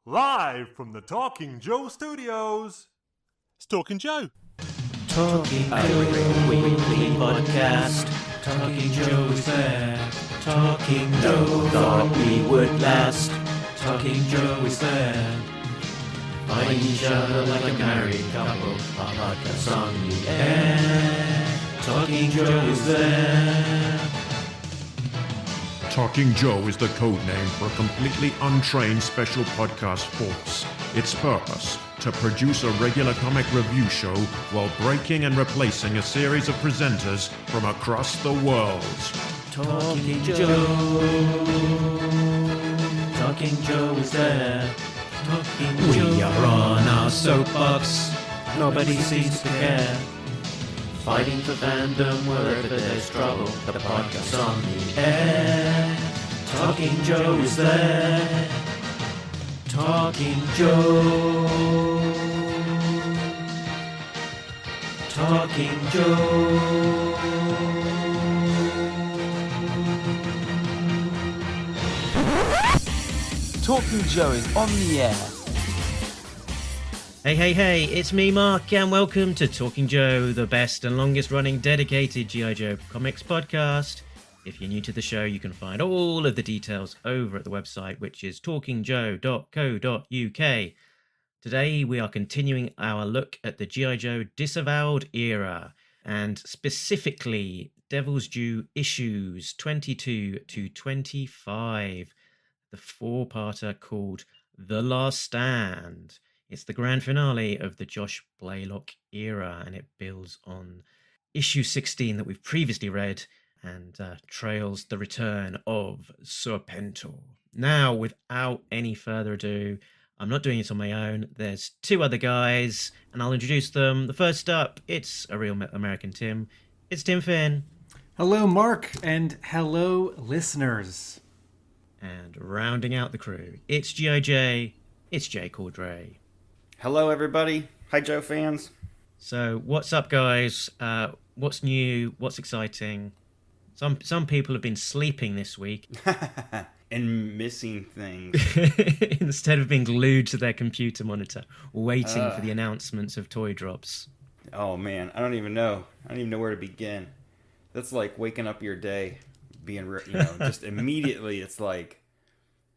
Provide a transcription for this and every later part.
Live from the Talking Joe studios, it's Talking Joe. Talking Joe weekly podcast. Talking Joe is there. Talking Joe thought we would last. Talking Joe is there. Find each other like a married couple. Our podcast on the air. Talking Joe is there. Talking Joe is the code name for a completely untrained special podcast force. Its purpose, to produce a regular comic review show while breaking and replacing a series of presenters from across the world. Talking Joe. Talking Joe is there. Talking Joe. We are on our soapbox. Nobody seems to care. Fighting for fandom wherever there's trouble. The podcast on the air. Talking Joe is there. Talking Joe. Talking Joe. Talking Joe is on the air. Hey, it's me, Mark, and welcome to Talking Joe, the best and longest running dedicated G.I. Joe comics podcast. If you're new to the show, you can find all of the details over at the website, which is talkingjoe.co.uk. Today, we are continuing our look at the G.I. Joe Disavowed era, and specifically Devil's Due issues 22 to 25, the four-parter called The Last Stand. It's the grand finale of the Josh Blaylock era, and it builds on issue 16 that we've previously read and trails the return of Serpentor. Now, without any further ado, I'm not doing it on my own. There's two other guys, and I'll introduce them. The first up, it's a real American Tim. It's Tim Finn. Hello, Mark, and hello, listeners. And rounding out the crew, it's G.I.J., it's Jay Cordray. Hello, everybody. Hi, Joe fans. So, what's up, guys? What's new? What's exciting? Some people have been sleeping this week. And missing things. Instead of being glued to their computer monitor, waiting for the announcements of toy drops. Oh, man. I don't even know where to begin. That's like waking up your day, being, just immediately it's like,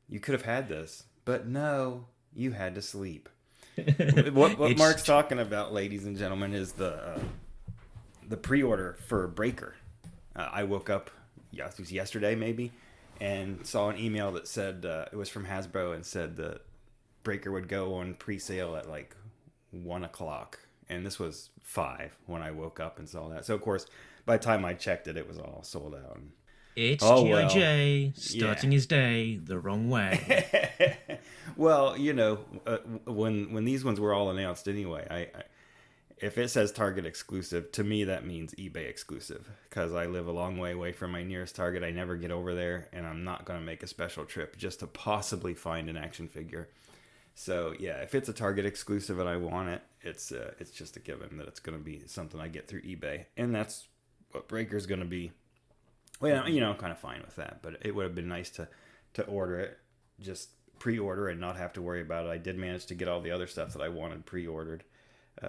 you could have had this. But no, you had to sleep. What Mark's talking about, ladies and gentlemen, is the pre-order for Breaker. I woke up, it was yesterday maybe, and saw an email that said it was from Hasbro and said that Breaker would go on pre-sale at like 1 o'clock, and this was 5 when I woke up and saw that. So of course, by the time I checked it, it was all sold out. It's G.I.J. starting his day the wrong way. Well, when these ones were all announced anyway, if it says Target exclusive, to me that means eBay exclusive, because I live a long way away from my nearest Target. I never get over there, and I'm not going to make a special trip just to possibly find an action figure. So yeah, if it's a Target exclusive and I want it, it's just a given that it's going to be something I get through eBay, and that's what Breaker's going to be. Well, I'm kind of fine with that, but it would have been nice to order it, just pre-order and not have to worry about it. I did manage to get all the other stuff that I wanted pre-ordered,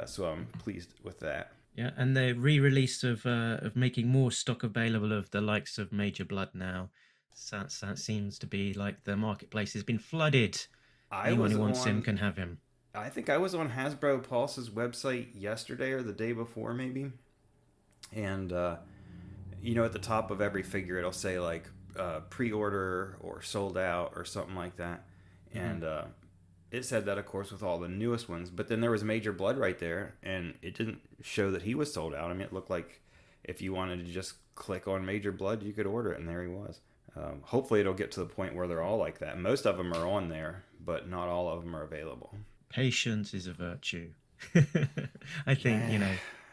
so I'm pleased with that. Yeah, and the re-release of making more stock available of the likes of Major Blood now. That seems to be like the marketplace has been flooded. Anyone who wants him can have him. I think I was on Hasbro Pulse's website yesterday or the day before maybe, and at the top of every figure, it'll say like pre-order or sold out or something like that. And it said that, of course, with all the newest ones. But then there was Major Blood right there, and it didn't show that he was sold out. I mean, it looked like if you wanted to just click on Major Blood, you could order it, and there he was. Hopefully it'll get to the point where they're all like that. Most of them are on there, but not all of them are available. Patience is a virtue. I think,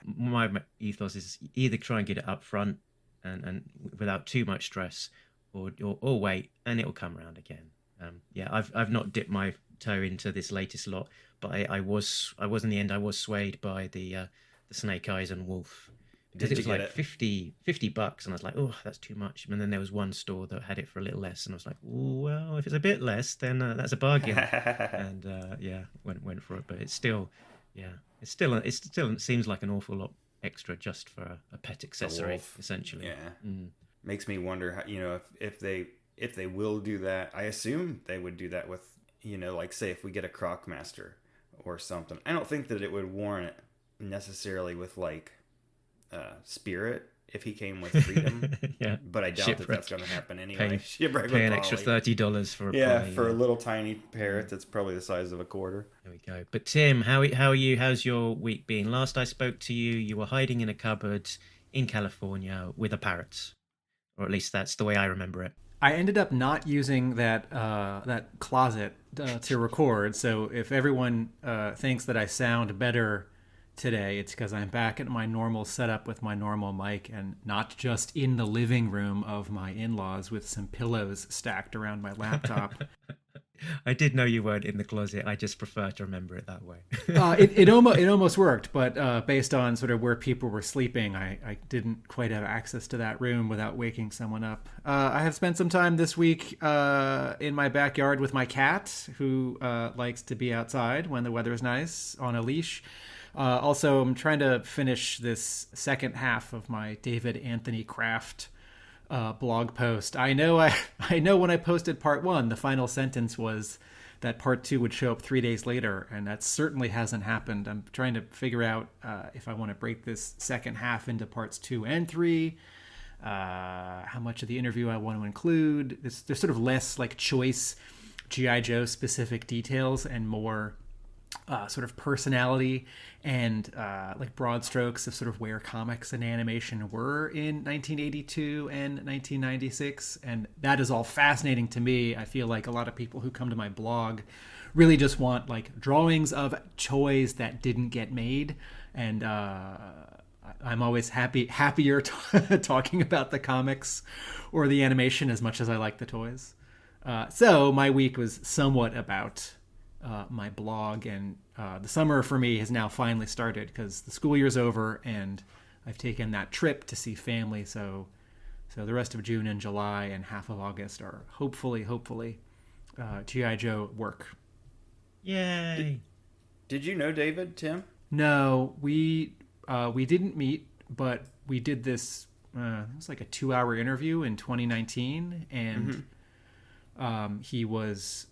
my ethos is either try and get it up front, and without too much stress, or wait, and it'll come around again. I've not dipped my toe into this latest lot, but I was in the end. I was swayed by the Snake Eyes and Wolf because Did it you was get like it? 50 bucks, and I was like, oh, that's too much. And then there was one store that had it for a little less, and I was like, well, if it's a bit less, then that's a bargain. And yeah, went for it. But it's still, yeah, it still seems like an awful lot extra just for a pet accessory, wolf. essentially. Yeah. Makes me wonder how, if they will do that. I assume they would do that with, like say if we get a Crocmaster or something. I don't think that it would warrant it necessarily with like Spirit if he came with Freedom. Yeah, But I doubt Shipwreck. that that's going to happen anyway. Shipwreck would Pay an extra probably- $30 for a Yeah, pie, for a little tiny parrot that's probably the size of a quarter. There we go. But Tim, how are you? How's your week been? Last I spoke to you, you were hiding in a cupboard in California with a parrot, or at least that's the way I remember it. I ended up not using that closet to record. So if everyone thinks that I sound better today, it's because I'm back at my normal setup with my normal mic and not just in the living room of my in-laws with some pillows stacked around my laptop. I did know you weren't in the closet. I just prefer to remember it that way. It almost worked, but based on sort of where people were sleeping, I didn't quite have access to that room without waking someone up. I have spent some time this week in my backyard with my cat, who likes to be outside when the weather is nice, on a leash. Also, I'm trying to finish this second half of my David Anthony Kraft blog post. I know when I posted part 1, the final sentence was that part 2 would show up 3 days later, and that certainly hasn't happened. I'm trying to figure out if I want to break this second half into parts 2 and 3, how much of the interview I want to include. There's sort of less like choice G.I. Joe specific details and more sort of personality and like broad strokes of sort of where comics and animation were in 1982 and 1996. And that is all fascinating to me. I feel like a lot of people who come to my blog really just want like drawings of toys that didn't get made. And I'm always happier talking about the comics or the animation as much as I like the toys. So my week was somewhat about my blog, and the summer for me has now finally started because the school year's over and I've taken that trip to see family. So the rest of June and July and half of August are hopefully G.I. Joe work. Yay! Did you know David, Tim? No, we didn't meet, but we did this. It was like a 2-hour interview in 2019, and he was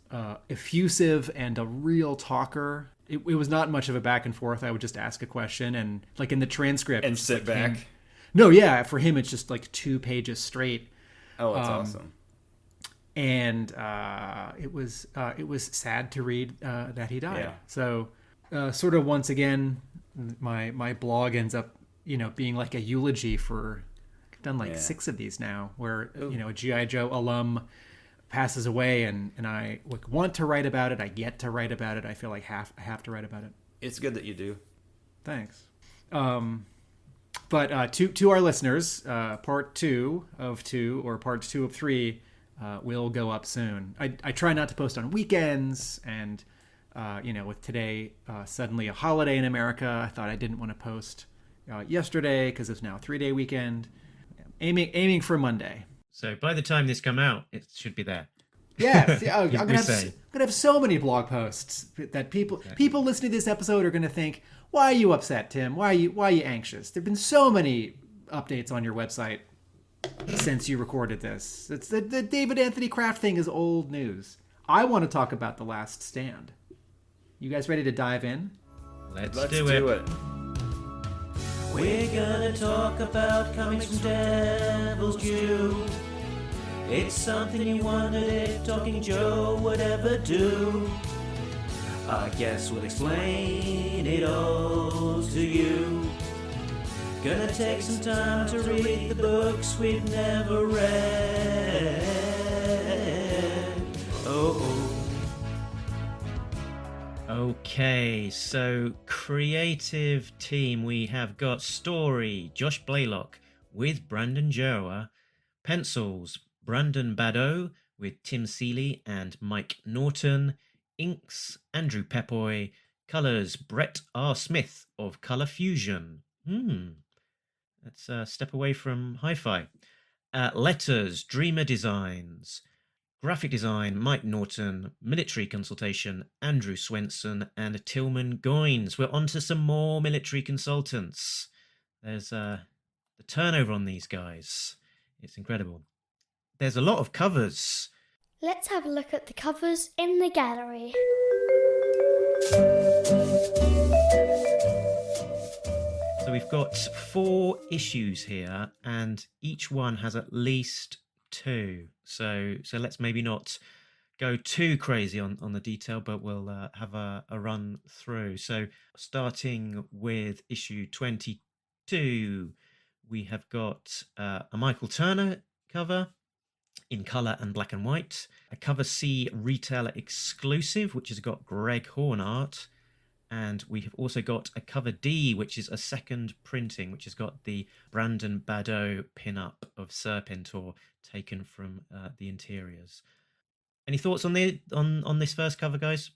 effusive and a real talker. It was not much of a back and forth. I would just ask a question, and like in the transcript, And sit like back. No, yeah, for him it's just like 2 pages straight. Oh, that's awesome. And it was sad to read that he died. Yeah. So sort of once again, my blog ends up being like a eulogy for. I've done like 6 of these now, where a G.I. Joe alum passes away, and I want to write about it. I get to write about it. I feel like I have to write about it. It's good that you do. Thanks. But to our listeners, part 2 of 2 or part 2 of 3 will go up soon. I try not to post on weekends, and with today suddenly a holiday in America, I thought I didn't want to post yesterday because it's now a 3-day weekend. Aiming for Monday. So by the time this come out, it should be there. Yes, yeah, I'm We gonna say. have so many blog posts that people listening to this episode are gonna think, "Why are you upset, Tim? Why are you anxious?" There've been so many updates on your website since you recorded this. It's the David Anthony Kraft thing is old news. I want to talk about The Last Stand. You guys ready to dive in? Let's do it. We're gonna talk about comics from Devil's Due. It's something you wondered if Talking Joe would ever do. I guess we'll explain it all to you. Gonna take some time to read the books we've never read. Oh. Okay, so creative team, we have got story, Josh Blaylock with Brandon Joa, pencils, Brandon Badeau with Tim Seeley and Mike Norton, inks, Andrew Pepoy, colours, Brett R. Smith of Colour Fusion. Let's step away from hi-fi. Letters, Dreamer Designs. Graphic design, Mike Norton. Military consultation, Andrew Swenson and Tillman Goines. We're on to some more military consultants. There's the turnover on these guys. It's incredible. There's a lot of covers. Let's have a look at the covers in the gallery. So we've got 4 issues here, and each one has at least 2. So let's maybe not go too crazy on the detail, but we'll have a run through. So starting with issue 22, we have got a Michael Turner cover in colour and black and white, a cover C retailer exclusive, which has got Greg Horn art, and we have also got a cover D, which is a second printing, which has got the Brandon Badeau pin-up of Serpentor taken from the interiors. Any thoughts on this first cover, guys?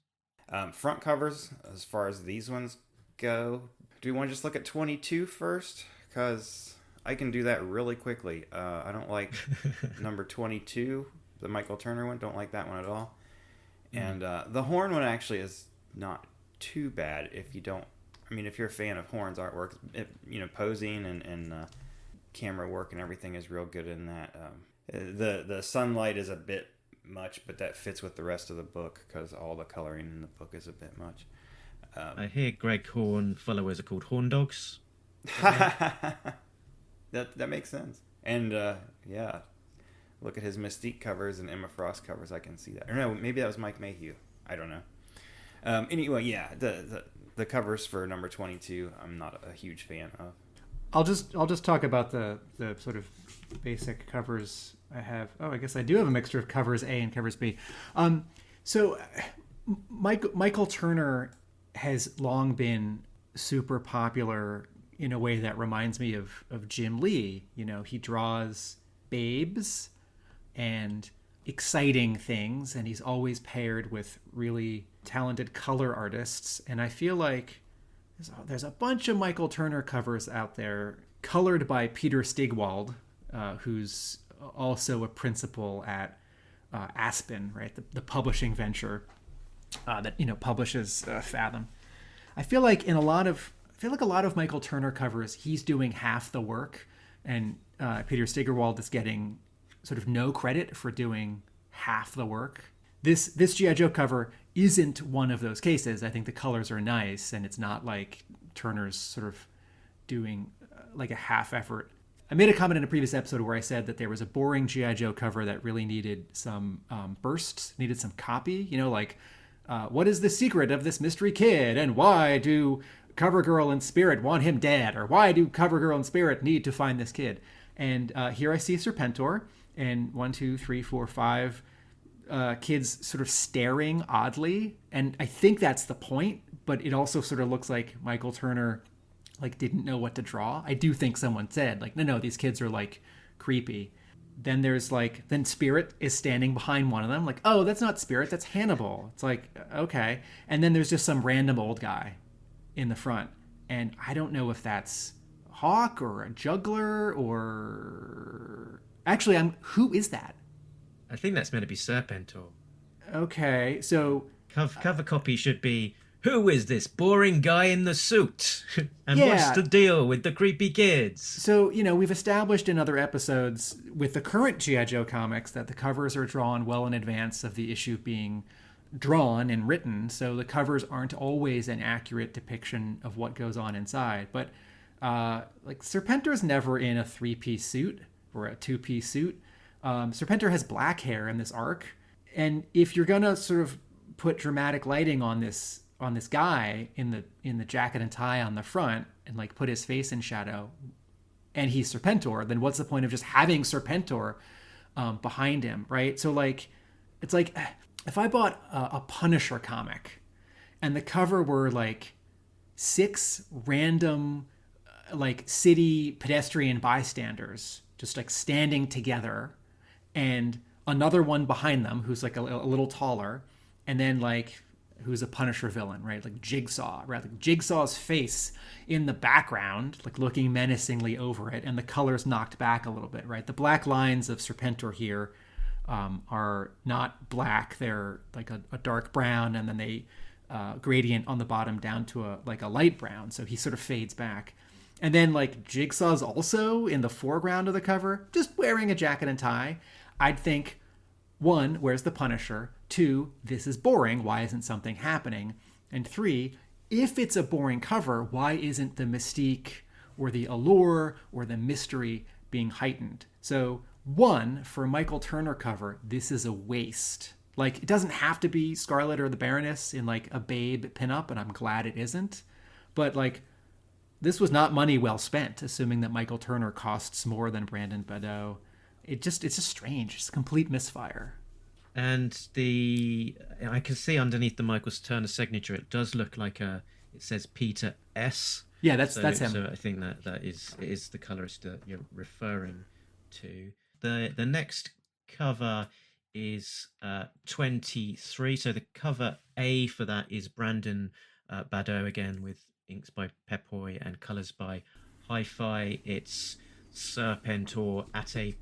Front covers, as far as these ones go, do we want to just look at 22 first? Because I can do that really quickly. I don't like number 22, the Michael Turner one. Don't like that one at all. And the Horn one actually is not too bad if you don't. I mean, if you're a fan of Horn's artwork, posing and camera work and everything is real good in that. The sunlight is a bit much, but that fits with the rest of the book because all the coloring in the book is a bit much. I hear Greg Horn followers are called Horn Dogs. That makes sense. And yeah, look at his Mystique covers and Emma Frost covers. I can see that. Or no, maybe that was Mike Mayhew. I don't know. Anyway, yeah, the covers for number 22, I'm not a huge fan of. I'll just talk about the sort of basic covers I have. Oh, I guess I do have a mixture of covers A and covers B. So Michael Turner has long been super popular in a way that reminds me of Jim Lee. You know, he draws babes and exciting things, and he's always paired with really talented color artists. And I feel like there's a bunch of Michael Turner covers out there colored by Peter Stigwald, who's also a principal at Aspen, right? The publishing venture that publishes Fathom. I feel like a lot of Michael Turner covers, he's doing half the work, and Peter Stigwald is getting sort of no credit for doing half the work. This G.I. Joe cover isn't one of those cases. I think the colors are nice, and it's not like Turner's sort of doing like a half effort. I made a comment in a previous episode where I said that there was a boring G.I. Joe cover that really needed some bursts, needed some copy. What is the secret of this mystery kid, and why do CoverGirl and Spirit want him dead, or why do CoverGirl and Spirit need to find this kid? And here I see Serpentor, and 1, 2, 3, 4, 5 kids sort of staring oddly, and I think that's the point, but it also sort of looks like Michael Turner didn't know what to draw. I do think someone said no, these kids are creepy. Then there's then Spirit is standing behind one of them, oh, that's not Spirit, that's Hannibal. It's okay. And then there's just some random old guy in the front, and I don't know if that's Hawk or a juggler or actually who is that? I think that's meant to be Serpentor. Okay, so cover copy should be, who is this boring guy in the suit? And what's the deal with the creepy kids? So, we've established in other episodes with the current G.I. Joe comics that the covers are drawn well in advance of the issue being drawn and written, so the covers aren't always an accurate depiction of what goes on inside. But Serpentor's never in a 3-piece suit or a 2-piece suit. Serpentor has black hair in this arc, and if you're gonna sort of put dramatic lighting on this guy in the jacket and tie on the front and put his face in shadow, and he's Serpentor, then what's the point of just having Serpentor behind him, right? So it's like if I bought a Punisher comic and the cover were 6 random city pedestrian bystanders just standing together, and another one behind them who's a little taller, and then who's a Punisher villain, right? Like Jigsaw, right? Like Jigsaw's face in the background, like looking menacingly over it, and the color's knocked back a little bit, right? The black lines of Serpentor here are not black; they're like a dark brown, and then they gradient on the bottom down to a light brown. So he sort of fades back. And then like Jigsaw's also in the foreground of the cover, just wearing a jacket and tie. I'd think, 1, where's the Punisher? 2, this is boring. Why isn't something happening? And 3, if it's a boring cover, why isn't the mystique or the allure or the mystery being heightened? So 1, for a Michael Turner cover, this is a waste. Like, it doesn't have to be Scarlet or the Baroness in like a Babe pinup, and I'm glad it isn't. But like, this was not money well spent, assuming that Michael Turner costs more than Brandon Badeau. It's just strange. It's a complete misfire. And I can see underneath the Michael Turner signature, it does look like it says Peter S. Yeah, that's him. So I think that is the colorist that you're referring to. The next cover is 23. So the cover A for that is Brandon Badeau again, with inks by Pepoy and colors by Hi-Fi. It's Serpentor at a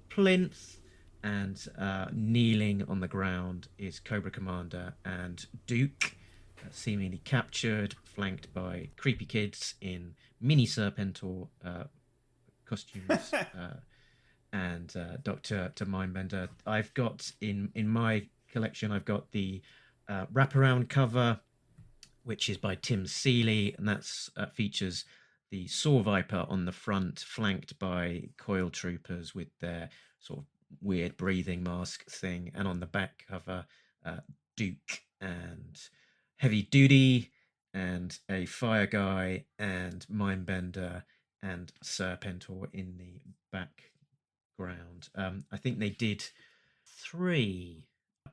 plinth, and kneeling on the ground is Cobra Commander and Duke, seemingly captured, flanked by creepy kids in mini Serpentor costumes and Doctor Mindbender. I've got in my collection, I've got the wraparound cover, which is by Tim Seeley, and that's features the Saw Viper on the front, flanked by Coil Troopers with their sort of weird breathing mask thing, and on the back cover, Duke and Heavy Duty and a Fire Guy and Mindbender and Serpentor in the background. I think they did 3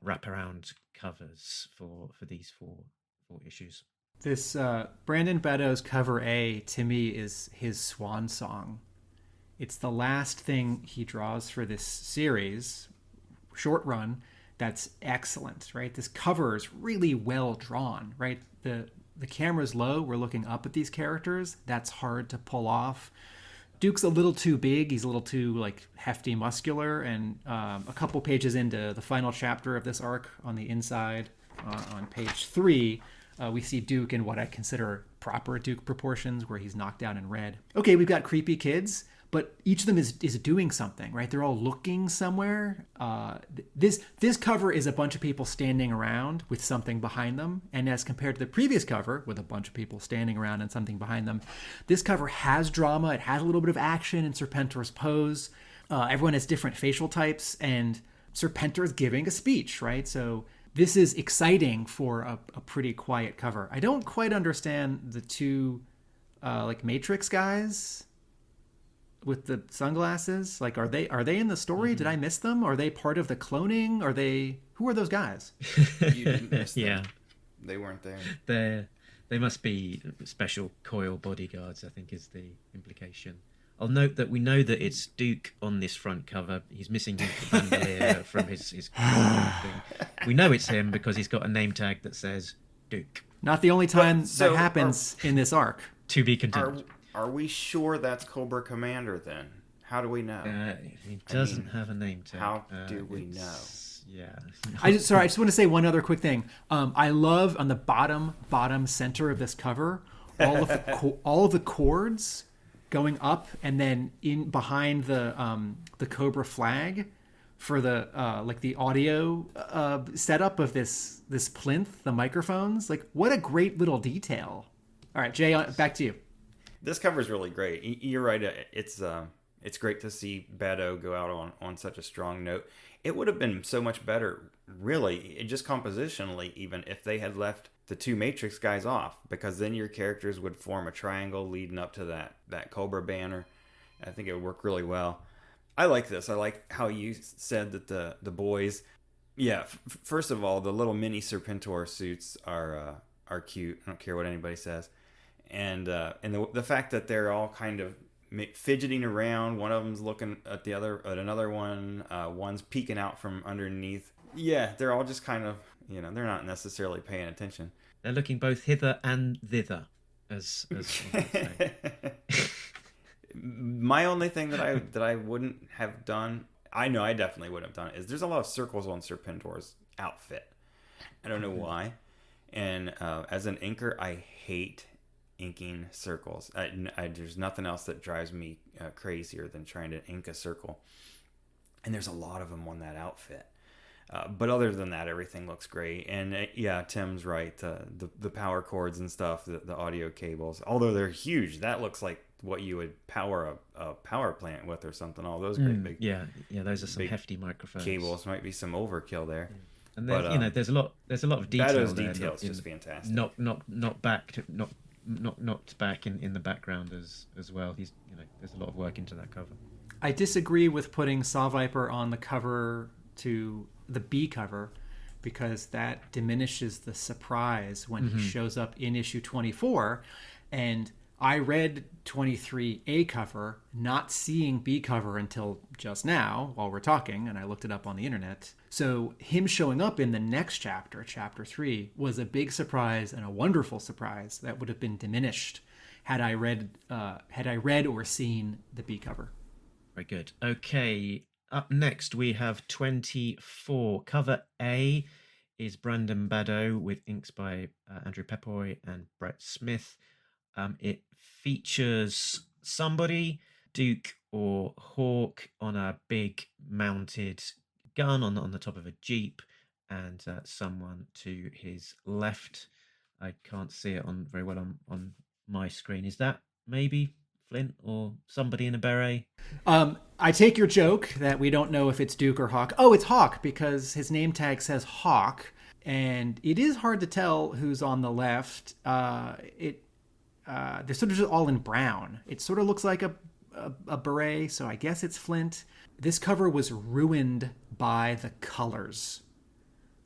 wraparound covers for these four issues. This Brandon Badeau's cover A, to me, is his swan song. It's the last thing he draws for this series, short run, that's excellent, right? This cover is really well drawn, right? The camera's low, we're looking up at these characters. That's hard to pull off. Duke's a little too big. He's a little too like hefty, muscular, and a couple pages into the final chapter of this arc, on the inside, on page 3, we see Duke in what I consider proper Duke proportions, where he's knocked out in red. Okay, we've got creepy kids, but each of them is doing something, right? They're all looking somewhere. This cover is a bunch of people standing around with something behind them, and as compared to the previous cover with a bunch of people standing around and something behind them, this cover has drama. It has a little bit of action in Serpentor's pose. Everyone has different facial types, and Serpentor is giving a speech, right? So this is exciting for a pretty quiet cover. I don't quite understand the 2 like Matrix guys with the sunglasses. Like, are they in the story? Mm-hmm. Did I miss them? Are they part of the cloning? Who are those guys? You didn't miss them. Yeah, they weren't there. They must be special Coil bodyguards, I think is the implication. I'll note that we know that it's Duke on this front cover. He's missing his bandolier from his thing. We know it's him because he's got a name tag that says Duke. Not the only time that happens in this arc. To be continued. Are we sure that's Cobra Commander then? How do we know? He doesn't have a name tag. How do we know? Yeah. I just want to say one other quick thing. I love on the bottom center of this cover, all of the chords going up and then in behind the Cobra flag for the like the audio setup of this plinth, the microphones. Like, what a great little detail. All right, Jay, back to you. This cover is really great. You're right. It's great to see Badeau go out on such a strong note. It would have been so much better, really, just compositionally, even if they had left the 2 Matrix guys off, because then your characters would form a triangle leading up to that Cobra banner. I think it would work really well. I like this. I like how you said that the boys. Yeah, first of all, the little mini Serpentor suits are cute. I don't care what anybody says. And the fact that they're all kind of fidgeting around. One of them's looking at another one. One's peeking out from underneath Yeah, they're all just kind of, you know, they're not necessarily paying attention. They're looking both hither and thither, as one would say. My only thing that I wouldn't have done, I know I definitely would have done, is there's a lot of circles on Serpentor's outfit. I don't know why. And as an inker, I hate inking circles. There's nothing else that drives me crazier than trying to ink a circle. And there's a lot of them on that outfit. But other than that, everything looks great. And yeah, Tim's right. The power cords and stuff, the audio cables, although they're huge, that looks like what you would power a power plant with or something. All those great big those are some hefty microphones. cables. Might be some overkill there. And there's a lot of detail. Those there, details just fantastic. Not back in the background as well. There's a lot of work into that cover. I disagree with putting Saw Viper on the cover to the B cover, because that diminishes the surprise when he shows up in issue 24. And I read 23A cover, not seeing B cover until just now while we're talking, and I looked it up on the internet. So him showing up in the next chapter, chapter 3, was a big surprise and a wonderful surprise that would have been diminished had I read or seen the B cover. Very good. Okay, up next we have 24. Cover A is Brandon Badeau with inks by Andrew Pepoy and Brett Smith. It features somebody, Duke or Hawk, on a big mounted gun on the top of a Jeep, and someone to his left. I can't see it very well on my screen. Is that maybe Flint or somebody in a beret? I take your joke that we don't know if it's Duke or Hawk. Oh, it's Hawk, because his name tag says Hawk, and it is hard to tell who's on the left. They're sort of just all in brown. It sort of looks like a beret, so I guess it's Flint. This cover was ruined by the colors.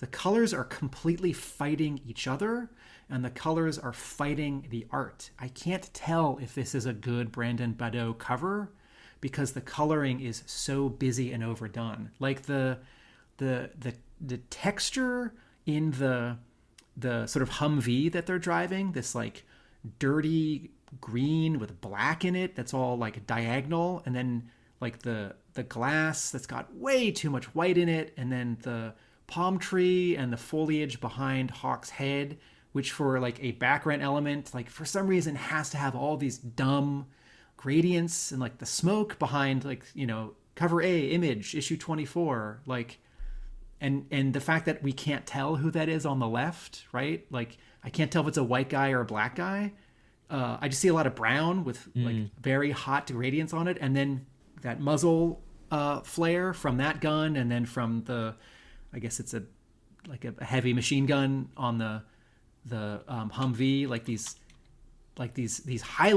The colors are completely fighting each other, and the colors are fighting the art. I can't tell if this is a good Brandon Badeau cover because the coloring is so busy and overdone. Like the texture in the sort of Humvee that they're driving, this like dirty green with black in it that's all like diagonal, and then like the glass that's got way too much white in it, and then the palm tree and the foliage behind Hawk's head, which for like a background element, like for some reason has to have all these dumb gradients, and like the smoke behind, like, you know, cover A image issue 24, like, and the fact that we can't tell who that is on the left, right? Like I can't tell if it's a white guy or a black guy. I just see a lot of brown with like very hot gradients on it, and then that muzzle flare from that gun, and then from the, I guess it's a heavy machine gun on the Humvee, like these high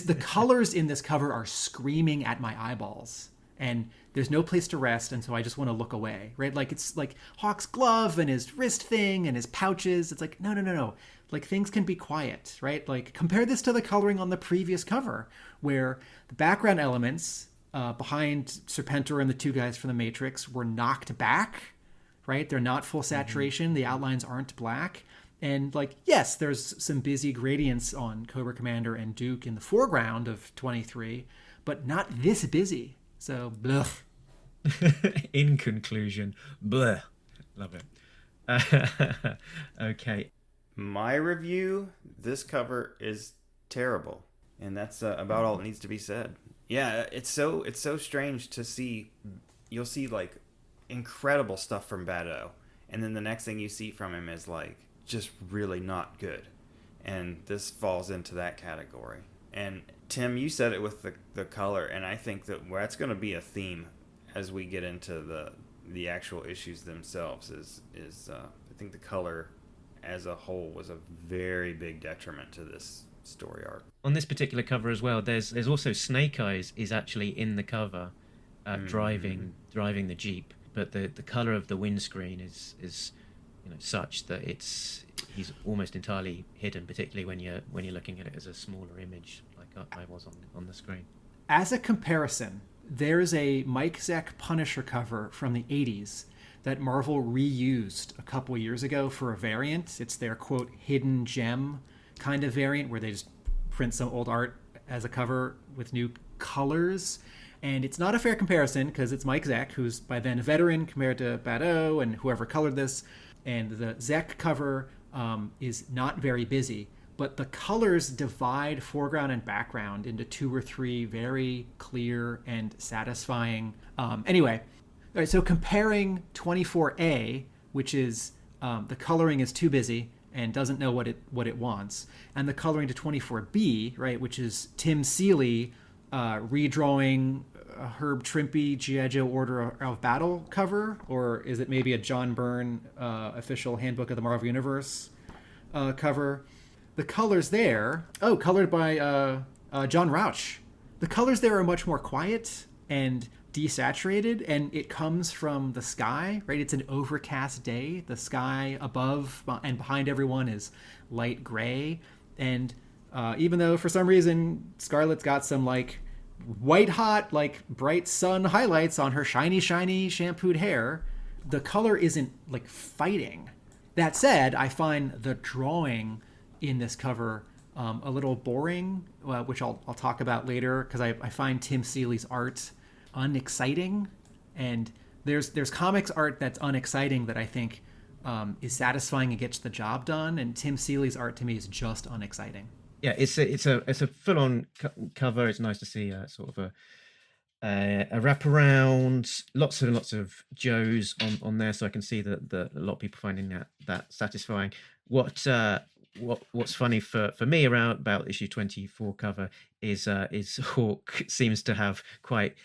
the colors in this cover are screaming at my eyeballs, and there's no place to rest, and so I just want to look away, right? Like it's like Hawk's glove and his wrist thing and his pouches. It's like no. Like things can be quiet, right? Like compare this to the coloring on the previous cover, where the background elements behind Serpentor and the two guys from the Matrix were knocked back, right? They're not full saturation. The outlines aren't black. And like, yes, there's some busy gradients on Cobra Commander and Duke in the foreground of 23, but not this busy. So, bleh. In conclusion, bleh. Love it. Okay. My review, this cover is terrible, and that's about all that needs to be said. Yeah, it's so strange to see. You'll see like incredible stuff from Badeau, and then the next thing you see from him is like just really not good, and this falls into that category. And Tim, you said it with the color, and I think that's going to be a theme as we get into the actual issues themselves. Is I think the color as a whole was a very big detriment to this story arc. On this particular cover as well, there's also Snake Eyes is actually in the cover, driving the Jeep, but the color of the windscreen is such that he's almost entirely hidden, particularly when you're looking at it as a smaller image like I was on the screen. As a comparison, there's a Mike Zeck Punisher cover from the 80s that Marvel reused a couple years ago for a variant. It's their, quote, hidden gem kind of variant where they just print some old art as a cover with new colors. And it's not a fair comparison because it's Mike Zeck, who's by then a veteran compared to Badeau and whoever colored this. And the Zeck cover is not very busy, but the colors divide foreground and background into 2 or 3 very clear and satisfying. Anyway, all right, so comparing 24A, which is the coloring is too busy and doesn't know what it wants, and the coloring to 24B, right, which is Tim Seeley redrawing Herb Trimpe G.I. Joe Order of Battle cover, or is it maybe a John Byrne official Handbook of the Marvel Universe cover? The colors there, colored by John Rauch. The colors there are much more quiet and desaturated, and it comes from the sky, right? It's an overcast day. The sky above and behind everyone is light gray, and even though for some reason Scarlett's got some like white hot, like bright sun highlights on her shiny shampooed hair, the color isn't like fighting. That said, I find the drawing in this cover a little boring, which I'll talk about later, because I find Tim Seeley's art unexciting, and there's comics art that's unexciting that I think is satisfying and gets the job done, and Tim Seeley's art to me is just unexciting. Yeah, it's a full-on cover. It's nice to see sort of a wraparound, lots and lots of Joes on there, so I can see that a lot of people finding that satisfying. What's funny for me about issue 24 cover is Hawk seems to have quite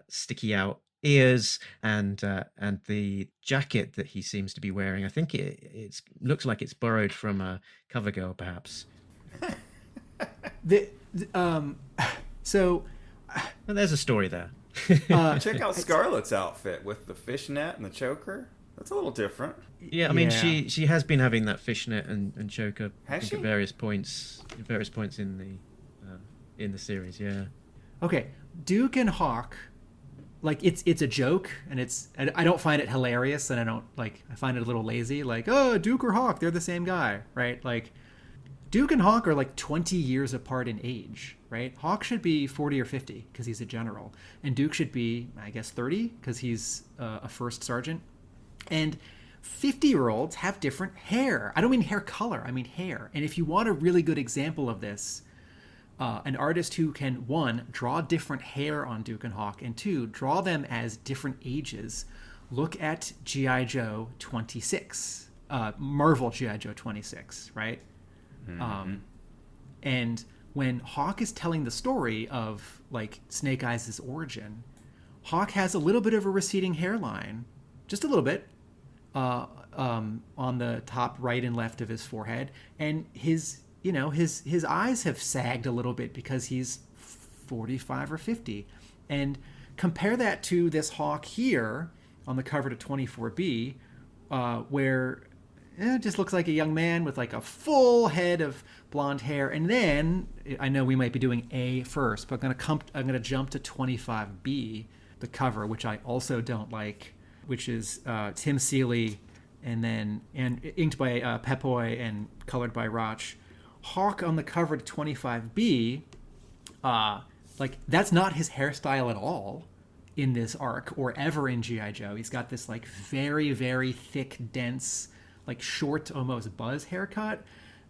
sticky out ears, and the jacket that he seems to be wearing, I think it looks like it's borrowed from a CoverGirl, perhaps. So well, there's a story there. Check out Scarlett's outfit with the fishnet and the choker. That's a little different. Yeah, I mean, she has been having that fishnet and choker Has she? at various points in the series. Yeah. Okay, Duke and Hawk, like it's a joke, and I don't find it hilarious, and I find it a little lazy. Like, oh, Duke or Hawk, they're the same guy, right? Like, Duke and Hawk are like 20 years apart in age, right? Hawk should be 40 or 50 because he's a general, and Duke should be, I guess, 30 because he's a first sergeant. And 50-year-olds have different hair. I don't mean hair color, I mean hair. And if you want a really good example of this, an artist who can, 1, draw different hair on Duke and Hawk, and 2, draw them as different ages, look at G.I. Joe 26, Marvel G.I. Joe 26, right? Mm-hmm. And when Hawk is telling the story of like Snake Eyes' origin, Hawk has a little bit of a receding hairline, just a little bit, on the top right and left of his forehead, and his eyes have sagged a little bit because he's 45 or 50. And compare that to this Hawk here on the cover to 24B, where it just looks like a young man with like a full head of blonde hair. And then I know we might be doing A first, but I'm gonna jump to 25B, the cover, which I also don't like, which is Tim Seeley and inked by Pepoy and colored by Rauch. Hawk on the cover to 25B, like that's not his hairstyle at all in this arc or ever in G.I. Joe. He's got this like very, very thick, dense, like short, almost buzz haircut,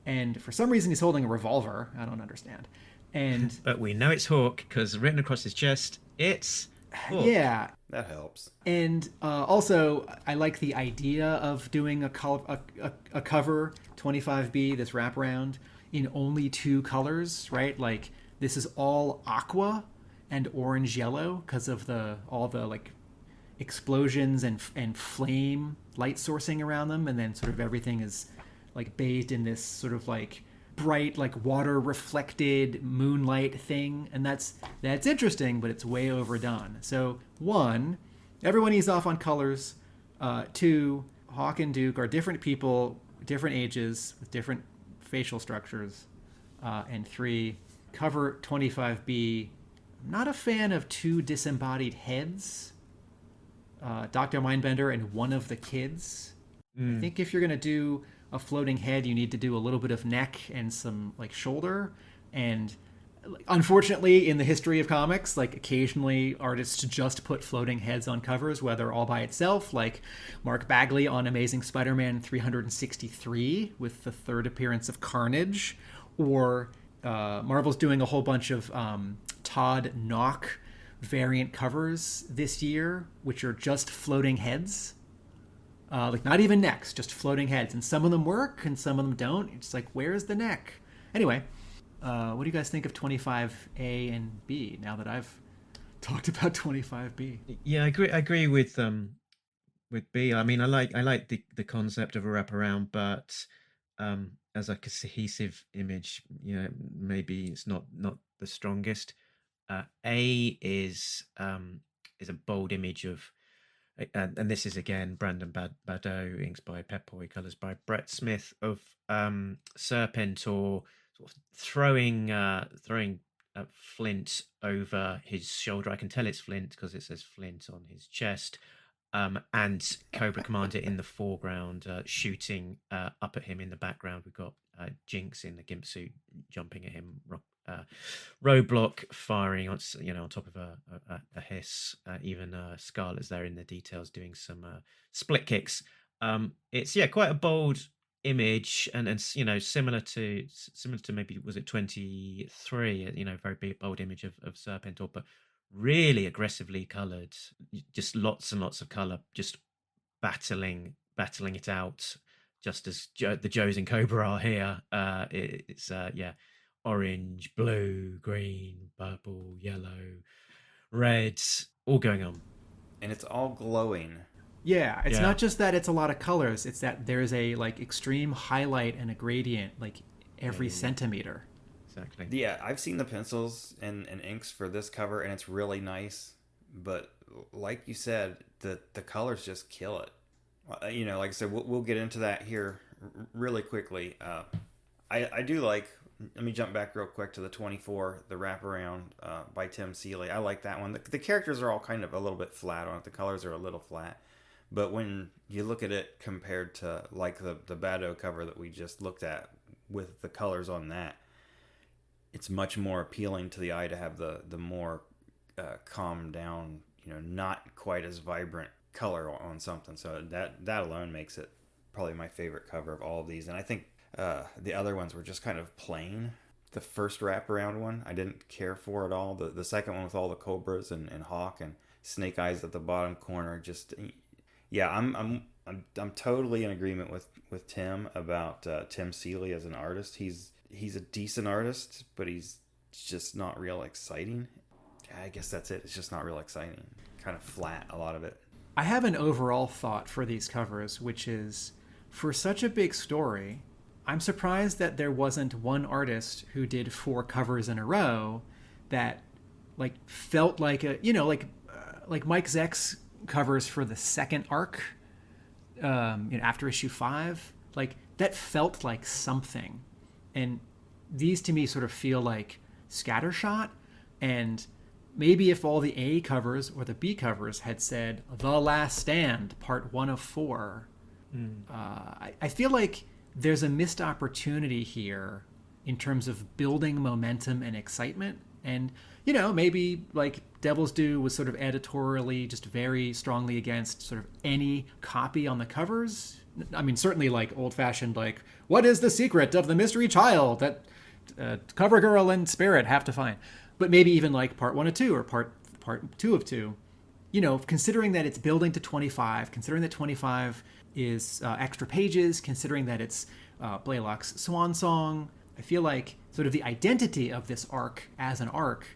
and for some reason he's holding a revolver. I don't understand. And but we know it's Hawk because written across his chest, it's Hawk. Yeah, that helps. And also, I like the idea of doing a cover 25B, this wraparound, in only 2 colors, right? Like this is all aqua and orange yellow because of all the like explosions and flame light sourcing around them, and then sort of everything is like bathed in this sort of like bright like water reflected moonlight thing, and that's interesting, but it's way overdone. So 1, everyone ease off on colors. 2, Hawk and Duke are different people, different ages with different facial structures. And 3, cover 25B, not a fan of two disembodied heads, Dr. Mindbender and one of the kids. I think if you're going to do a floating head, you need to do a little bit of neck and some like shoulder. And unfortunately, in the history of comics, like occasionally artists just put floating heads on covers, whether all by itself, like Mark Bagley on Amazing Spider-Man 363 with the third appearance of Carnage, or Marvel's doing a whole bunch of Todd Knock variant covers this year, which are just floating heads. Like not even necks, just floating heads. And some of them work and some of them don't. It's like, where's the neck? Anyway, what do you guys think of 25A and B now that I've talked about 25B? Yeah, I agree with B. I mean, I like the concept of a wraparound, but as a cohesive image, maybe it's not the strongest. A is a bold image of, and this is again Brandon Badeau, inks by Pep Boy, colors by Brett Smith, of Serpentor sort of throwing Flint over his shoulder. I can tell it's Flint because it says Flint on his chest. And Cobra Commander in the foreground, shooting up at him in the background. We've got Jinx in the gimp suit jumping at him. Roadblock firing on top of a hiss. Even Scarlet's there in the details doing some split kicks. It's quite a bold image, and similar to maybe, was it 23? Very big bold image of Serpentor, but really aggressively colored. Just lots and lots of color, just battling it out, just as the Joes in Cobra are here. It's orange, blue, green, purple, yellow, red, all going on. And it's all glowing. Yeah, it's not just that it's a lot of colors, it's that there's a like extreme highlight and a gradient like every centimeter. Exactly. Yeah, I've seen the pencils and inks for this cover, and it's really nice. But like you said, the colors just kill it. Like I said, we'll get into that here really quickly. I do like. Let me jump back real quick to the 24, the wraparound by Tim Seeley. I like that one. The characters are all kind of a little bit flat on it. The colors are a little flat. But when you look at it compared to like the Badeau cover that we just looked at with the colors on that, it's much more appealing to the eye to have the more calmed down, not quite as vibrant color on something. So that alone makes it probably my favorite cover of all of these. And I think the other ones were just kind of plain. The first wraparound one I didn't care for at all. The second one with all the cobras and Hawk and Snake Eyes at the bottom corner, just I'm totally in agreement with Tim about Tim Seeley as an artist. He's a decent artist, but he's just not real exciting. I guess that's it. It's just not real exciting. Kind of flat, a lot of it. I have an overall thought for these covers, which is, for such a big story, I'm surprised that there wasn't one artist who did 4 covers in a row that like felt like like Mike Zeck's covers for the second arc, after issue 5, like that felt like something. And these to me sort of feel like scattershot. And maybe if all the A covers or the B covers had said The Last Stand, part 1 of 4, I feel like there's a missed opportunity here in terms of building momentum and excitement. And, maybe like Devil's Due was sort of editorially just very strongly against sort of any copy on the covers. I mean, certainly like old-fashioned, like, what is the secret of the mystery child that CoverGirl and Spirit have to find? But maybe even like part 1 of 2 or part 2 of 2, considering that it's building to 25, considering that 25 is extra pages, considering that it's Blaylock's swan song, I feel like sort of the identity of this arc as an arc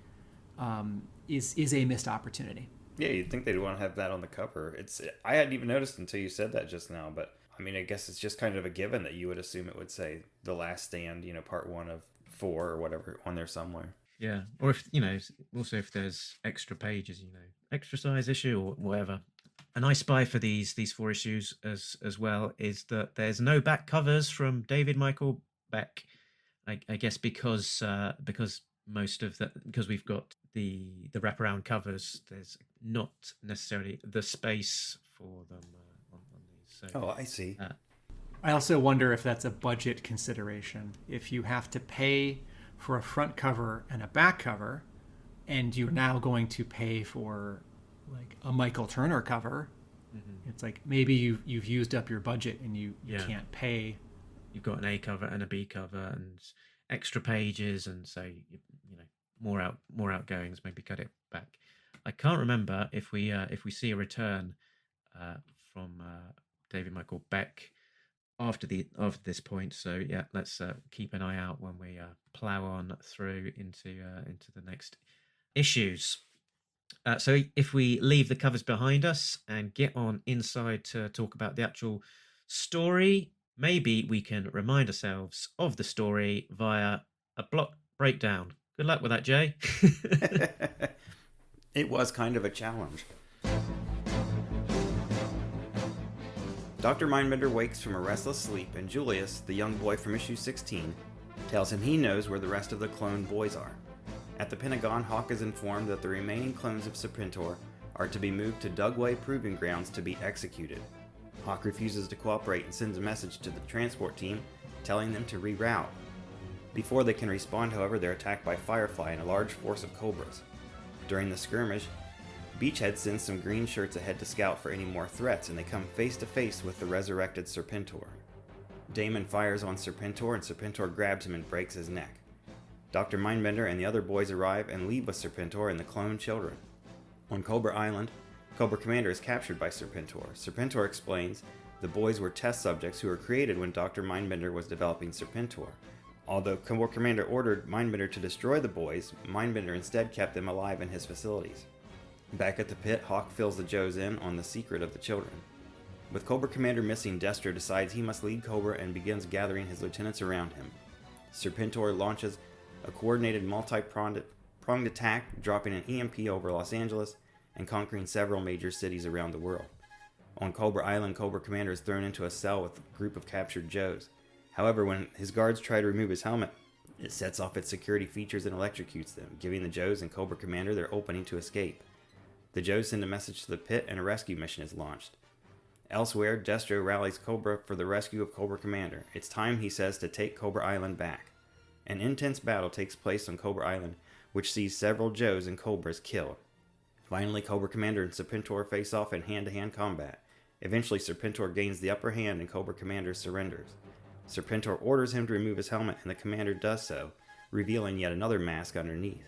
is a missed opportunity. Yeah, you'd think they'd want to have that on the cover. I hadn't even noticed until you said that just now, but I mean, I guess it's just kind of a given that you would assume it would say The Last Stand, part 1 of 4 or whatever on there somewhere. Yeah, or if also if there's extra pages, extra size issue or whatever. And I spy for these 4 issues as well is that there's no back covers from David Michael Beck. I guess because most of that, because we've got the wraparound covers, there's not necessarily the space for them on these. So, Oh, I see. I also wonder if that's a budget consideration. If you have to pay for a front cover and a back cover, and you're now going to pay for like a Michael Turner cover, it's like maybe you've used up your budget and you can't pay. You've got an A cover and a B cover and extra pages, and so you know more outgoings. Maybe cut it back. I can't remember if we see a return from David Michael Beck after this point. So yeah, let's keep an eye out when we plow on through into the next issues. So if we leave the covers behind us and get on inside to talk about the actual story, maybe we can remind ourselves of the story via a block breakdown. Good luck with that, Jay. It was kind of a challenge. Dr. Mindbender wakes from a restless sleep, and Julius, the young boy from issue 16, tells him he knows where the rest of the clone boys are. At the Pentagon, Hawk is informed that the remaining clones of Serpentor are to be moved to Dugway Proving Grounds to be executed. Hawk refuses to cooperate and sends a message to the transport team telling them to reroute. Before they can respond, however, they're attacked by Firefly and a large force of Cobras. During the skirmish, Beachhead sends some green shirts ahead to scout for any more threats, and they come face to face with the resurrected Serpentor. Damon fires on Serpentor, and Serpentor grabs him and breaks his neck. Dr. Mindbender and the other boys arrive and leave with Serpentor and the clone children. On Cobra Island, Cobra Commander is captured by Serpentor. Serpentor explains the boys were test subjects who were created when Dr. Mindbender was developing Serpentor. Although Cobra Commander ordered Mindbender to destroy the boys, Mindbender instead kept them alive in his facilities. Back at the pit, Hawk fills the Joes in on the secret of the children. With Cobra Commander missing, Destro decides he must lead Cobra and begins gathering his lieutenants around him. Serpentor launches a coordinated multi-pronged attack, dropping an EMP over Los Angeles and conquering several major cities around the world. On Cobra Island, Cobra Commander is thrown into a cell with a group of captured Joes. However, when his guards try to remove his helmet, it sets off its security features and electrocutes them, giving the Joes and Cobra Commander their opening to escape. The Joes send a message to the pit and a rescue mission is launched. Elsewhere, Destro rallies Cobra for the rescue of Cobra Commander. It's time, he says, to take Cobra Island back. An intense battle takes place on Cobra Island, which sees several Joes and Cobras killed. Finally, Cobra Commander and Serpentor face off in hand-to-hand combat. Eventually, Serpentor gains the upper hand and Cobra Commander surrenders. Serpentor orders him to remove his helmet, and the commander does so, revealing yet another mask underneath.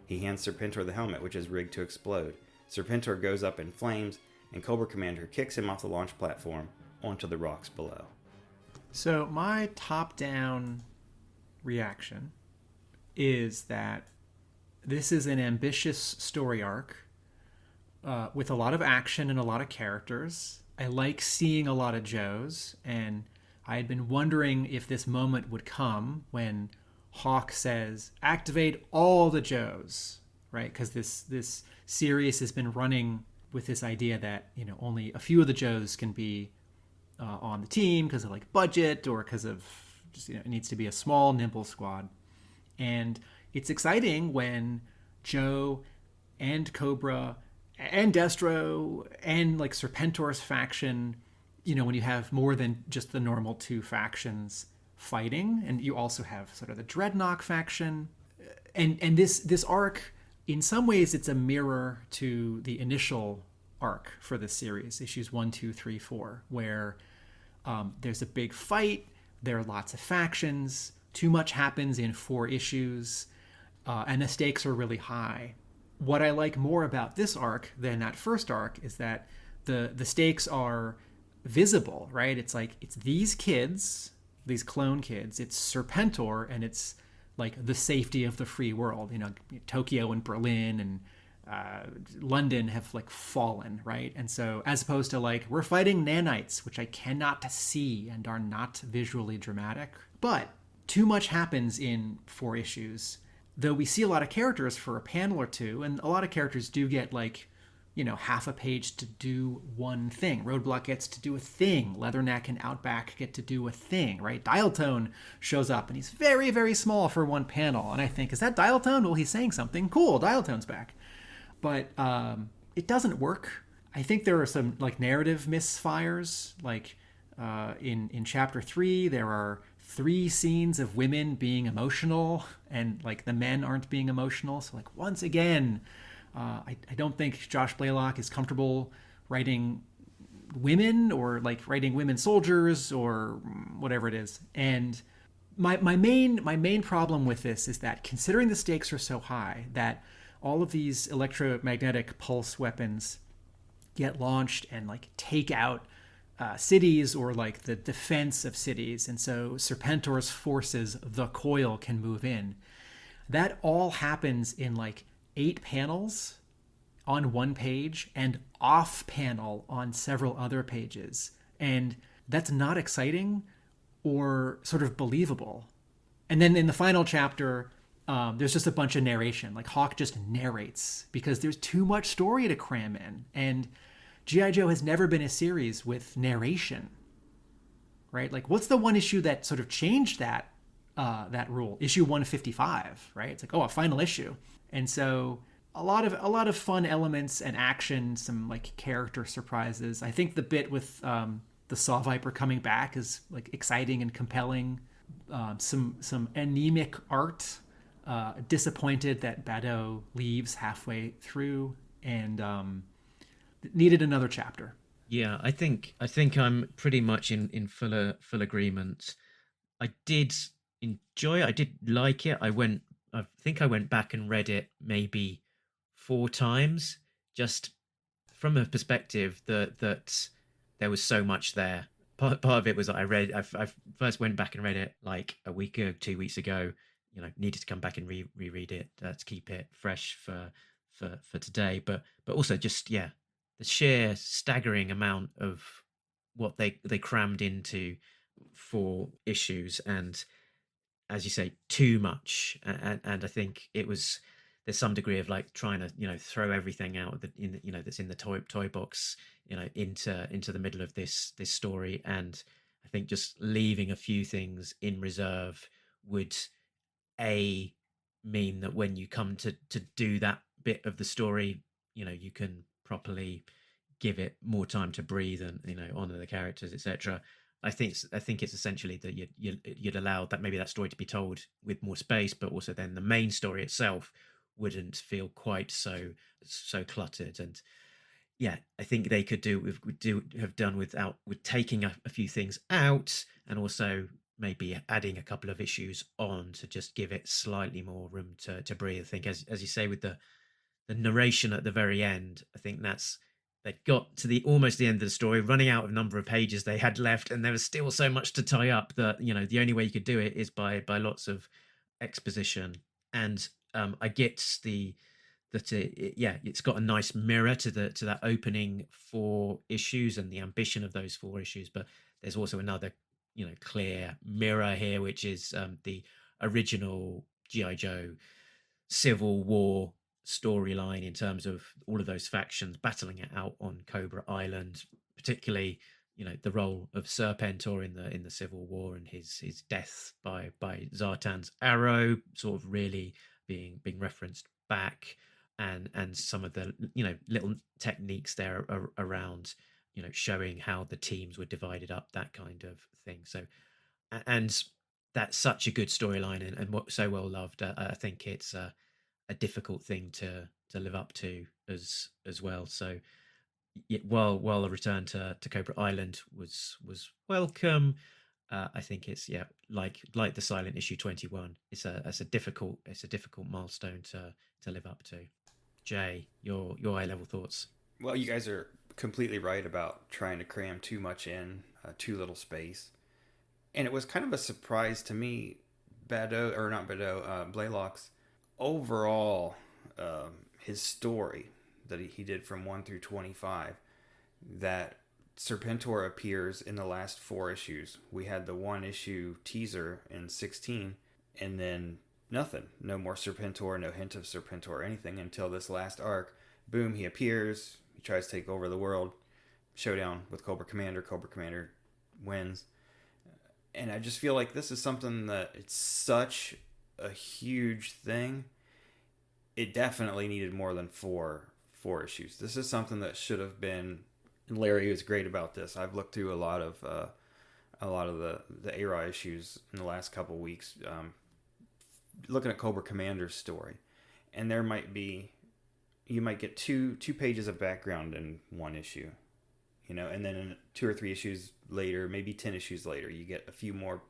He hands Serpentor the helmet, which is rigged to explode. Serpentor goes up in flames, and Cobra Commander kicks him off the launch platform onto the rocks below. So my top-down reaction is that this is an ambitious story arc with a lot of action and a lot of characters. I like seeing a lot of Joes, and I had been wondering if this moment would come when Hawk says, activate all the Joes, right? Because this series has been running with this idea that, you know, only a few of the Joes can be on the team because of like budget or because of just, you know, it needs to be a small, nimble squad. And it's exciting when Joe and Cobra and Destro and like Serpentor's faction, you know, when you have more than just the normal two factions fighting, and you also have sort of the Dreadnought faction. And this arc, in some ways, it's a mirror to the initial arc for this series, issues 1, 2, 3, 4, where there's a big fight, there are lots of factions, too much happens in 4 issues, and the stakes are really high. What I like more about this arc than that first arc is that the stakes are visible, right? It's like, it's these kids, these clone kids, it's Serpentor, and it's like the safety of the free world. You know, Tokyo and Berlin and London have like fallen, right? And so as opposed to like, we're fighting nanites, which I cannot see and are not visually dramatic, but too much happens in 4 issues. Though we see a lot of characters for a panel or two, and a lot of characters do get like half a page to do one thing. Roadblock gets to do a thing. Leatherneck and Outback get to do a thing, right? Dial Tone shows up and he's very, very small for one panel. And I think, is that Dial Tone? Well, he's saying something. Cool, Dial Tone's back. But it doesn't work. I think there are some narrative misfires. In chapter 3, there are 3 scenes of women being emotional and the men aren't being emotional. So once again, I don't think Josh Blaylock is comfortable writing women or writing women soldiers or whatever it is. And my main problem with this is that, considering the stakes are so high, that all of these electromagnetic pulse weapons get launched and take out cities or the defense of cities, and so Serpentor's forces, the coil, can move in. That all happens in 8 panels on one page and off panel on several other pages. And that's not exciting or sort of believable. And then in the final chapter, there's just a bunch of narration. Hawk just narrates because there's too much story to cram in. And G.I. Joe has never been a series with narration, right? What's the one issue that sort of changed that rule? Issue 155, right? It's a final issue. And so a lot of fun elements and action, some character surprises. I think the bit with the Saw Viper coming back is exciting and compelling. Some anemic art. Disappointed that Badeau leaves halfway through, and needed another chapter. Yeah, I think I'm pretty much in full agreement. I did enjoy it. I did like it. I think I went back and read it maybe 4 times, just from a perspective that there was so much there. Part of it was that I first went back and read it a week or 2 weeks ago. Needed to come back and reread it to keep it fresh for today. But also just the sheer staggering amount of what they crammed into 4 issues, and as you say, too much. And I think there's some degree of trying to throw everything out that's in the toy box into the middle of this story. And I think just leaving a few things in reserve would mean that when you come to do that bit of the story, you can properly give it more time to breathe and honor the characters, etc. I think it's essentially that you'd allow that maybe that story to be told with more space, but also then the main story itself wouldn't feel quite so cluttered. And I think they could have done with taking a few things out, and also maybe adding a couple of issues on to just give it slightly more room to breathe. I think, as you say, with the narration at the very end, I think they got to almost the end of the story, running out of number of pages they had left, and there was still so much to tie up that the only way you could do it is by lots of exposition. And I get it's got a nice mirror to that opening 4 issues and the ambition of those 4 issues, but there's also another clear mirror here, which is the original G.I. Joe Civil War storyline, in terms of all of those factions battling it out on Cobra Island, particularly the role of Serpentor in the Civil War, and his death by Zartan's arrow sort of really being referenced back, and some of the little techniques there around showing how the teams were divided up, that kind of thing. So, and that's such a good storyline and so well loved. I think it's a difficult thing to live up to as well. So, while a return to Cobra Island was welcome, I think it's like the silent issue 21. It's a difficult milestone to live up to. Jay, your high level thoughts. Well, you guys are completely right about trying to cram too much in too little space, and it was kind of a surprise to me, Blaylock's overall his story that he did from 1 through 25, that Serpentor appears in the last 4 issues. We had the 1 issue teaser in 16, and then nothing. No more Serpentor, no hint of Serpentor or anything until this last arc. Boom, he appears. He tries to take over the world. Showdown with Cobra Commander. Cobra Commander wins. And I just feel like this is something that it's such a huge thing. It definitely needed more than four issues. This is something that should have been. Larry was great about this. I've looked through a lot of the ARA issues in the last couple of weeks, looking at Cobra Commander's story, and you might get two pages of background in one issue, and then in 2 or 3 issues later, maybe 10 issues later, you get a few more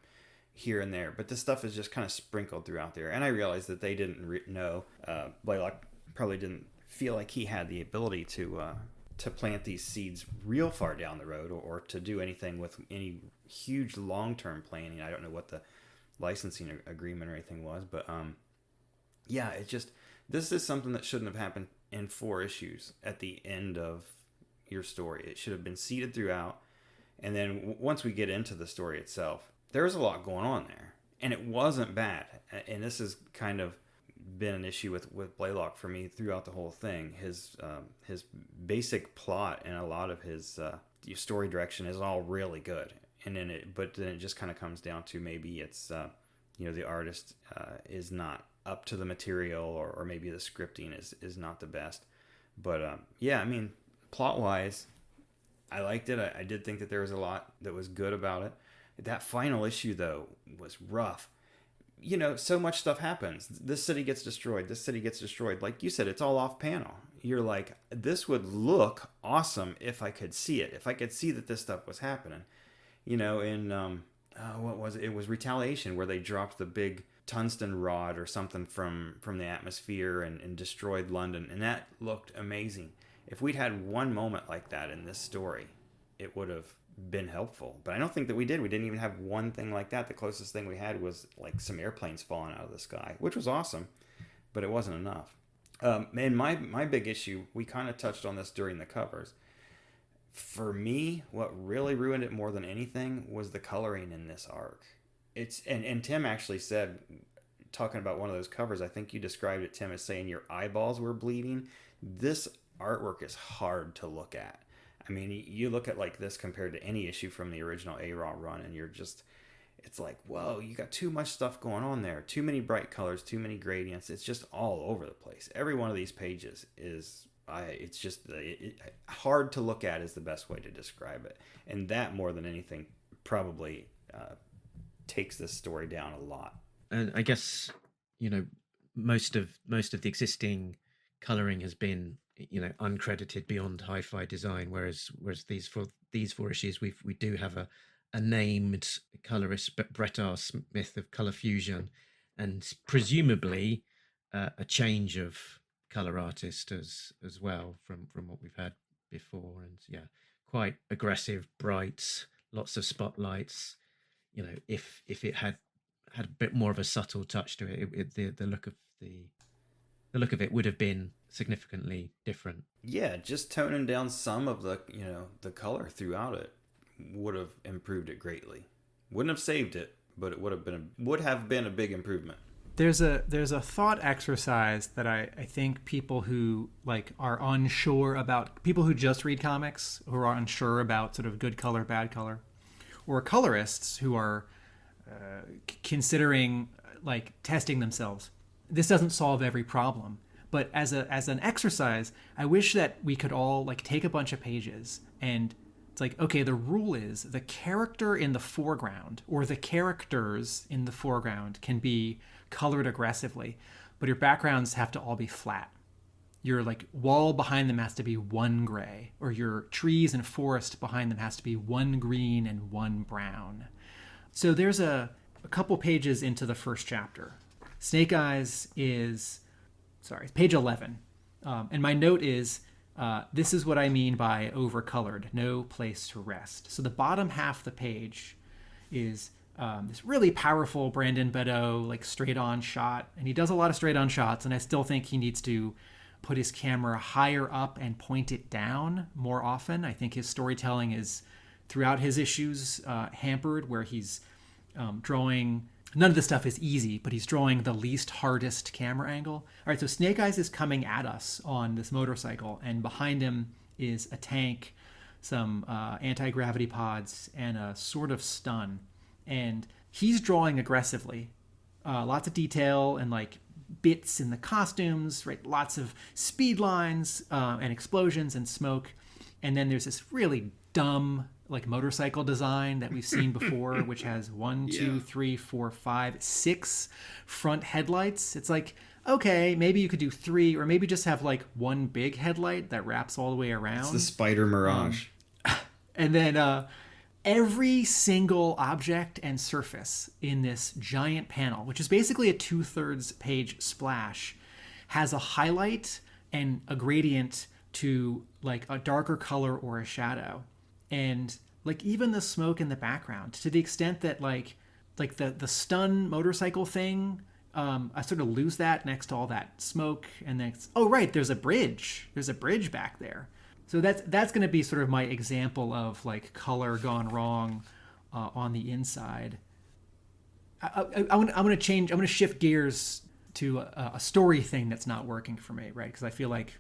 here and there. But this stuff is just kind of sprinkled throughout there, and I realized that they didn't know. Blaylock probably didn't feel like he had the ability to plant these seeds real far down the road, or to do anything with any huge long-term planning. I don't know what the licensing agreement or anything was, but this is something that shouldn't have happened in 4 issues at the end of your story. It should have been seeded throughout, and then once we get into the story itself, there's a lot going on there, and it wasn't bad. And this has kind of been an issue with Blaylock for me throughout the whole thing. His basic plot and a lot of his story direction is all really good, and then it just kind of comes down to maybe it's the artist is not up to the material, or maybe the scripting is not the best. But I mean, plot wise, I liked it. I did think that there was a lot that was good about it. That final issue though was rough. So much stuff happens. This city gets destroyed. This city gets destroyed. Like you said, it's all off panel. You're like, this would look awesome if I could see it. If I could see that this stuff was happening. What was it? It was Retaliation, where they dropped the big tungsten rod or something from the atmosphere and destroyed London. And that looked amazing. If we'd had one moment like that in this story, it would have been helpful. But I don't think that we did. We didn't even have one thing like that. The closest thing we had was like some airplanes falling out of the sky, which was awesome, but it wasn't enough. And my big issue, we kind of touched on this during the covers. For me, what really ruined it more than anything was the coloring in this arc. And Tim actually said, talking about one of those covers, I think you described it, Tim, as saying your eyeballs were bleeding. This artwork is hard to look at. I mean, you look at like this compared to any issue from the original ARA run, and it's like, whoa, you got too much stuff going on there. Too many bright colors, too many gradients. It's just all over the place. Every one of these pages is, it's just hard to look at is the best way to describe it. And that, more than anything, probably takes this story down a lot. And I guess, most of the existing coloring has been, uncredited beyond hi-fi design, whereas these 4 issues we do have a named colorist, Brett R. Smith of Color Fusion, and presumably a change of color artist as well from what we've had before. And quite aggressive, bright, lots of spotlights. If it had a bit more of a subtle touch to it, the look of it would have been significantly different. Yeah, just toning down some of the color throughout it would have improved it greatly. Wouldn't have saved it, but it would have been a big improvement. There's a thought exercise that I think people who are unsure about, people who just read comics, who are unsure about sort of good color, bad color, or colorists who are considering testing themselves. This doesn't solve every problem, but as an exercise, I wish that we could all take a bunch of pages, and it's okay, the rule is the character in the foreground or the characters in the foreground can be colored aggressively, but your backgrounds have to all be flat. Your wall behind them has to be one gray, or your trees and forest behind them has to be one green and one brown. So there's a couple pages into the first chapter. Snake Eyes is, page 11. And my note is, this is what I mean by overcolored, no place to rest. So the bottom half of the page is this really powerful Brandon Bedeau, straight on shot. And he does a lot of straight on shots, and I still think he needs to put his camera higher up and point it down more often. I think his storytelling is, throughout his issues, hampered, where he's drawing. None of this stuff is easy, but he's drawing the least hardest camera angle. All right, so Snake Eyes is coming at us on this motorcycle, and behind him is a tank, some anti-gravity pods, and a sort of stun. And he's drawing aggressively. Lots of detail and like bits in the costumes, right? Lots of speed lines and explosions and smoke. And then there's this really dumb like motorcycle design that we've seen before, which has 6 front headlights. It's like, okay, maybe you could do 3, or maybe just have like one big headlight that wraps all the way around. It's the Spider Mirage. And then every single object and surface in this giant panel, which is basically a 2/3 page splash, has a highlight and a gradient to like a darker color or a shadow. And like even the smoke in the background, to the extent that like the stun motorcycle thing, I sort of lose that next to all that smoke. And then oh right, there's a bridge back there. So that's going to be sort of my example of like color gone wrong on the inside. I'm going to shift gears to a story thing that's not working for me, right? Because I feel like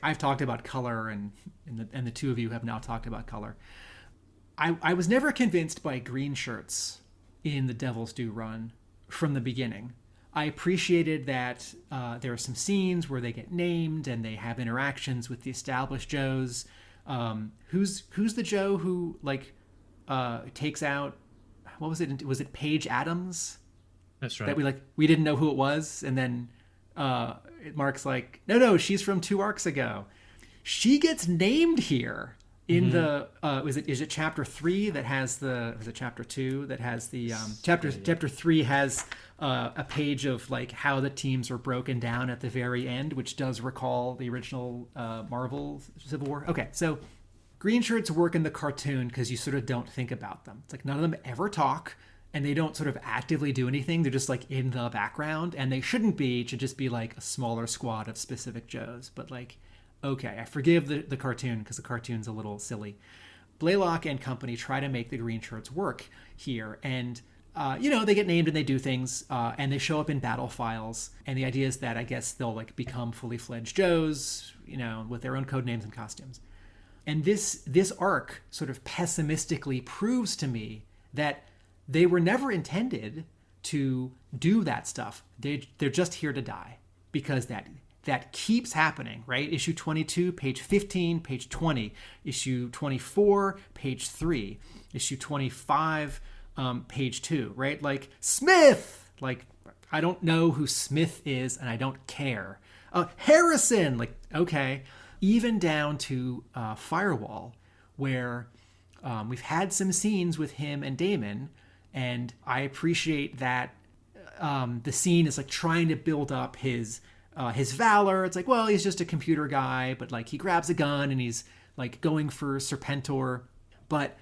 I've talked about color, and the two of you have now talked about color. I was never convinced by green shirts in the Devil's Due run from the beginning. I appreciated that there are some scenes where they get named and they have interactions with the established Joes. Who's the Joe who like takes out, what was it? Was it Paige Adams? That's right. That we didn't know who it was, and then Mark's like, no, she's from 2 arcs ago. She gets named here in the is it chapter 3 that has the, or is it chapter 2 that has the chapter 3 has a page of like how the teams are broken down at the very end, which does recall the original Marvel Civil War. Okay, so green shirts work in the cartoon because you sort of don't think about them. It's like none of them ever talk, and they don't sort of actively do anything. They're just like in the background, and they shouldn't be. It should just be like a smaller squad of specific Joes. But like, okay, I forgive the cartoon because the cartoon's a little silly. Blaylock and company try to make the green shirts work here, and they get named and they do things, and they show up in battle files. And the idea is that I guess they'll like become fully fledged Joes, with their own code names and costumes. And this arc sort of pessimistically proves to me that they were never intended to do that stuff. They're just here to die, because that keeps happening, right? Issue 22, page 15, page 20. Issue 24, page 3. Issue 25, page 2, right? Like, Smith! Like, I don't know who Smith is, and I don't care. Harrison! Like, okay. Even down to Firewall, where we've had some scenes with him and Damon, and I appreciate that the scene is like trying to build up his valor. It's like, well, he's just a computer guy, but like he grabs a gun and he's like going for Serpentor. But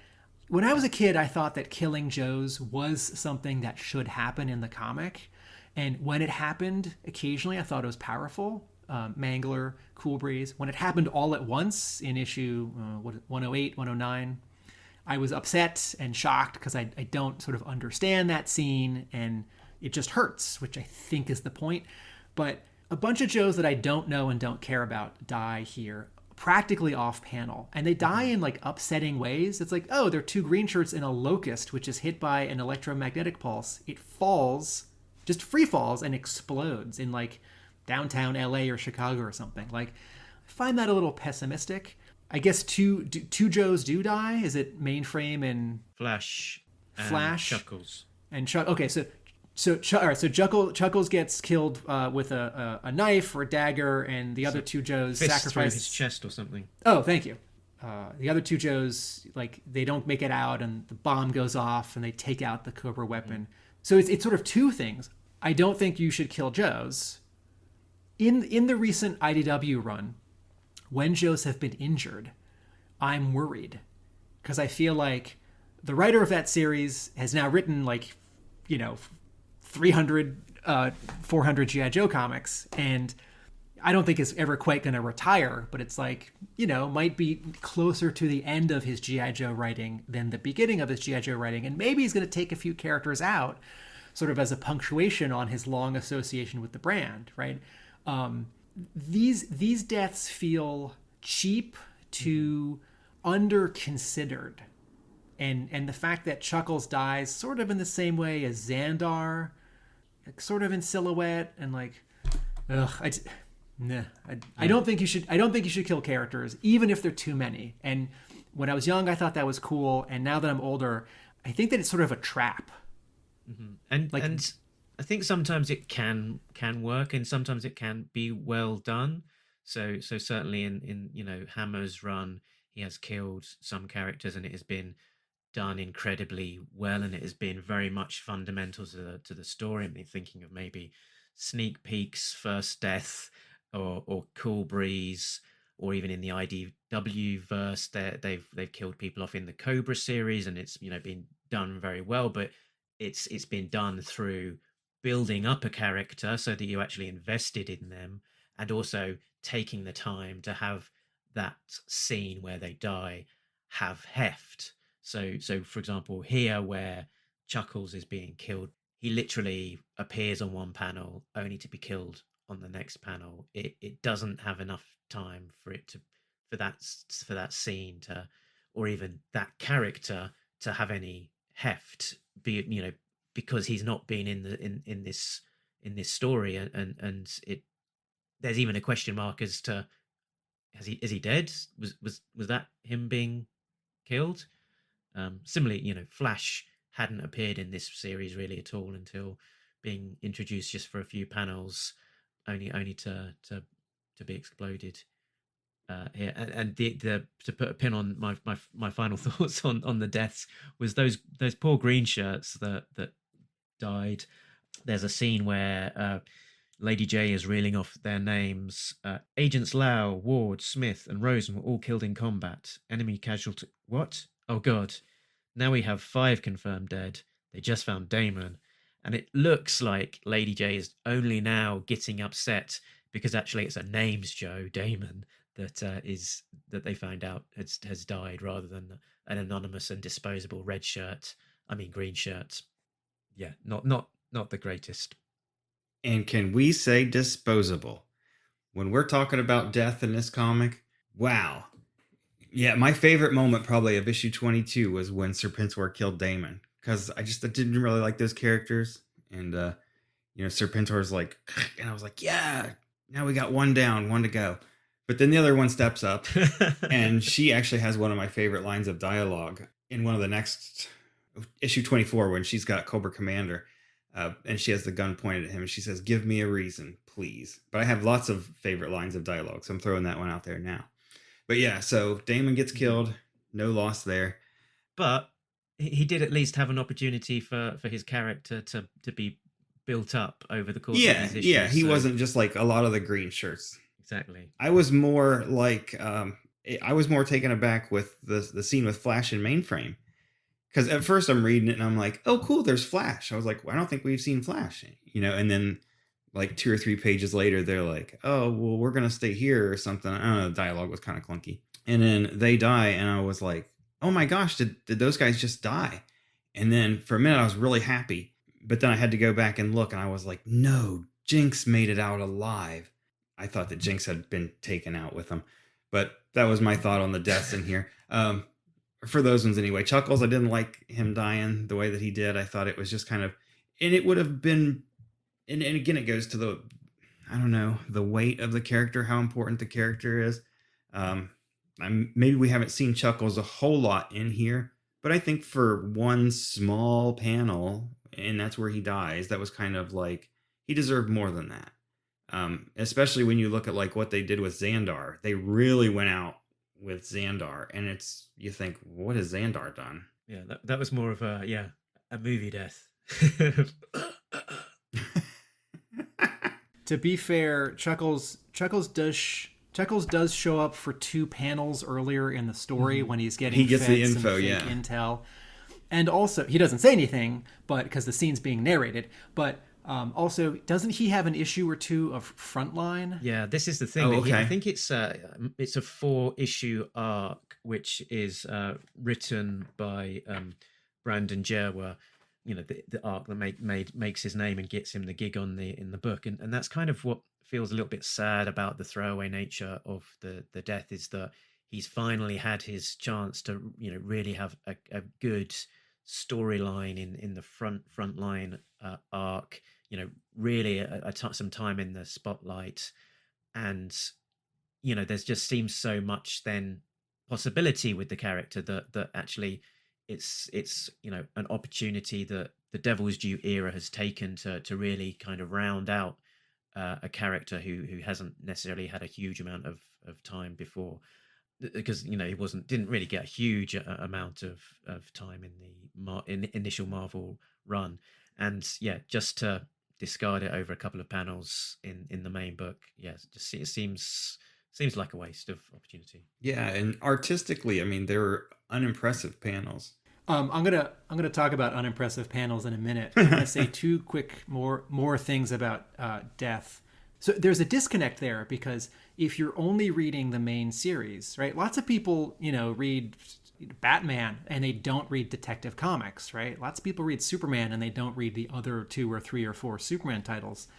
when I was a kid, I thought that killing Joes was something that should happen in the comic. And when it happened occasionally, I thought it was powerful. Mangler, Cool Breeze. When it happened all at once in issue 108, 109, I was upset and shocked because I don't sort of understand that scene, and it just hurts, which I think is the point. But a bunch of Joes that I don't know and don't care about die here, practically off panel, and they die in like upsetting ways. It's like, oh, they're 2 green shirts in a locust, which is hit by an electromagnetic pulse. It falls, just free falls, and explodes in like downtown LA or Chicago or something. Like, I find that a little pessimistic. I guess two Joes do die. Is it Mainframe and Flash Chuckles and okay, so all right, so Chuckles gets killed with a knife or a dagger, and the other 2 Joes sacrifice his chest or something. Oh, thank you. The other 2 Joes, like, they don't make it out, and the bomb goes off, and they take out the Cobra weapon. So it's sort of 2 things. I don't think you should kill Joes. In the recent IDW run, when Joes have been injured, I'm worried, because I feel like the writer of that series has now written 300, 400 G.I. Joe comics, and I don't think is ever quite going to retire, but it's like, might be closer to the end of his G.I. Joe writing than the beginning of his G.I. Joe writing, and maybe he's going to take a few characters out sort of as a punctuation on his long association with the brand, right? These deaths feel cheap too under-considered. And the fact that Chuckles dies sort of in the same way as Xandar, like, sort of in silhouette, and like, I don't think you should. I don't think you should kill characters, even if they're too many. And when I was young, I thought that was cool, and now that I'm older, I think that it's sort of a trap. And I think sometimes it can work, and sometimes it can be well done. So certainly in Hammer's run, he has killed some characters, and it has been done incredibly well, and it has been very much fundamental to the story. I'm thinking of maybe Sneak Peek's first death, or Cool Breeze, or even in the IDW verse, they've killed people off in the Cobra series, and it's been done very well. But it's been done through building up a character so that you actually invested in them, and also taking the time to have that scene where they die have heft. So for example, here where Chuckles is being killed, he literally appears on one panel only to be killed on the next panel. It doesn't have enough time for that scene to, or even that character to have any heft, because he's not been in this story, and it, there's even a question mark as to, is he dead? Was that him being killed? Similarly, Flash hadn't appeared in this series really at all until being introduced just for a few panels, only to be exploded here. And the to put a pin on my final thoughts on the deaths was those poor green shirts that died. There's a scene where Lady J is reeling off their names. Agents Lau, Ward, Smith, and Rosen were all killed in combat. Enemy casualty. What? Oh God. Now we have 5 confirmed dead. They just found Damon. And it looks like Lady J is only now getting upset because actually it's a names Joe, Damon, that they find out has died, rather than an anonymous and disposable green shirt. Yeah, not the greatest. And can we say disposable? When we're talking about death in this comic, wow. Yeah, my favorite moment probably of issue 22 was when Serpentor killed Damon, because I didn't really like those characters. And, Serpentor's like, and I was like, yeah, now we got one down, one to go. But then the other one steps up, and she actually has one of my favorite lines of dialogue in one of the next, issue 24, when she's got Cobra Commander. And she has the gun pointed at him, and she says, "Give me a reason, please." But I have lots of favorite lines of dialogue, so I'm throwing that one out there now. But yeah, so Damon gets killed, no loss there. But he did at least have an opportunity for his character to be built up over the course of these issues. Yeah, he wasn't just like a lot of the green shirts. Exactly. I was more like, I was more taken aback with the scene with Flash and Mainframe. Because at first I'm reading it and I'm like, oh, cool, there's Flash. I was like, well, I don't think we've seen Flash. And then like 2 or 3 pages later, they're like, oh, well, we're going to stay here or something. I don't know, the dialogue was kind of clunky. And then they die, and I was like, oh my gosh, did those guys just die? And then for a minute, I was really happy. But then I had to go back and look, and I was like, no, Jinx made it out alive. I thought that Jinx had been taken out with them. But that was my thought on the deaths in here. For those ones anyway. Chuckles, I didn't like him dying the way that he did. I thought it was just kind of, and it would have been, and again, it goes to the weight of the character, how important the character is. Maybe we haven't seen Chuckles a whole lot in here, but I think for one small panel, and that's where he dies, that was kind of like, he deserved more than that. Especially when you look at like what they did with Xandar. They really went out with Xandar, and you think, what has Xandar done? Yeah, that was more of a movie death. To be fair, Chuckles does show up for 2 panels earlier in the story when he's getting he gets the fed info, some fake yeah, intel, and also he doesn't say anything, but because the scene's being narrated, but. Also, doesn't he have an issue or 2 of Frontline? Yeah, this is the thing. Oh, okay. I think it's a 4-issue arc, which is written by Brandon Jerwa. The arc that makes his name and gets him the gig in the book, and that's kind of what feels a little bit sad about the throwaway nature of the death, is that he's finally had his chance to, really have a good storyline in the front line arc, really some time in the spotlight. And there's just seems so much then possibility with the character that actually it's an opportunity that the Devil's Due era has taken to really kind of round out a character who hasn't necessarily had a huge amount of time before, because he didn't really get a huge amount of time in the initial Marvel run. And just to discard it over a couple of panels in the main book, just it seems like a waste of opportunity. Yeah, and artistically, I mean, there were unimpressive panels. I'm gonna talk about unimpressive panels in a minute. I'm gonna say two quick more things about Death. So there's a disconnect there, because if you're only reading the main series, right? Lots of people, read Batman and they don't read Detective Comics, right? Lots of people read Superman and they don't read the other 2 or 3 or 4 Superman titles.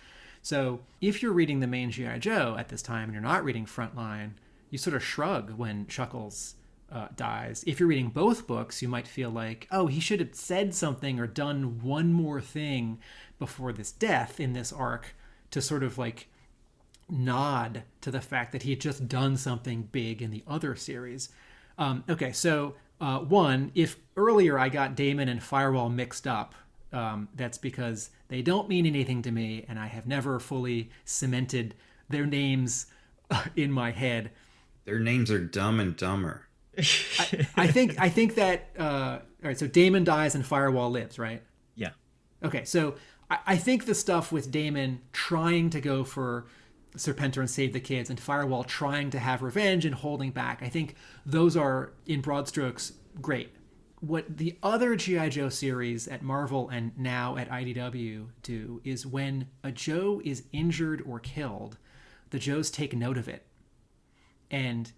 So if you're reading the main G.I. Joe at this time and you're not reading Frontline, you sort of shrug when Chuckles dies. If you're reading both books, you might feel like, oh, he should have said something or done one more thing before this death in this arc to sort of like nod to the fact that he had just done something big in the other series. Okay, so one, if earlier I got Damon and Firewall mixed up, that's because they don't mean anything to me, and I have never fully cemented their names in my head. Their names are Dumb and Dumber. I think that all right. So Damon dies and Firewall lives, right? Yeah. Okay, so I think the stuff with Damon trying to go for Serpentor and save the kids, and Firewall trying to have revenge and holding back, I think those are, in broad strokes, great. What the other G.I. Joe series at Marvel and now at IDW do is when a Joe is injured or killed, the Joes take note of it. And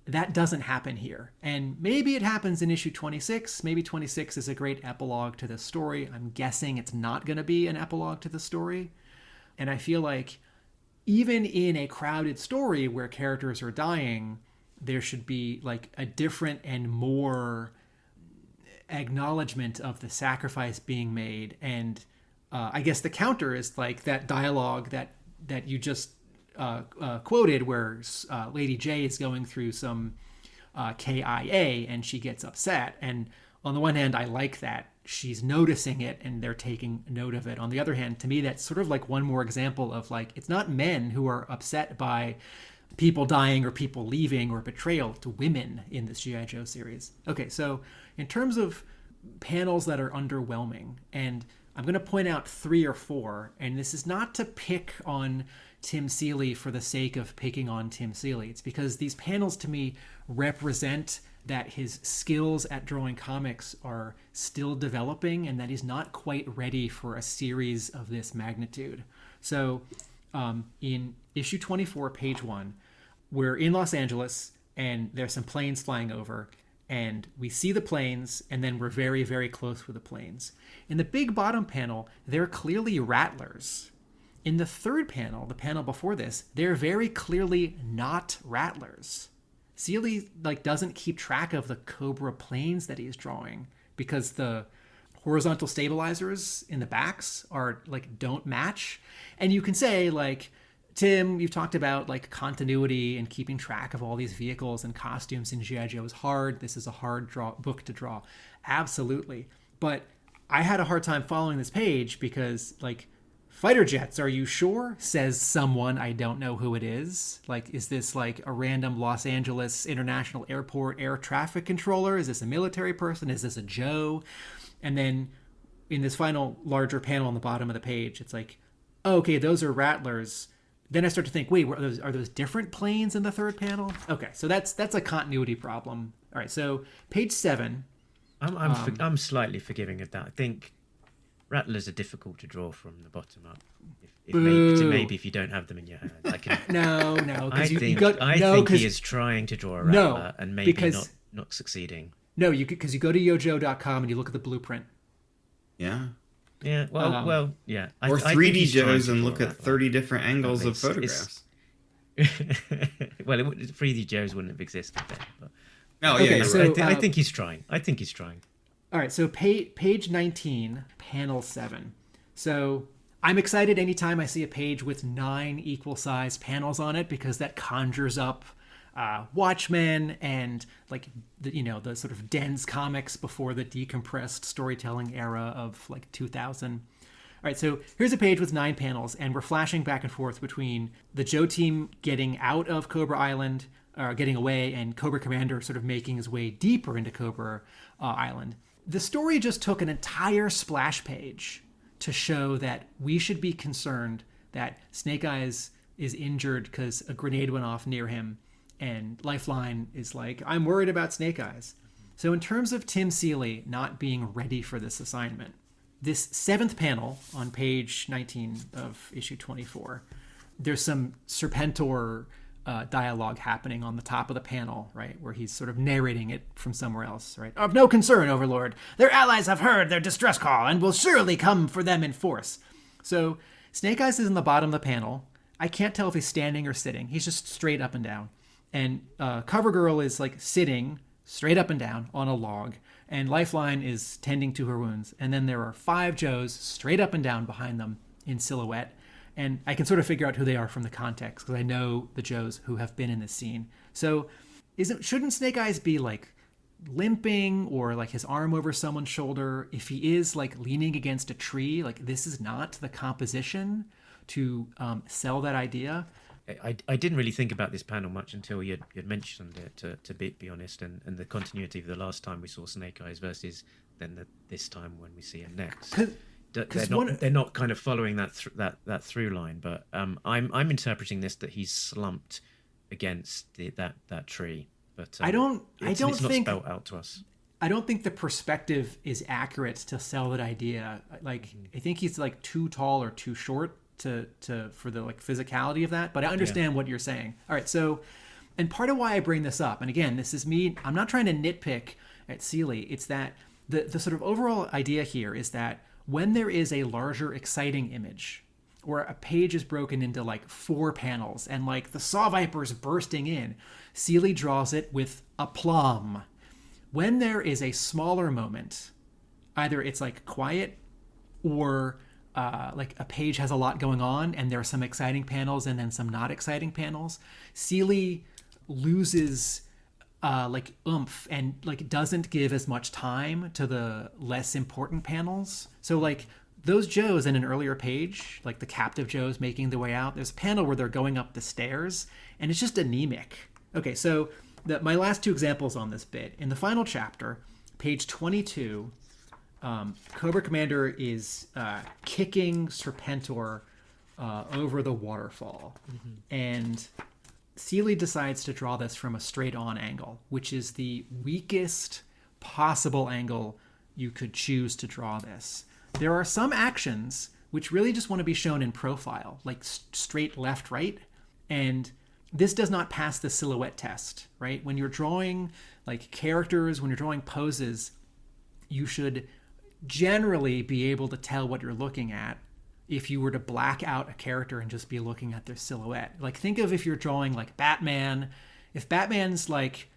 that doesn't happen here. And maybe it happens in issue 26. Maybe 26 is a great epilogue to the story. I'm guessing it's not going to be an epilogue to the story. And I feel like even in a crowded story where characters are dying, there should be like a different and more acknowledgement of the sacrifice being made. And I guess the counter is like that dialogue that you just quoted, where Lady J is going through some KIA and she gets upset. And on the one hand, I like that she's noticing it and they're taking note of it. On the other hand, to me, that's sort of like one more example of like, it's not men who are upset by people dying or people leaving or betrayal, to women in this G.I. Joe series. Okay, so in terms of panels that are underwhelming, and I'm going to point out 3 or 4, and this is not to pick on Tim Seeley for the sake of picking on Tim Seeley. It's because these panels to me represent that his skills at drawing comics are still developing and that he's not quite ready for a series of this magnitude. So in issue 24, page 1, we're in Los Angeles and there's some planes flying over, and we see the planes, and then we're very, very close with the planes. In the big bottom panel, they're clearly rattlers. In the third panel, the panel before this, they're very clearly not rattlers. Seeley doesn't keep track of the Cobra planes that he's drawing because the horizontal stabilizers in the backs are don't match. And you can say Tim, you've talked about continuity and keeping track of all these vehicles and costumes in G.I. Joe is hard. This is a hard book to draw. Absolutely. But I had a hard time following this page because fighter jets, are you sure? Says someone, I don't know who it is. Is this a random Los Angeles International Airport air traffic controller? Is this a military person? Is this a Joe? And then in this final larger panel on the bottom of the page, it's oh, okay, those are rattlers. Then I start to think, wait, are those different planes in the third panel? Okay, so that's a continuity problem. All right, so page 7. I'm slightly forgiving of that. I think rattlers are difficult to draw from the bottom up. Maybe if you don't have them in your hand. No. I think he is trying to draw a rattler and maybe not succeeding. No, because you go to yojo.com and you look at the blueprint. Yeah. Yeah, well, yeah. Or 3D Joes and look at 30 different angles of photographs. Well, 3D Joes wouldn't have existed then. But Oh, Okay, you're so- right. I think he's trying. I think he's trying. All right, so page 19, panel 7. So I'm excited anytime I see a page with 9 equal-sized panels on it because that conjures up Watchmen and like the sort of dense comics before the decompressed storytelling era of like 2000. All right, so here's a page with 9 panels, and we're flashing back and forth between the Joe team getting out of Cobra Island, getting away, and Cobra Commander sort of making his way deeper into Cobra Island. The story just took an entire splash page to show that we should be concerned that Snake Eyes is injured because a grenade went off near him, and Lifeline is like, I'm worried about Snake Eyes. So in terms of Tim Seeley not being ready for this assignment, this 7th panel on page 19 of issue 24, there's some Serpentor dialogue happening on the top of the panel, right, where he's sort of narrating it from somewhere else, right? Of no concern, Overlord. Their allies have heard their distress call and will surely come for them in force. So Snake Eyes is in the bottom of the panel. I can't tell if he's standing or sitting. He's just straight up and down. And CoverGirl is like sitting straight up and down on a log, and Lifeline is tending to her wounds. And then there are 5 Joes straight up and down behind them in silhouette. And I can sort of figure out who they are from the context because I know the Joes who have been in this scene. So shouldn't Snake Eyes be like limping or like his arm over someone's shoulder? If he is like leaning against a tree, like this is not the composition to sell that idea. I didn't really think about this panel much until you'd mentioned it, to be honest, and the continuity of the last time we saw Snake Eyes versus then this time when we see him next. They're not kind of following that through line, but I'm interpreting this that he's slumped against that tree. But it's not spelled out to us. I don't think the perspective is accurate to sell that idea. Like I think he's like too tall or too short for the like physicality of that, but I understand what you're saying. All right, so, and part of why I bring this up, and again, this is me, I'm not trying to nitpick at Seeley, it's that the sort of overall idea here is that when there is a larger exciting image, or a page is broken into like 4 panels, and like the Saw Viper's bursting in, Seeley draws it with aplomb. When there is a smaller moment, either it's like quiet, or like a page has a lot going on and there are some exciting panels and then some not exciting panels, Seeley loses like oomph and like doesn't give as much time to the less important panels. So like those Joes in an earlier page, like the captive Joes making their way out, there's a panel where they're going up the stairs and it's just anemic. Okay, so my last 2 examples on this bit. In the final chapter, page 22, Cobra Commander is kicking Serpentor over the waterfall. And Seeley decides to draw this from a straight-on angle, which is the weakest possible angle you could choose to draw this. There are some actions which really just want to be shown in profile, like straight left, right, and this does not pass the silhouette test, right? When you're drawing like characters, when you're drawing poses, you should generally be able to tell what you're looking at if you were to black out a character and just be looking at their silhouette. Like think of if you're drawing like Batman, if Batman's like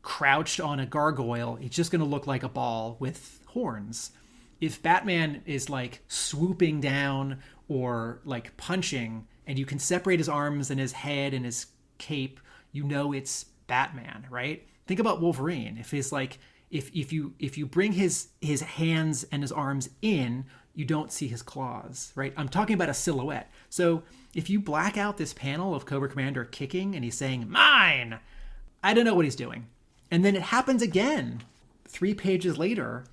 crouched on a gargoyle, it's just going to look like a ball with horns. If Batman is like swooping down or like punching and you can separate his arms and his head and his cape, you know it's Batman, right? Think about Wolverine. If he's like if you bring his hands and his arms in, you don't see his claws, right? I'm talking about a silhouette. So if you black out this panel of Cobra Commander kicking and he's saying, "Mine," I don't know what he's doing. And then it happens again 3 pages later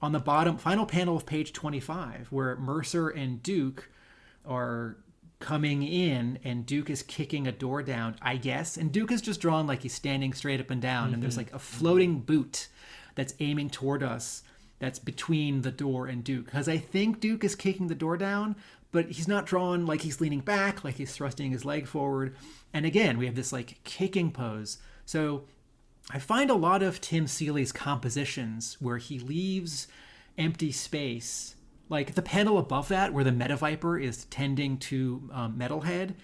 on the bottom final panel of page 25, where Mercer and Duke are coming in and Duke is kicking a door down, I guess. And Duke is just drawn like he's standing straight up and down. And there's like a floating boot that's aiming toward us that's between the door and Duke. Because I think Duke is kicking the door down, but he's not drawn like he's leaning back, like he's thrusting his leg forward. And again, we have this like kicking pose. So I find a lot of Tim Seeley's compositions where he leaves empty space, like the panel above that where the Meta Viper is tending to Metalhead,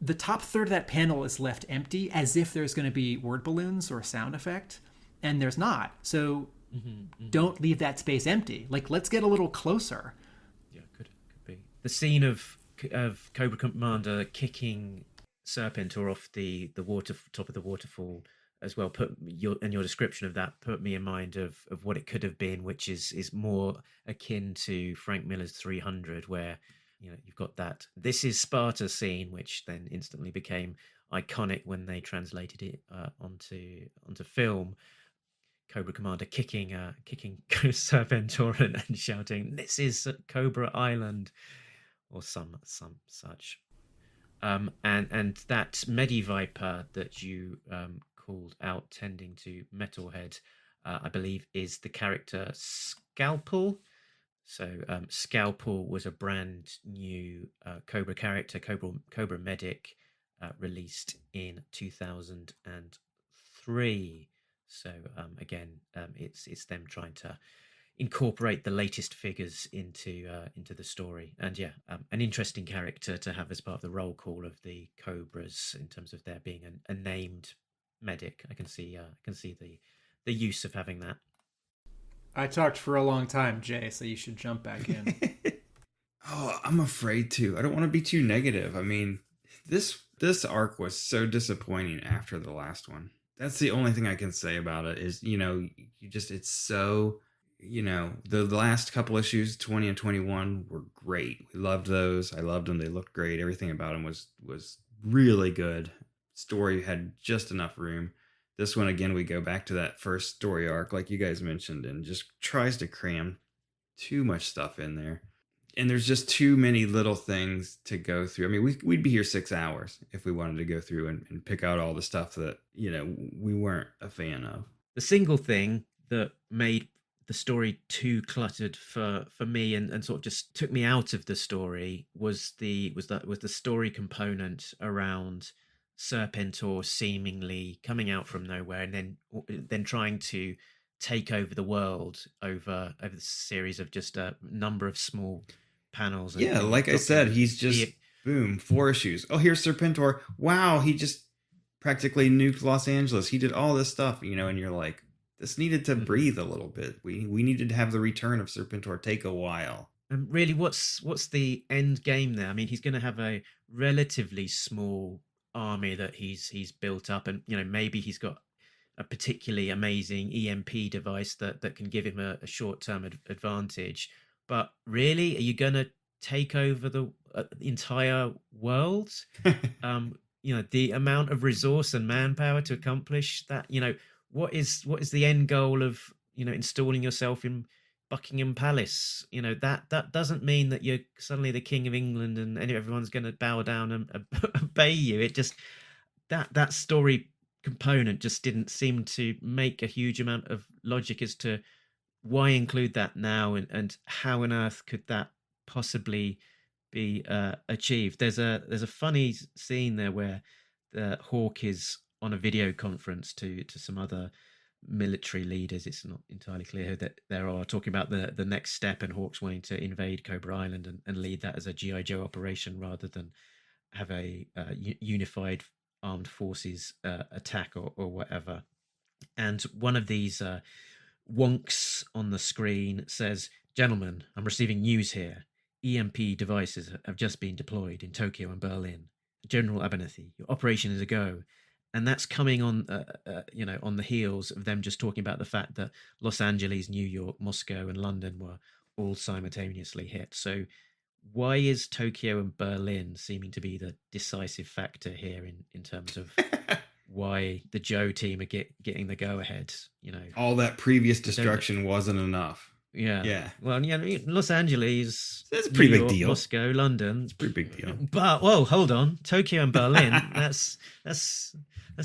the top third of that panel is left empty, as if there's going to be word balloons or sound effect, and there's not. So don't leave that space empty. Like, let's get a little closer. Yeah, could be the scene of Cobra Commander kicking Serpentor off the top of the waterfall as well. Your description of that put me in mind of what it could have been, which is more akin to Frank Miller's 300, where you've got that "This is Sparta" scene, which then instantly became iconic when they translated it onto film. Cobra Commander kicking Serpentor and shouting, "This is Cobra Island," or some such. And that Mediviper that you called out tending to Metalhead, I believe, is the character Scalpel. So Scalpel was a brand new Cobra character, Cobra Medic, released in 2003. So again, it's them trying to incorporate the latest figures into the story, and an interesting character to have as part of the roll call of the Cobras in terms of there being a named medic. I can see the use of having that. I talked for a long time, Jay, so you should jump back in. Oh, I'm afraid to. I don't want to be too negative. I mean, this arc was so disappointing after the last one. That's the only thing I can say about it is, it's so, the last couple issues, 20 and 21, were great. We loved those. I loved them. They looked great. Everything about them was really good. Story had just enough room. This one, again, we go back to that first story arc, like you guys mentioned, and just tries to cram too much stuff in there. And there's just too many little things to go through. I mean, we'd be here 6 hours if we wanted to go through and pick out all the stuff that, we weren't a fan of. The single thing that made the story too cluttered for me and sort of just took me out of the story was the story component around Serpentor seemingly coming out from nowhere and then trying to take over the world over the series of just a number of small panels. And like I said, he's just boom, 4 issues. Oh, here's Serpentor. Wow, he just practically nuked Los Angeles. He did all this stuff, and you're like, this needed to breathe a little bit. We needed to have the return of Serpentor take a while. And really, what's the end game there? I mean, he's going to have a relatively small army that he's built up, and maybe he's got a particularly amazing EMP device that can give him a short-term advantage. But really, are you going to take over the entire world? The amount of resource and manpower to accomplish that. What is the end goal of installing yourself in Buckingham Palace? That doesn't mean that you're suddenly the King of England and everyone's going to bow down and obey you. It just that story component just didn't seem to make a huge amount of logic as to why include that now and how on earth could that possibly be achieved. There's a funny scene there where the Hawk is on a video conference to some other military leaders. It's not entirely clear that there are talking about the next step, and Hawk's wanting to invade Cobra Island and lead that as a G.I. Joe operation rather than have a unified armed forces attack or whatever. And one of these wonks on the screen says, "Gentlemen, I'm receiving news here. EMP devices have just been deployed in Tokyo and Berlin. General Abernethy, your operation is a go." And that's coming on, on the heels of them just talking about the fact that Los Angeles, New York, Moscow, and London were all simultaneously hit. So why is Tokyo and Berlin seeming to be the decisive factor here in terms of why the Joe team are getting the go-ahead? All that previous destruction wasn't enough. Yeah. Well, Los Angeles, that's a pretty New big York, deal. Moscow, London. It's a pretty big deal. But hold on, Tokyo and Berlin. that's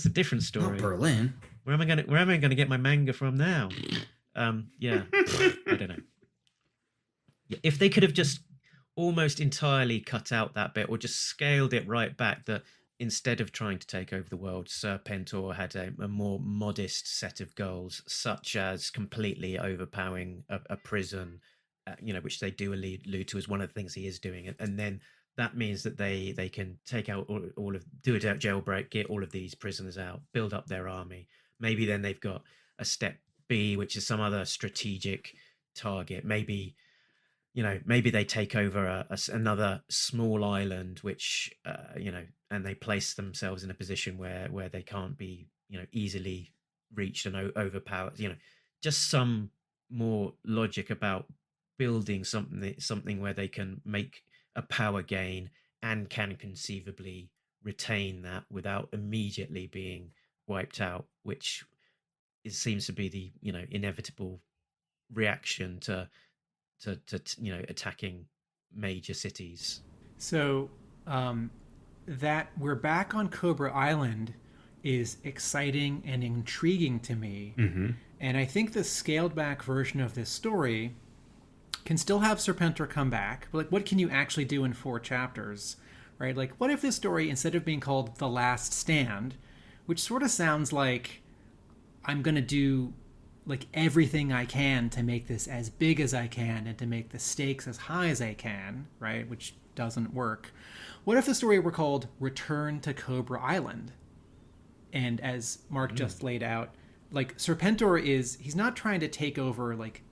a different story. Not Berlin. Where am I gonna get my manga from now? I don't know. Yeah, if they could have just almost entirely cut out that bit or just scaled it right back, that instead of trying to take over the world, Serpentor had a more modest set of goals, such as completely overpowering a prison, which they do allude to as one of the things he is doing. And then that means that they can take out all of do a jailbreak, get all of these prisoners out, build up their army. Maybe then they've got a step B, which is some other strategic target. Maybe maybe they take over another small island, which and they place themselves in a position where they can't be easily reached and overpowered. Just some more logic about building something where they can make a power gain and can conceivably retain that without immediately being wiped out, which seems to be the inevitable reaction to attacking major cities. So that we're back on Cobra Island is exciting and intriguing to me. And I think the scaled back version of this story can still have Serpentor come back. But like, what can you actually do in 4 chapters, right? Like, what if this story, instead of being called The Last Stand, which sort of sounds like I'm going to do like everything I can to make this as big as I can and to make the stakes as high as I can, right? Which doesn't work. What if the story were called Return to Cobra Island? And as Mark just laid out, like Serpentor he's not trying to take over like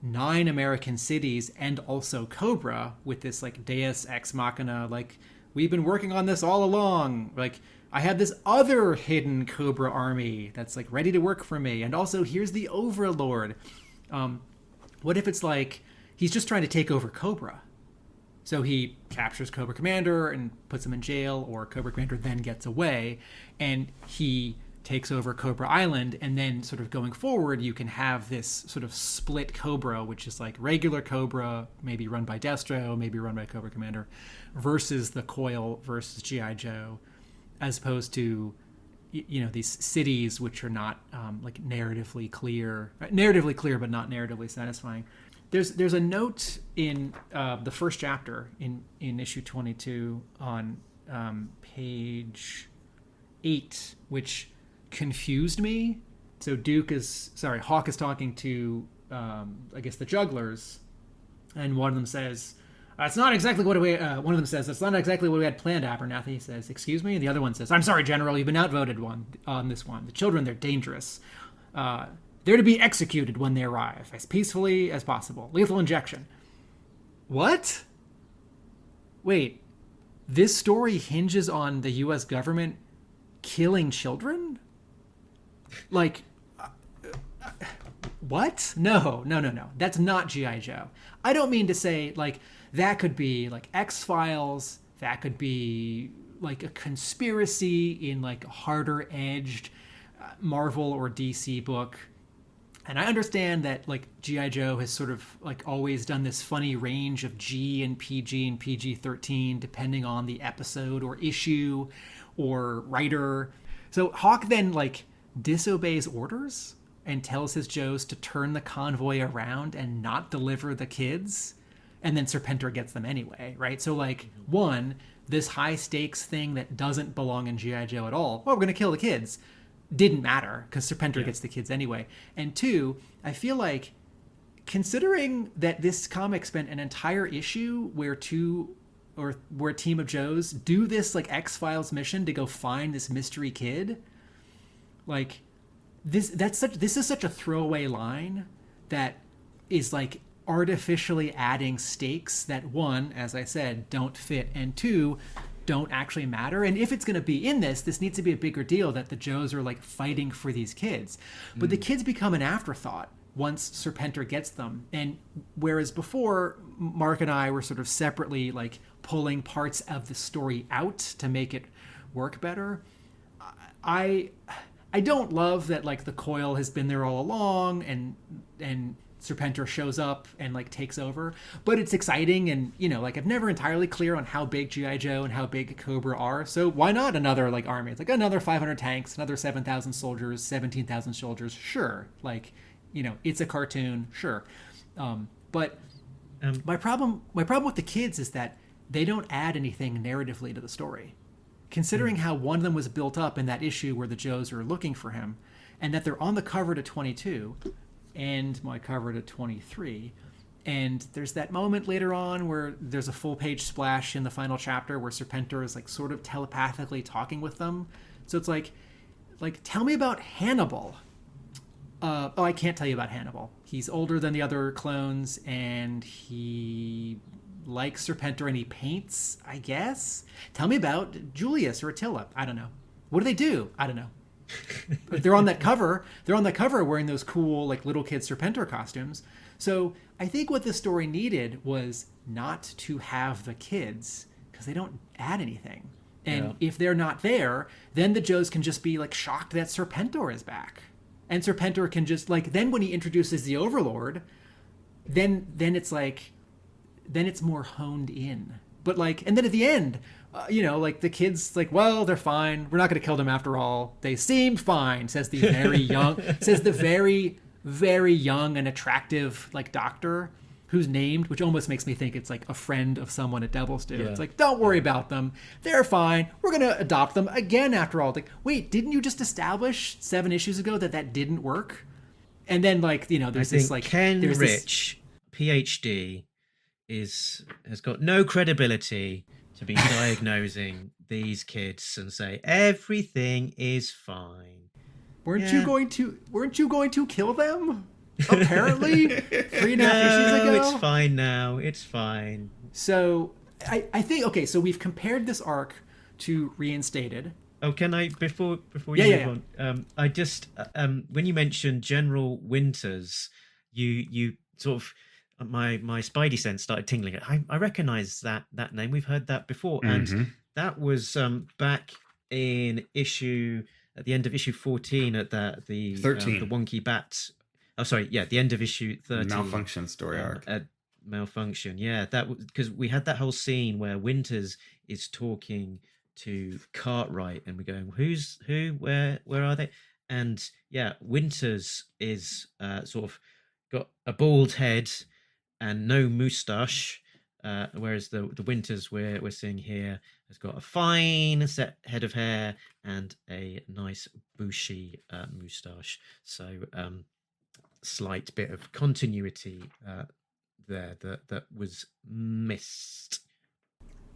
9 American cities and also Cobra with this like Deus Ex Machina, like we've been working on this all along. Like I have this other hidden Cobra army that's like ready to work for me. And also here's the Overlord. What if it's like he's just trying to take over Cobra? So he captures Cobra Commander and puts him in jail, or Cobra Commander then gets away and he takes over Cobra Island, and then sort of going forward you can have this sort of split Cobra, which is like regular Cobra, maybe run by Destro, maybe run by Cobra Commander, versus the Coil versus G.I. Joe, as opposed to these cities which are not like narratively clear but not narratively satisfying. There's a note in the first chapter in issue 22 on page 8, which confused me. So Hawk is talking to I guess the jugglers, and one of them says, "It's not exactly what we." One of them says, "It's not exactly what we had planned." Abernathy says, "Excuse me," and the other one says, "I'm sorry, General. You've been outvoted on this one. The children, they're dangerous. They're to be executed when they arrive, as peacefully as possible. Lethal injection." What? Wait, this story hinges on the U.S. government killing children? Like, what? No. That's not G.I. Joe. I don't mean to say, like, that could be, like, X-Files. That could be, like, a conspiracy in, like, a harder-edged Marvel or DC book. And I understand that, like, G.I. Joe has sort of, like, always done this funny range of G and PG-13, depending on the episode or issue or writer. So Hawk then, like, disobeys orders and tells his Joes to turn the convoy around and not deliver the kids. And then Serpentor gets them anyway, right? So, like, one, this high-stakes thing that doesn't belong in G.I. Joe at all, we're going to kill the kids, didn't matter because Serpentor gets the kids anyway. And two, I feel like, considering that this comic spent an entire issue where a team of Joes do this, like, X-Files mission to go find this mystery kid, like, this is such a throwaway line that is, like, artificially adding stakes that, one, as I said, don't fit, and two, don't actually matter. And if it's going to be in this needs to be a bigger deal that the Joes are, like, fighting for these kids. But the kids become an afterthought once Serpentor gets them. And whereas before, Mark and I were sort of separately, like, pulling parts of the story out to make it work better, I don't love that, like, the Coil has been there all along and Serpentor shows up and, like, takes over, but it's exciting. And, like, I'm never entirely clear on how big G.I. Joe and how big Cobra are. So why not another, like, army? It's like another 500 tanks, another 7,000 soldiers, 17,000 soldiers. Sure. Like, it's a cartoon. Sure. But my problem with the kids is that they don't add anything narratively to the story. Considering how one of them was built up in that issue where the Joes are looking for him, and that they're on the cover to 22 and my cover to 23, And there's that moment later on where there's a full page splash in the final chapter where Serpentor is like sort of telepathically talking with them. So it's like tell me about Hannibal. I can't tell you about Hannibal. He's older than the other clones, and he likes Serpentor, and he paints, I guess. Tell me about Julius or Attila. I don't know. What do they do? I don't know. But they're on that cover. They're on that cover wearing those cool like little kid Serpentor costumes. So I think what this story needed was not to have the kids, because they don't add anything. And if they're not there, then the Joes can just be like shocked that Serpentor is back. And Serpentor can just like, then when he introduces the Overlord, then it's like, then it's more honed in. But like, and then at the end, like the kids like, well, they're fine. We're not going to kill them after all. They seem fine, says the very young, very young and attractive like doctor who's named, which almost makes me think it's like a friend of someone at Devil's Due. It's like, don't worry about them. They're fine. We're going to adopt them again after all. Like, wait, didn't you just establish 7 issues ago that didn't work? And then like, there's this like Ken Rich, PhD, has got no credibility to be diagnosing these kids and say everything is fine. Weren't you going to kill them? Apparently, 3.5 issues ago. It's fine now. It's fine. So I think so we've compared this arc to Reinstated. Oh, can I before you move on? I just when you mentioned General Winters, you sort of my spidey sense started tingling. I recognize that name. We've heard that before, and that was back in at the end of issue 14 at the 13 the Wonky Bat. Oh, sorry, the end of issue 13. Malfunction story arc. At Malfunction, that was because we had that whole scene where Winters is talking to Cartwright, and we're going, who, where are they? And Winters is sort of got a bald head and no moustache, whereas the Winters we're seeing here has got a fine set head of hair and a nice bushy moustache. So slight bit of continuity there that was missed.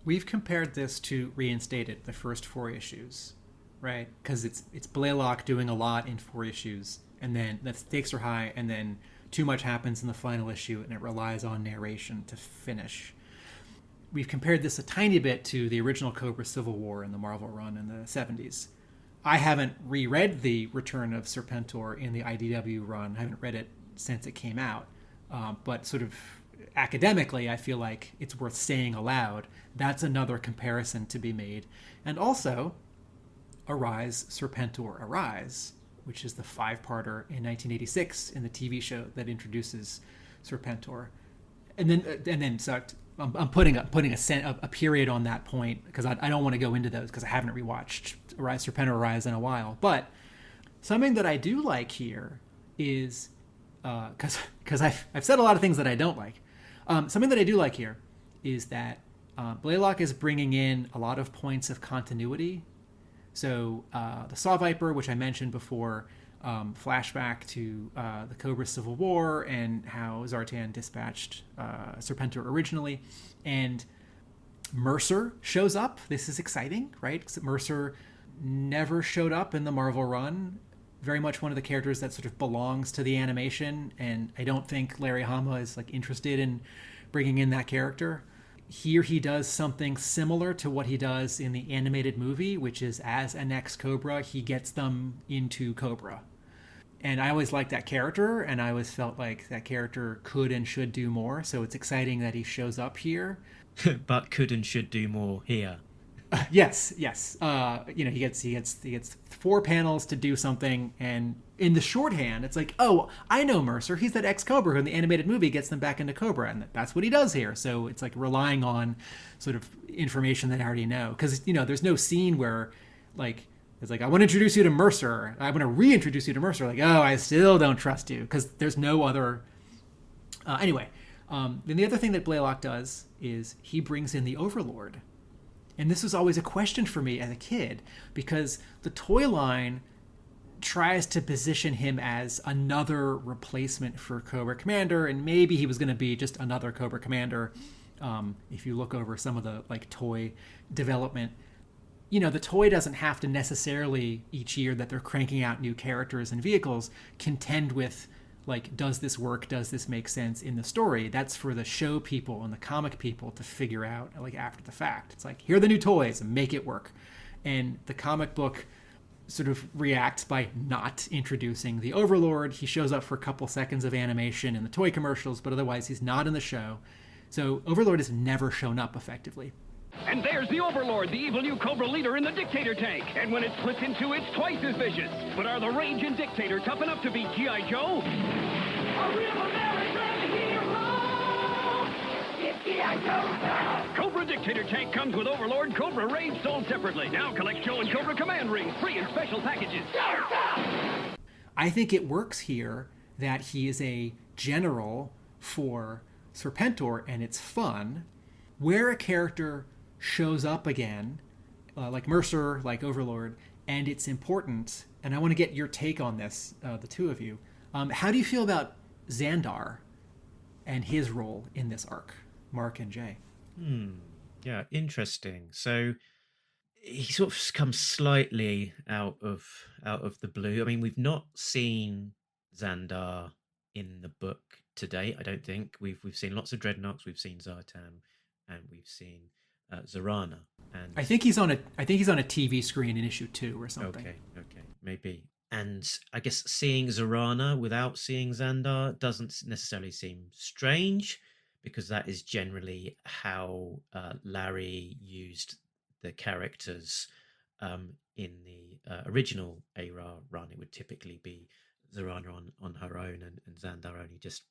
We've compared this to Reinstated, the first 4 issues, right? Because it's Blaylock doing a lot in 4 issues, and then the stakes are high, and then too much happens in the final issue, and it relies on narration to finish. We've compared this a tiny bit to the original Cobra Civil War in the Marvel run in the 70s. I haven't reread the Return of Serpentor in the IDW run. I haven't read it since it came out. But sort of academically, I feel like it's worth saying aloud. That's another comparison to be made. And also, Arise, Serpentor, Arise, which is the 5-parter in 1986 in the TV show that introduces Serpentor. And then so I'm putting a period on that point because I don't want to go into those because I haven't rewatched Arise, Serpentor, Arise in a while. But something that I do like here is because I've said a lot of things that I don't like. Something that I do like here is that Blaylock is bringing in a lot of points of continuity. So the Saw Viper, which I mentioned before, flashback to the Cobra Civil War and how Zartan dispatched Serpentor originally. And Mercer shows up. This is exciting, right? Because Mercer never showed up in the Marvel run. Very much one of the characters that sort of belongs to the animation, and I don't think Larry Hama is like interested in bringing in that character. Here he does something similar to what he does in the animated movie, which is as an ex-Cobra, he gets them into Cobra. And I always liked that character, and I always felt like that character could and should do more, so it's exciting that he shows up here. But could and should do more here. Yes. He gets 4 panels to do something, and in the shorthand, it's like, oh, I know Mercer. He's that ex-Cobra who in the animated movie gets them back into Cobra, and that's what he does here. So it's like relying on sort of information that I already know. Because, there's no scene where, like, it's like, I want to introduce you to Mercer. I want to reintroduce you to Mercer. Like, oh, I still don't trust you. Because there's no other... Anyway, then the other thing that Blaylock does is he brings in the Overlord. And this was always a question for me as a kid, because the toy line tries to position him as another replacement for Cobra Commander, and maybe he was going to be just another Cobra Commander. If you look over some of the like toy development, you know, the toy doesn't have to necessarily each year that they're cranking out new characters and vehicles contend with like, does this work? Does this make sense in the story? That's for the show people and the comic people to figure out like after the fact. It's like, here are the new toys and make it work. And the comic book sort of reacts by not introducing the Overlord. He shows up for a couple seconds of animation in the toy commercials, but otherwise he's not in the show. So Overlord has never shown up effectively. And there's the Overlord, the evil new Cobra leader in the Dictator tank. And when it splits in two, it's twice as vicious. But are the Rage and Dictator tough enough to beat G.I. Joe? A real American hero! It's G.I. Joe! Cobra Dictator tank comes with Overlord, Cobra Rage sold separately. Now collect Joe and Cobra Command rings, free in special packages. I think it works here that he is a general for Serpentor, and it's fun. Where a character shows up again, like Mercer, like Overlord, and it's important, and I want to get your take on this, the two of you. How do you feel about Xandar and his role in this arc, Mark and Jay? Yeah, interesting. So he sort of comes slightly out of the blue. I mean, we've not seen Xandar in the book to date. I don't think we've seen lots of Dreadnoks. We've seen Zartan, and we've seen Zarana. And I think he's on a TV screen in issue 2 or something. Okay, maybe. And I guess seeing Zarana without seeing Xandar doesn't necessarily seem strange, because that is generally how Larry used the characters in the original Era run. It would typically be Zarana on her own, and Xandar only just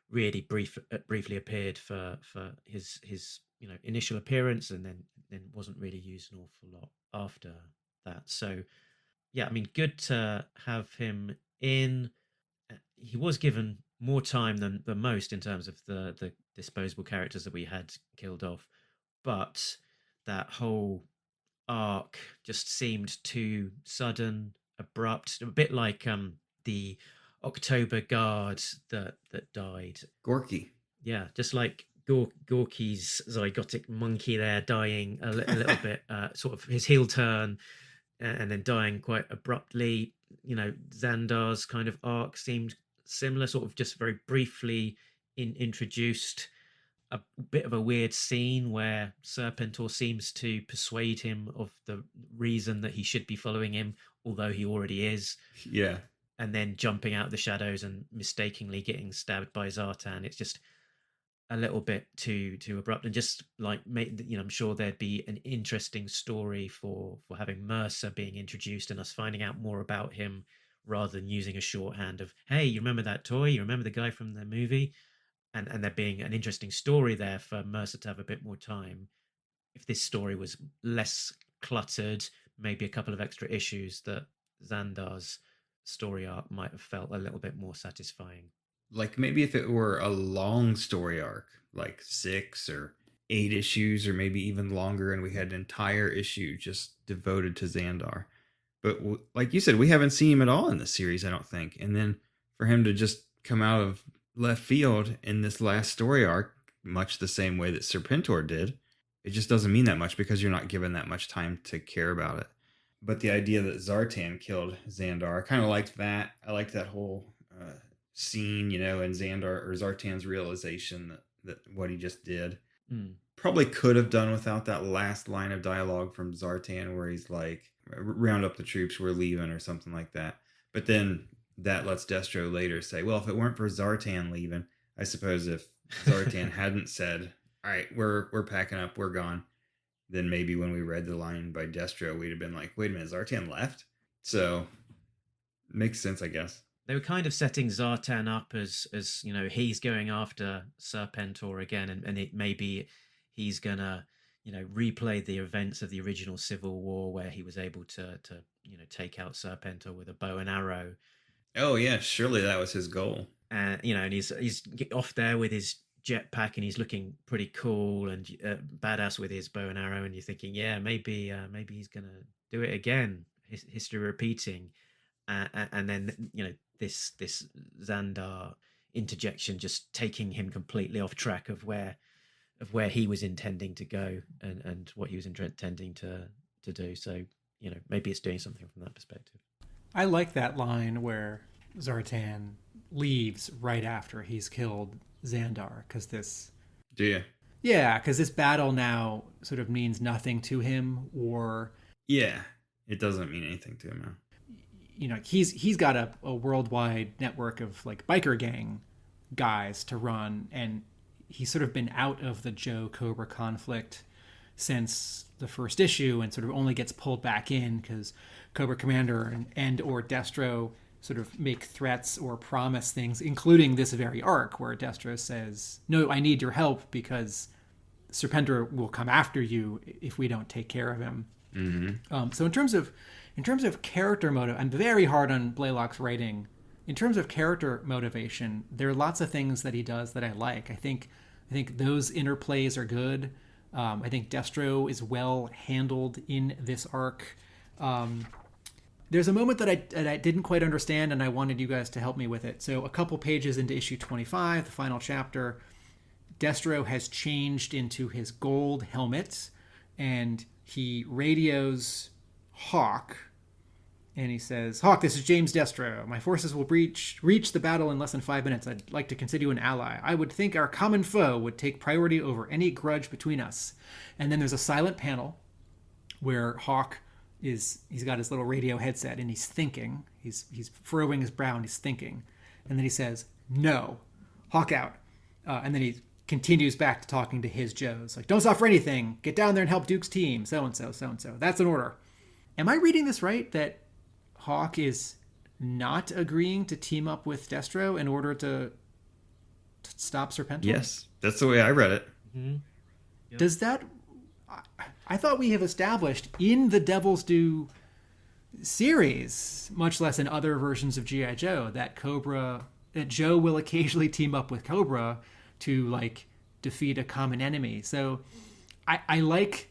really briefly appeared for his initial appearance, and then wasn't really used an awful lot after that. So yeah, I mean, good to have him in. He was given more time than most in terms of the disposable characters that we had killed off, but that whole arc just seemed too sudden, abrupt, a bit like the October Guard that died. Gorky. Yeah, just like Gorky's zygotic monkey there dying a little bit, sort of his heel turn and then dying quite abruptly. You know, Xandar's kind of arc seemed similar, sort of just very briefly introduced. A bit of a weird scene where Serpentor seems to persuade him of the reason that he should be following him, although he already is. Yeah. And then jumping out of the shadows and mistakenly getting stabbed by Zartan. It's just a little bit too abrupt, and just like, I'm sure there'd be an interesting story for having Mercer being introduced and us finding out more about him, rather than using a shorthand of, hey, you remember that toy? You remember the guy from the movie? And there being an interesting story there for Mercer to have a bit more time. If this story was less cluttered, maybe a couple of extra issues, that Xandar's story arc might have felt a little bit more satisfying. Like maybe if it were a long story arc, like 6 or 8 issues, or maybe even longer, and we had an entire issue just devoted to Xandar. But like you said, we haven't seen him at all in the series, I don't think. And then for him to just come out of left field in this last story arc, much the same way that Serpentor did, it just doesn't mean that much, because you're not given that much time to care about it. But the idea that Zartan killed Xandar, I kind of liked that. I liked that whole scene, and Xandar or Zartan's realization that what he just did. Probably could have done without that last line of dialogue from Zartan where he's like, round up the troops, we're leaving, or something like that. But then that lets Destro later say, well, if it weren't for Zartan leaving, I suppose if Zartan hadn't said, all right, we're packing up, we're gone, then maybe when we read the line by Destro, we'd have been like, wait a minute, Zartan left? So makes sense, I guess. They were kind of setting Zartan up as he's going after Serpentor again, and it maybe he's gonna replay the events of the original Civil War, where he was able to take out Serpentor with a bow and arrow. Oh yeah, surely that was his goal. And and he's off there with his jetpack, and he's looking pretty cool and badass with his bow and arrow, and you're thinking, yeah, maybe he's gonna do it again. History repeating. and then this Xandar interjection just taking him completely off track of where he was intending to go and what he was intending to do. So maybe it's doing something from that perspective. I like that line where Zartan leaves right after he's killed Xandar, because this... Do you? Yeah, because this battle now sort of means nothing to him, or... Yeah, it doesn't mean anything to him now. He's got a worldwide network of like biker gang guys to run, and he's sort of been out of the Joe Cobra conflict since the first issue, and sort of only gets pulled back in because Cobra Commander and or Destro sort of make threats or promise things, including this very arc where Destro says, "No, I need your help because Serpentor will come after you if we don't take care of him." Mm-hmm. So in terms of character motive, I'm very hard on Blaylock's writing. In terms of character motivation, there are lots of things that he does that I like. I think those interplays are good. I think Destro is well handled in this arc. There's a moment that I didn't quite understand, and I wanted you guys to help me with it. So a couple pages into issue 25, the final chapter, Destro has changed into his gold helmet, and he radios Hawk, and he says, "Hawk, this is James Destro. My forces will reach the battle in less than 5 minutes. I'd like to consider you an ally. I would think our common foe would take priority over any grudge between us." And then there's a silent panel where Hawk he's got his little radio headset, and he's thinking. He's furrowing his brow, and he's thinking. And then he says, "No, Hawk out." And then he continues back to talking to his Joes. Like, "Don't stop for anything. Get down there and help Duke's team. So-and-so, so-and-so. That's an order." Am I reading this right, that Hawk is not agreeing to team up with Destro in order to stop Serpentor? Yes, that's the way I read it. Mm-hmm. Yep. Does that... I thought we have established in the Devil's Due series, much less in other versions of G.I. Joe, that Joe will occasionally team up with Cobra to like defeat a common enemy. So I like,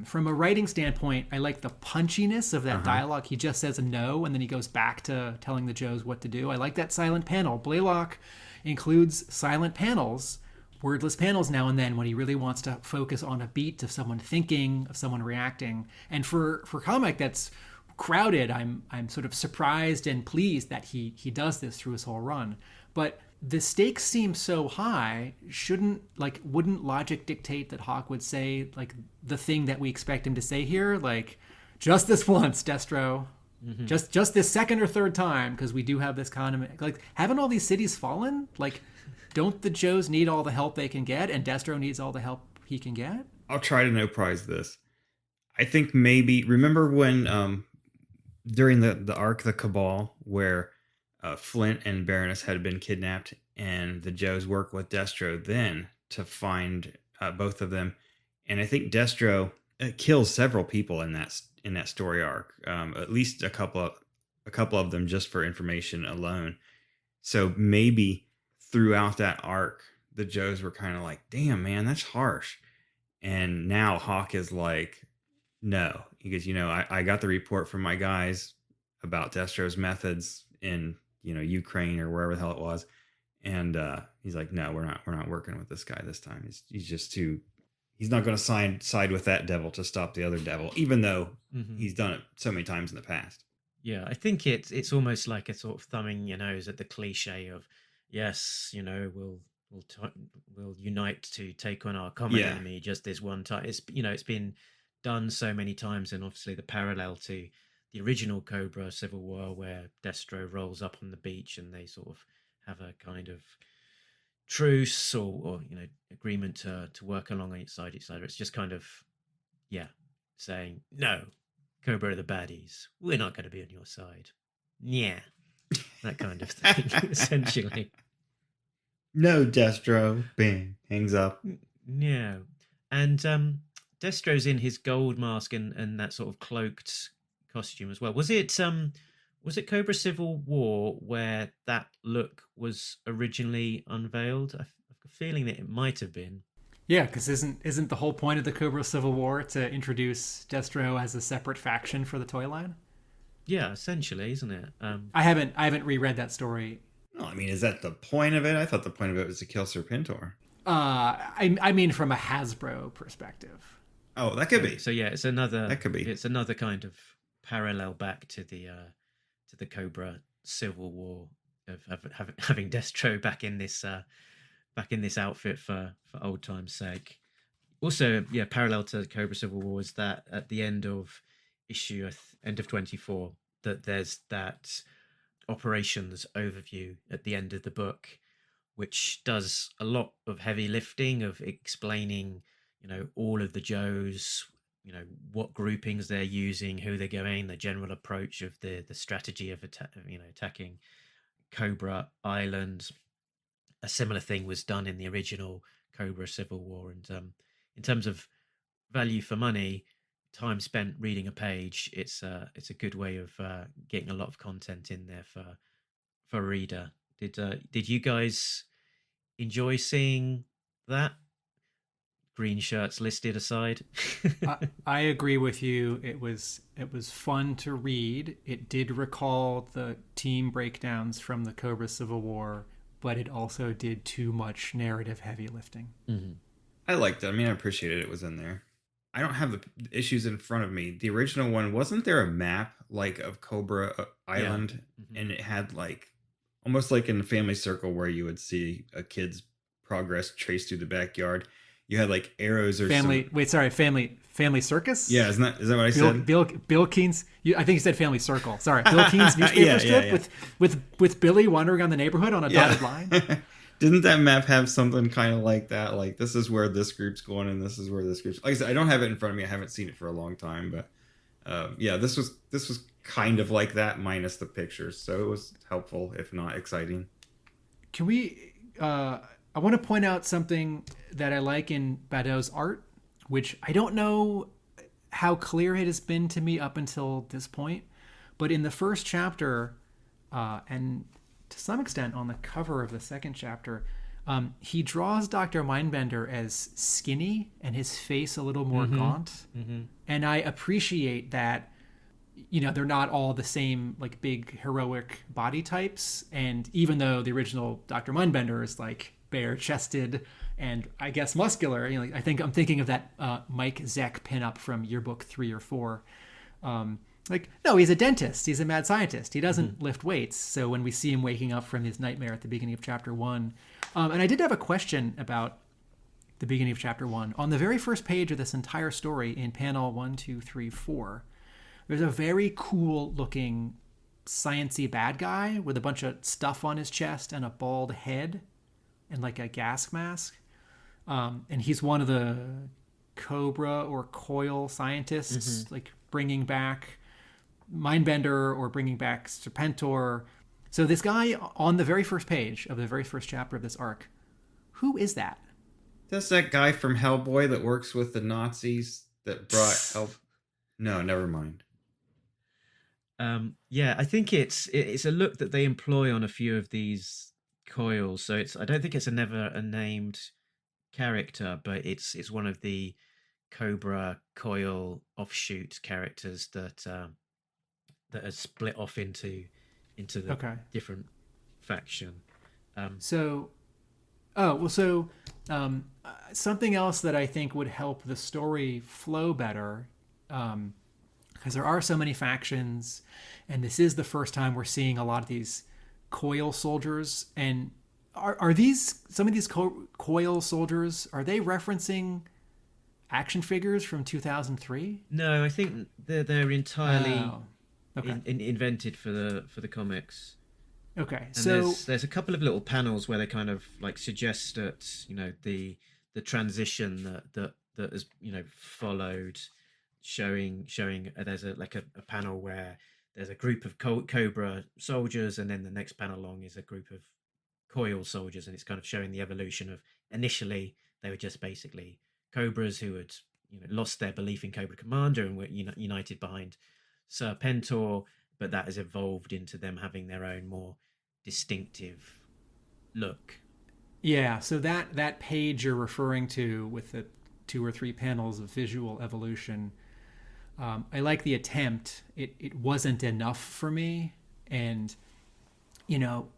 from a writing standpoint, I like the punchiness of that dialogue. He just says a no, and then he goes back to telling the Joes what to do. I like that silent panel. Blaylock includes silent panels, wordless panels now and then when he really wants to focus on a beat of someone thinking, of someone reacting. And for comic that's crowded, I'm sort of surprised and pleased that he does this through his whole run. But the stakes seem so high, wouldn't logic dictate that Hawk would say like the thing that we expect him to say here? Like, just this once, Destro. Mm-hmm. Just this second or third time, because we do have this condiment. Like, haven't all these cities fallen? Like, don't the Joes need all the help they can get, and Destro needs all the help he can get? I'll try to no prize this. I think maybe, remember when during the arc The Cabal, where Flint and Baroness had been kidnapped, and the Joes work with Destro then to find both of them. And I think Destro kills several people in that story arc, at least a couple of them just for information alone. So maybe throughout that arc, the Joes were kind of like, "Damn, man, that's harsh." And now Hawk is like, "No," he goes, I got the report from my guys about Destro's methods in Ukraine or wherever the hell it was, and he's like, "No, we're not working with this guy this time. He's just too. He's not going to side with that devil to stop the other devil, even though he's done it so many times in the past." Yeah, I think it's almost like a sort of thumbing your nose at the cliche of, yes, we'll unite to take on our common enemy just this one time. It's it's been done so many times, and obviously the parallel to the original Cobra Civil War, where Destro rolls up on the beach and they sort of have a kind of truce or agreement to work alongside each other. It's just kind of saying, "No, Cobra are the baddies. We're not going to be on your side." Yeah, that kind of thing, essentially. "No, Destro." Bang, hangs up. Yeah, and Destro's in his gold mask and that sort of cloaked costume as well. Was it Cobra Civil War where that look was originally unveiled? I've got a feeling that it might have been. Yeah, because isn't the whole point of the Cobra Civil War to introduce Destro as a separate faction for the toy line? Yeah, essentially, isn't it? I haven't reread that story. No, I mean, is that the point of it? I thought the point of it was to kill Serpentor. I mean, from a Hasbro perspective. Oh, that could be. So yeah, it's another. That could be. It's another kind of parallel back to the Cobra Civil War of having Destro back in this outfit for old time's sake. Also, yeah, parallel to Cobra Civil War is that at the end of issue, end of 24, that there's that operations overview at the end of the book, which does a lot of heavy lifting of explaining, all of the Joes, what groupings they're using, who they're going, the general approach of the strategy of attacking Cobra Island. A similar thing was done in the original Cobra Civil War, and in terms of value for money, time spent reading a page, it's a good way of getting a lot of content in there for a reader. Did you guys enjoy seeing that? Green shirts listed aside. I agree with you. It was fun to read. It did recall the team breakdowns from the Cobra Civil War, but it also did too much narrative heavy lifting. Mm-hmm. I liked it. I mean, I appreciated it was in there. I don't have the issues in front of me. The original one, wasn't there a map of Cobra Island? Yeah. Mm-hmm. And it had almost like in the Family Circle where you would see a kid's progress traced through the backyard. You had arrows or family circus. Yeah, is that what I said? Bill Keene's. I think you said Family Circle. Sorry, Bill Keene's newspaper strip with Billy wandering on the neighborhood on a dotted line. Didn't that map have something kind of like that? Like, this is where this group's going, and this is where this group's. Like I said, I don't have it in front of me. I haven't seen it for a long time, but this was kind of like that minus the pictures, so it was helpful, if not exciting. Can we? I want to point out something that I like in Badeau's art, which I don't know how clear it has been to me up until this point, but in the first chapter, and to some extent on the cover of the second chapter, he draws Dr. Mindbender as skinny and his face a little more gaunt. Mm-hmm. And I appreciate that, they're not all the same big heroic body types. And even though the original Dr. Mindbender is bare chested and I guess muscular, I think I'm thinking of that Mike Zeck pinup from yearbook 3 or 4. No, he's a dentist. He's a mad scientist. He doesn't lift weights. So when we see him waking up from his nightmare at the beginning of chapter 1, and I did have a question about the beginning of chapter 1. On the very first page of this entire story, in panel 1, 2, 3, 4, there's a very cool looking sciencey bad guy with a bunch of stuff on his chest and a bald head and a gas mask. And he's one of the Cobra or Coil scientists, bringing back Mindbender or bringing back Serpentor. So this guy on the very first page of the very first chapter of this arc, who is that? That's that guy from Hellboy that works with the Nazis that brought help. No, never mind. Yeah, I think it's a look that they employ on a few of these coils. So I don't think it's never a named character, but it's one of the Cobra Coil offshoot characters that are split off into the different faction. Something else that I think would help the story flow better, because there are so many factions, and this is the first time we're seeing a lot of these Coil soldiers. And are these some of these Coil soldiers? Are they referencing action figures from 2003? No, I think they're entirely invented for the comics. Okay, and so there's a couple of little panels where they kind of suggest that the transition that has followed, showing there's a panel where there's a group of Cobra soldiers, and then the next panel along is a group of Coil soldiers, and it's kind of showing the evolution of, initially they were just basically Cobras who had lost their belief in Cobra Commander and were united behind Serpentor, but that has evolved into them having their own more distinctive look. Yeah, so that page you're referring to with the 2 or 3 panels of visual evolution, I like the attempt. It wasn't enough for me. And,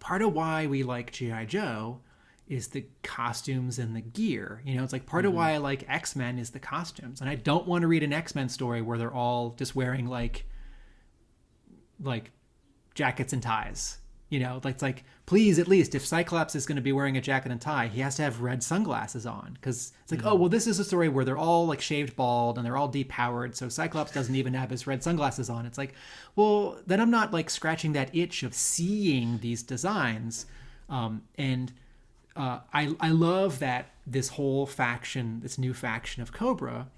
part of why we like G.I. Joe is the costumes and the gear. It's like part of why I like X-Men is the costumes. And I don't want to read an X-Men story where they're all just wearing like jackets and ties. It's like, please, at least if Cyclops is going to be wearing a jacket and tie, he has to have red sunglasses on, because it's like, oh, well, this is a story where they're all like shaved bald and they're all depowered, so Cyclops doesn't even have his red sunglasses on. It's like, well, then I'm not like scratching that itch of seeing these designs. I love that this whole faction, this new faction of Cobra,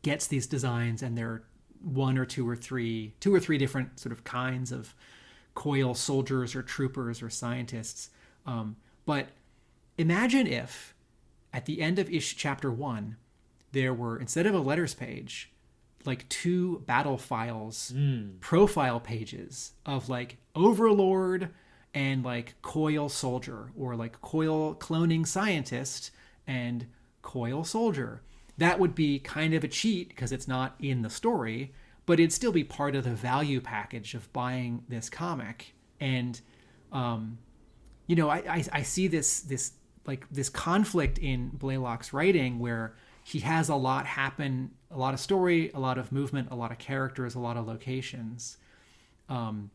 gets these designs, and they're two or three different sort of kinds of coil soldiers or troopers or scientists. But imagine if at the end of chapter 1, there were, instead of a letters page, like 2 battle files, profile pages of like Overlord and like coil soldier, or like coil cloning scientist and coil soldier. That would be kind of a cheat because it's not in the story, but it'd still be part of the value package of buying this comic. And, I see this conflict in Blaylock's writing, where he has a lot happen, a lot of story, a lot of movement, a lot of characters, a lot of locations. And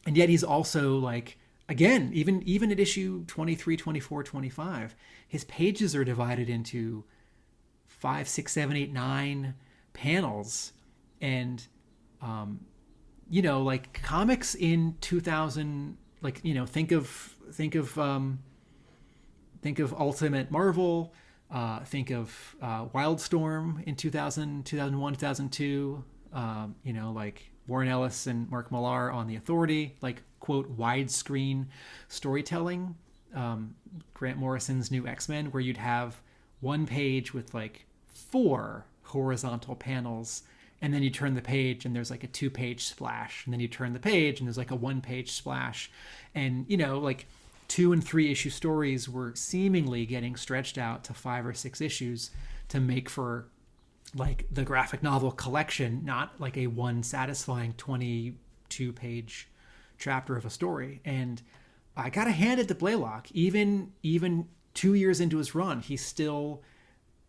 yet he's also like, again, even at issue 23, 24, 25, his pages are divided into 5, 6, 7, 8, 9 panels. And, like comics in 2000, like, think of Ultimate Marvel, think of Wildstorm in 2000, 2001, 2002, like Warren Ellis and Mark Millar on The Authority, like, quote, widescreen storytelling. Grant Morrison's New X-Men, where you'd have one page with like 4 horizontal panels, and then you turn the page and there's like a 2-page splash, and then you turn the page and there's like a 1-page splash. And, like 2 and 3 issue stories were seemingly getting stretched out to 5 or 6 issues to make for like the graphic novel collection, not like a one satisfying 22-page chapter of a story. And I gotta hand it to Blaylock. Even 2 years into his run, he's still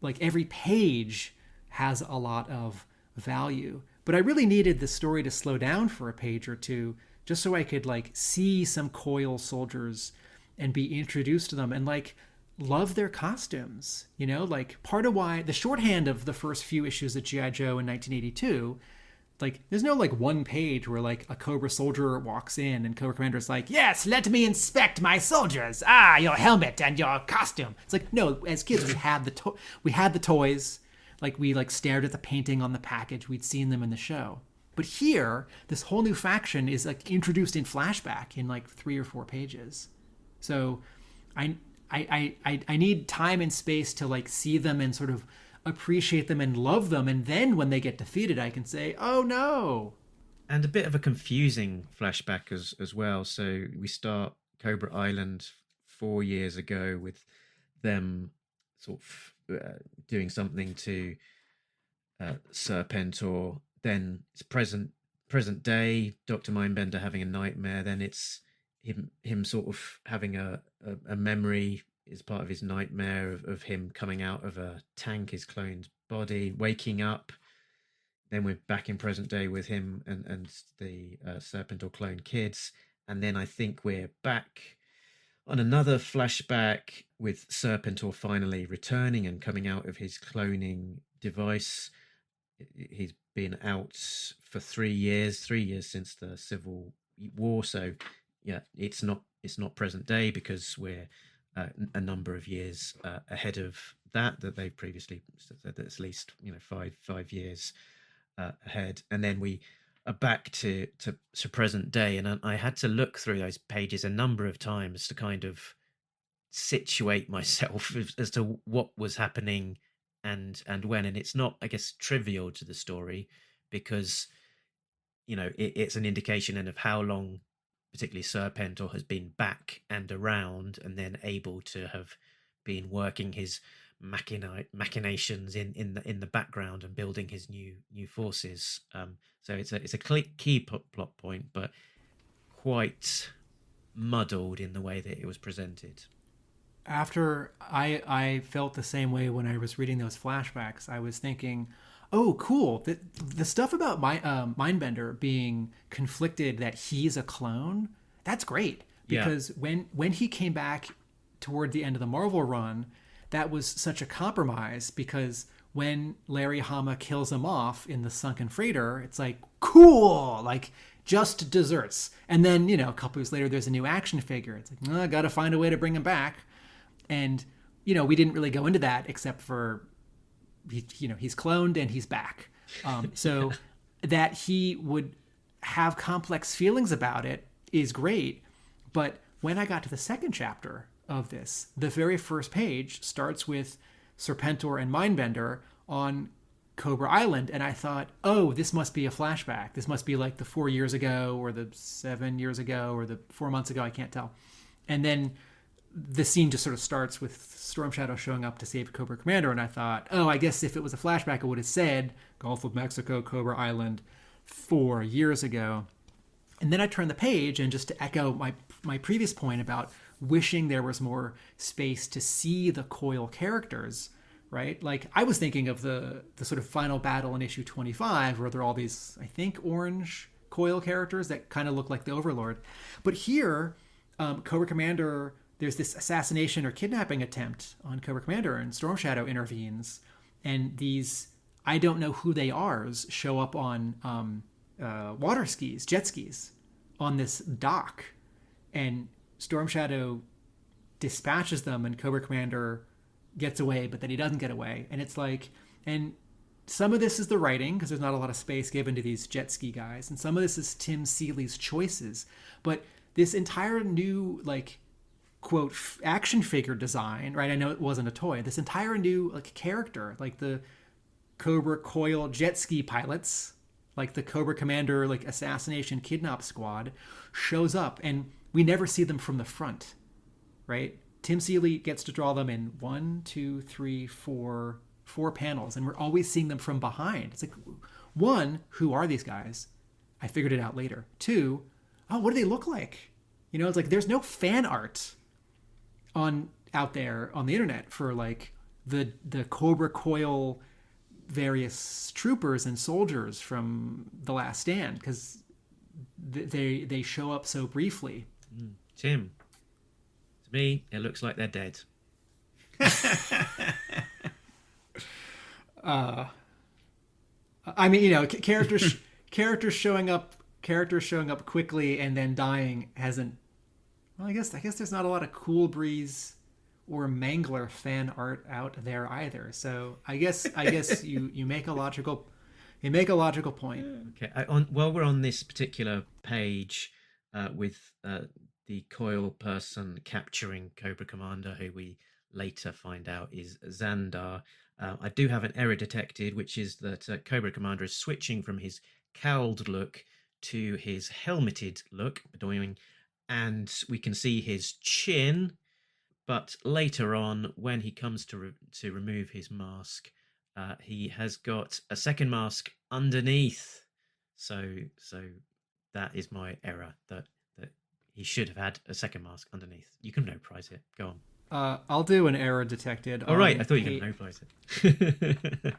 like, every page has a lot of value. But I really needed the story to slow down for a page or two, just so I could like see some coil soldiers and be introduced to them and like love their costumes. Like, part of why the shorthand of the first few issues of G.I. Joe in 1982, like, there's no like one page where like a Cobra soldier walks in and Cobra Commander's like, yes, let me inspect my soldiers. Your helmet and your costume. It's like, no, as kids we had the toys. Like, we like stared at the painting on the package. We'd seen them in the show. But here, this whole new faction is like introduced in flashback in like 3 or 4 pages. So I need time and space to like see them and sort of appreciate them and love them. And then when they get defeated, I can say, oh no. And a bit of a confusing flashback as well. So we start Cobra Island 4 years ago with them sort of doing something to Serpentor. Then it's present day, Dr. Mindbender having a nightmare. Then it's him sort of having a memory is part of his nightmare of him coming out of a tank, his cloned body, waking up. Then we're back in present day with him and the Serpentor clone kids. And then I think we're back on another flashback with Serpentor finally returning and coming out of his cloning device. He's been out for 3 years since the Civil War. So yeah, it's not present day, because we're a number of years ahead of that they've previously said, that at least 5 years ahead. And then we are back to present day, and I had to look through those pages a number of times to kind of situate myself as to what was happening and when. And it's not, I guess, trivial to the story, because it's an indication of how long particularly Serpentor has been back and around, and then able to have been working his machinations in the background and building his new forces. So it's a key plot point, but quite muddled in the way that it was presented. After I felt the same way when I was reading those flashbacks, I was thinking, oh, cool. The stuff about Mindbender being conflicted that he's a clone, that's great. Because when he came back toward the end of the Marvel run, that was such a compromise, because when Larry Hama kills him off in the sunken freighter, it's like, cool, like just desserts. And then, a couple years later, there's a new action figure. It's like, I got to find a way to bring him back. And, we didn't really go into that except for, he's cloned and he's back. So that he would have complex feelings about it is great. But when I got to the second chapter of this, the very first page starts with Serpentor and Mindbender on Cobra Island. And I thought, oh, this must be a flashback. This must be like the 4 years ago or the 7 years ago or the 4 months ago. I can't tell. And then the scene just sort of starts with Storm Shadow showing up to save Cobra Commander. And I thought, oh, I guess if it was a flashback, it would have said Gulf of Mexico, Cobra Island 4 years ago. And then I turned the page, and just to echo my previous point about wishing there was more space to see the Coil characters, right? Like, I was thinking of the sort of final battle in issue 25, where there are all these, I think, orange Coil characters that kind of look like the Overlord. But here, Cobra Commander, there's this assassination or kidnapping attempt on Cobra Commander, and Storm Shadow intervenes, and these I don't know who they are's show up on water skis, jet skis, on this dock, and Storm Shadow dispatches them, and Cobra Commander gets away, but then he doesn't get away. And it's like, and some of this is the writing, because there's not a lot of space given to these jet ski guys, and some of this is Tim Seeley's choices. But this entire new, like, quote, action figure design, right? I know it wasn't a toy. This entire new, like, character, like the Cobra Coil jet ski pilots, like the Cobra Commander, like, assassination kidnap squad, shows up, and we never see them from the front, right? Tim Seeley gets to draw them in 4 panels, and we're always seeing them from behind. It's like, one, who are these guys? I figured it out later. 2, oh, what do they look like? It's like there's no fan art out there on the internet for, like, the Cobra Coil various troopers and soldiers from The Last Stand, because they show up so briefly. Tim, to me, it looks like they're dead. I mean, characters showing up quickly and then dying hasn't. Well, I guess there's not a lot of Cool Breeze or Mangler fan art out there either. So I guess you make a logical point. Okay. While we're on this particular page, with the Coil person capturing Cobra Commander, who we later find out is Xandar, I do have an error detected, which is that Cobra Commander is switching from his cowled look to his helmeted look, and we can see his chin. But later on, when he comes to remove his mask, he has got a second mask underneath. So that is my error, that he should have had a second mask underneath. You can no prize it. Go on. I'll do an error detected. Oh, right. I thought you could no prize it.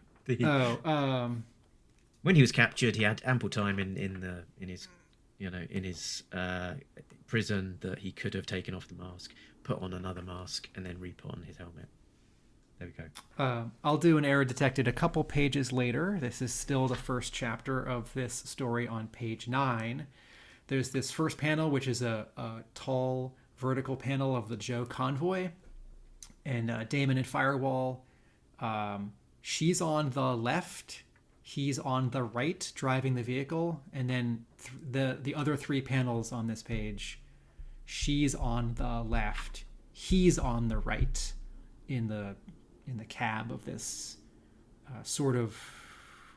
When he was captured, he had ample time in his prison that he could have taken off the mask, put on another mask, and then re-put on his helmet. There we go. I'll do an error detected a couple pages later. This is still the first chapter of this story on page 9. There's this first panel, which is a tall vertical panel of the Joe convoy, and Damon and Firewall. She's on the left, he's on the right, driving the vehicle, and then the other 3 panels on this page, she's on the left, he's on the right, in the cab of this sort of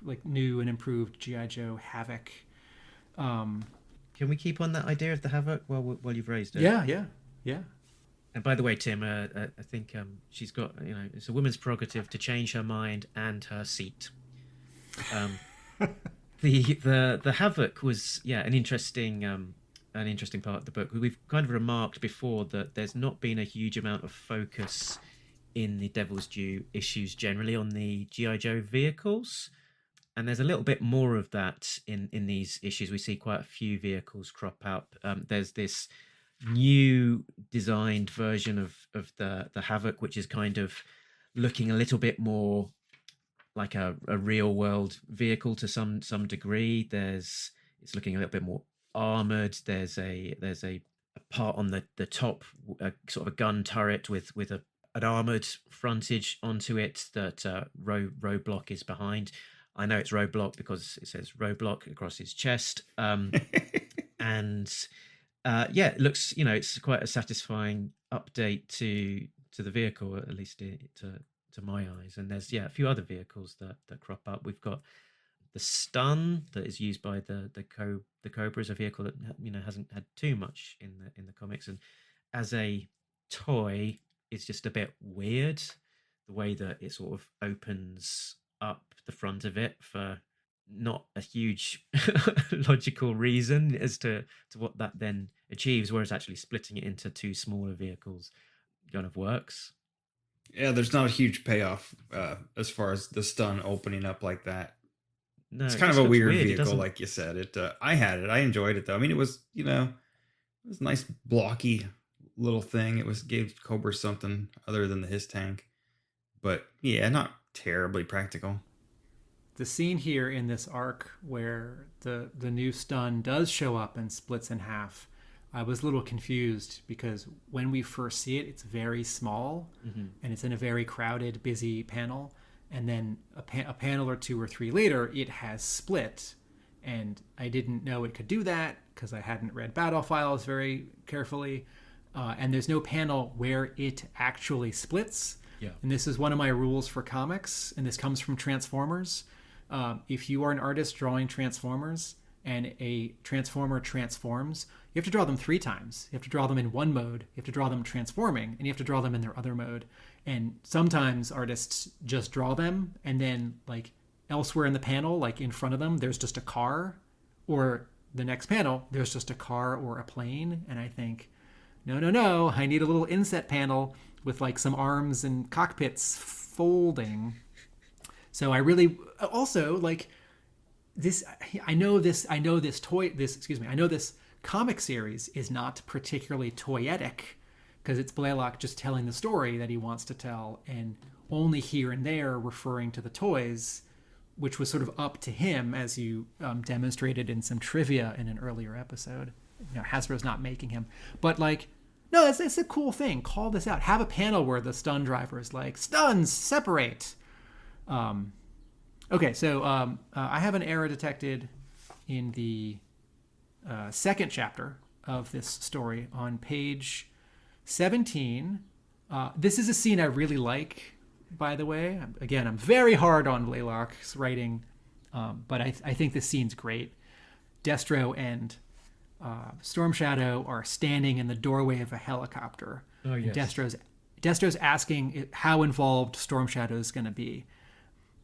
like new and improved G.I. Joe Havoc. Can we keep on that idea of the Havoc while you've raised it? Yeah. And by the way, Tim, I think she's got, it's a woman's prerogative to change her mind and her seat. The Havoc was, an interesting part of the book. We've kind of remarked before that there's not been a huge amount of focus in the Devil's Due issues generally on the G.I. Joe vehicles. And there's a little bit more of that in these issues. We see quite a few vehicles crop up. There's this new designed version of the Havoc, which is kind of looking a little bit more like a real world vehicle to some degree. It's looking a little bit more armored. There's a part on the top, sort of a gun turret with an armored frontage onto it that Roadblock is behind. I know it's Roadblock because it says Roadblock across his chest. It looks, it's quite a satisfying update to the vehicle, at least to my eyes. And there's a few other vehicles that crop up. We've got the Stun that is used by the Cobra as a vehicle that hasn't had too much in the comics, and as a toy, it's just a bit weird the way that it sort of opens up the front of it for not a huge logical reason as to what that then achieves, whereas actually splitting it into two smaller vehicles kind of works. Yeah, there's not a huge payoff as far as the Stun opening up like that. No, it's kind of a weird vehicle, like you said. I had it. I enjoyed it though. I mean, it was it was a nice blocky little thing. It gave Cobra something other than his tank, but not terribly practical. The scene here in this arc where the new Stun does show up and splits in half, I was a little confused because when we first see it, it's very small and it's in a very crowded, busy panel. And then a panel or two or three later, it has split. And I didn't know it could do that because I hadn't read Battle Files very carefully. And there's no panel where it actually splits. Yeah. And this is one of my rules for comics, and this comes from Transformers. If you are an artist drawing Transformers and a Transformer transforms, you have to draw them 3 times. You have to draw them in one mode, you have to draw them transforming, and you have to draw them in their other mode. And sometimes artists just draw them, and then like elsewhere in the panel, like in front of them, there's just a car, or the next panel, there's just a car or a plane. And I think, no, I need a little inset panel with like some arms and cockpits folding. So I really also like this. I know this comic series is not particularly toyetic because it's Blaylock just telling the story that he wants to tell, and only here and there referring to the toys, which was sort of up to him, as you demonstrated in some trivia in an earlier episode. Hasbro's not making him, but like, no, it's a cool thing. Call this out. Have a panel where the Stun driver is like, stuns, separate. Okay, so I have an error detected in the second chapter of this story on page 17. This is a scene I really like, by the way. Again, I'm very hard on Blaylock's writing, but I think this scene's great. Destro and Storm Shadow are standing in the doorway of a helicopter. Oh, yes. And Destro's asking how involved Storm Shadow is going to be.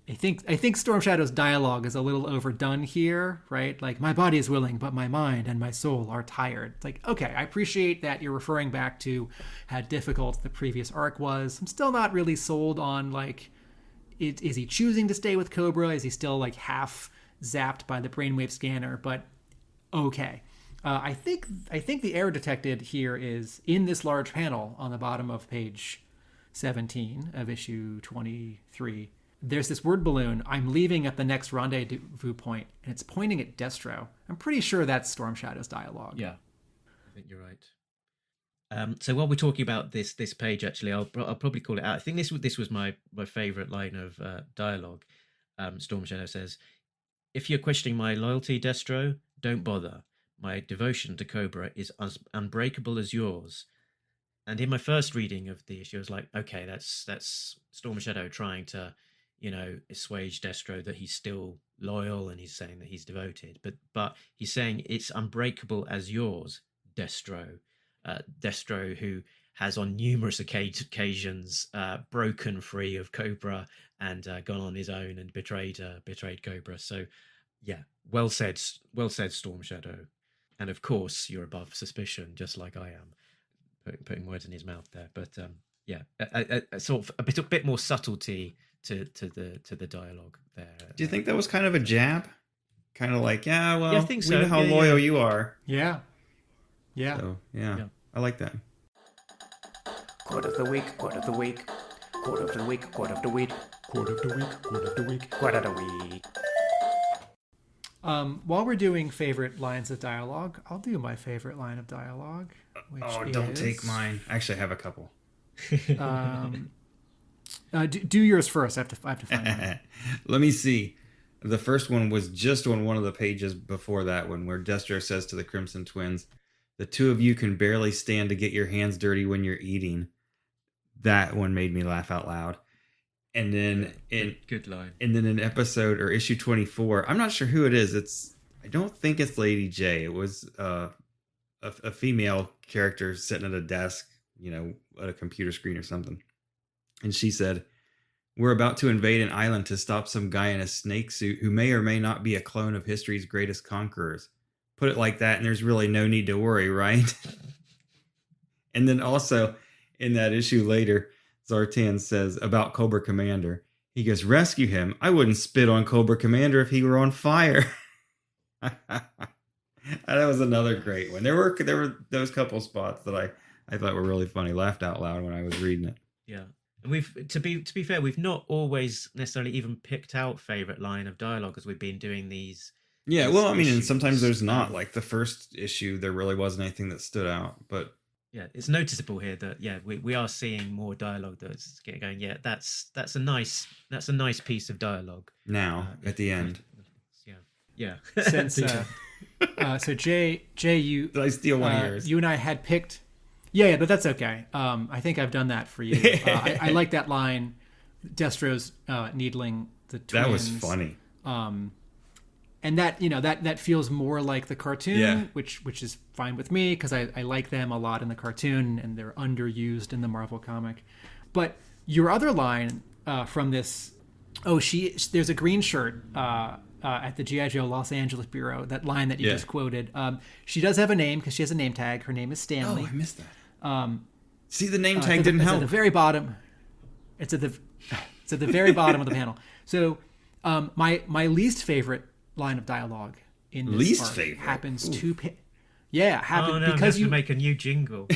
I think Storm Shadow's dialogue is a little overdone here, right? Like, my body is willing, but my mind and my soul are tired. It's like, okay, I appreciate that you're referring back to how difficult the previous arc was. I'm still not really sold on, like, is he choosing to stay with Cobra? Is he still, like, half zapped by the brainwave scanner? But okay. I think the error detected here is in this large panel on the bottom of page 17 of issue 23. There's this word balloon, I'm leaving at the next rendezvous point, and it's pointing at Destro. I'm pretty sure that's Storm Shadow's dialogue. Yeah, I think you're right. So while we're talking about this page, actually, I'll probably call it out. I think this was my favorite line of dialogue. Storm Shadow says, "If you're questioning my loyalty, Destro, don't bother. My devotion to Cobra is as unbreakable as yours." And in my first reading of the issue, I was like, okay, that's Storm Shadow trying to, assuage Destro that he's still loyal, and he's saying that he's devoted. But he's saying it's unbreakable as yours, Destro. Destro, who has on numerous occasions broken free of Cobra and gone on his own and betrayed Cobra. So, yeah, well said, Storm Shadow. And of course, you're above suspicion, just like I am. Putting words in his mouth there, but yeah, a sort of a bit more subtlety to the dialogue there. Do you think that was kind of a jab? Kind of like, yeah, well, I think so. We know how loyal you are. Yeah. So, yeah, I like that. Quote of the week, quote of the week, quote of the week, quote of the week, quote of the week, quote of the week, quote of the week. While we're doing favorite lines of dialogue, I'll do my favorite line of dialogue. Which Don't take mine. Actually, I have a couple. Do yours first. I have to find one. Let me see. The first one was just on one of the pages before that one, where Destro says to the Crimson Twins, "The two of you can barely stand to get your hands dirty when you're eating." That one made me laugh out loud. And then good line. And then in episode or issue 24, I'm not sure who it is. I don't think it's Lady J. It was a female character sitting at a desk, at a computer screen or something. And she said, "We're about to invade an island to stop some guy in a snake suit who may or may not be a clone of history's greatest conquerors. Put it like that, and there's really no need to worry, right?" And then also in that issue later, Zartan says about Cobra Commander, he goes, "Rescue him. I wouldn't spit on Cobra Commander if he were on fire." That was another great one. There were those couple spots that I thought were really funny. Laughed out loud when I was reading it. Yeah. And we've to be fair, we've not always necessarily even picked out favorite line of dialogue as we've been doing these. Yeah, well, I mean, and sometimes there's issues. not. Like the first issue, there really wasn't anything that stood out, but yeah, it's noticeable here that we are seeing more dialogue that's getting going. Yeah, that's a nice piece of dialogue. Now at the end, yeah. Since so Jay, you did I steal one of yours? You and I had picked. Yeah, but that's okay. I think I've done that for you. I like that line. Destro's needling the twins. That was funny. And that that feels more like the cartoon, which is fine with me because I like them a lot in the cartoon and they're underused in the Marvel comic. But your other line from this, there's a green shirt at the G.I. Joe Los Angeles Bureau. That line that you just quoted. She does have a name because she has a name tag. Her name is Stanley. Oh, I missed that. See, the name tag didn't help. It's at the very bottom. It's at the very bottom of the panel. So my least favorite line of dialogue in this arc happens to because you make a new jingle.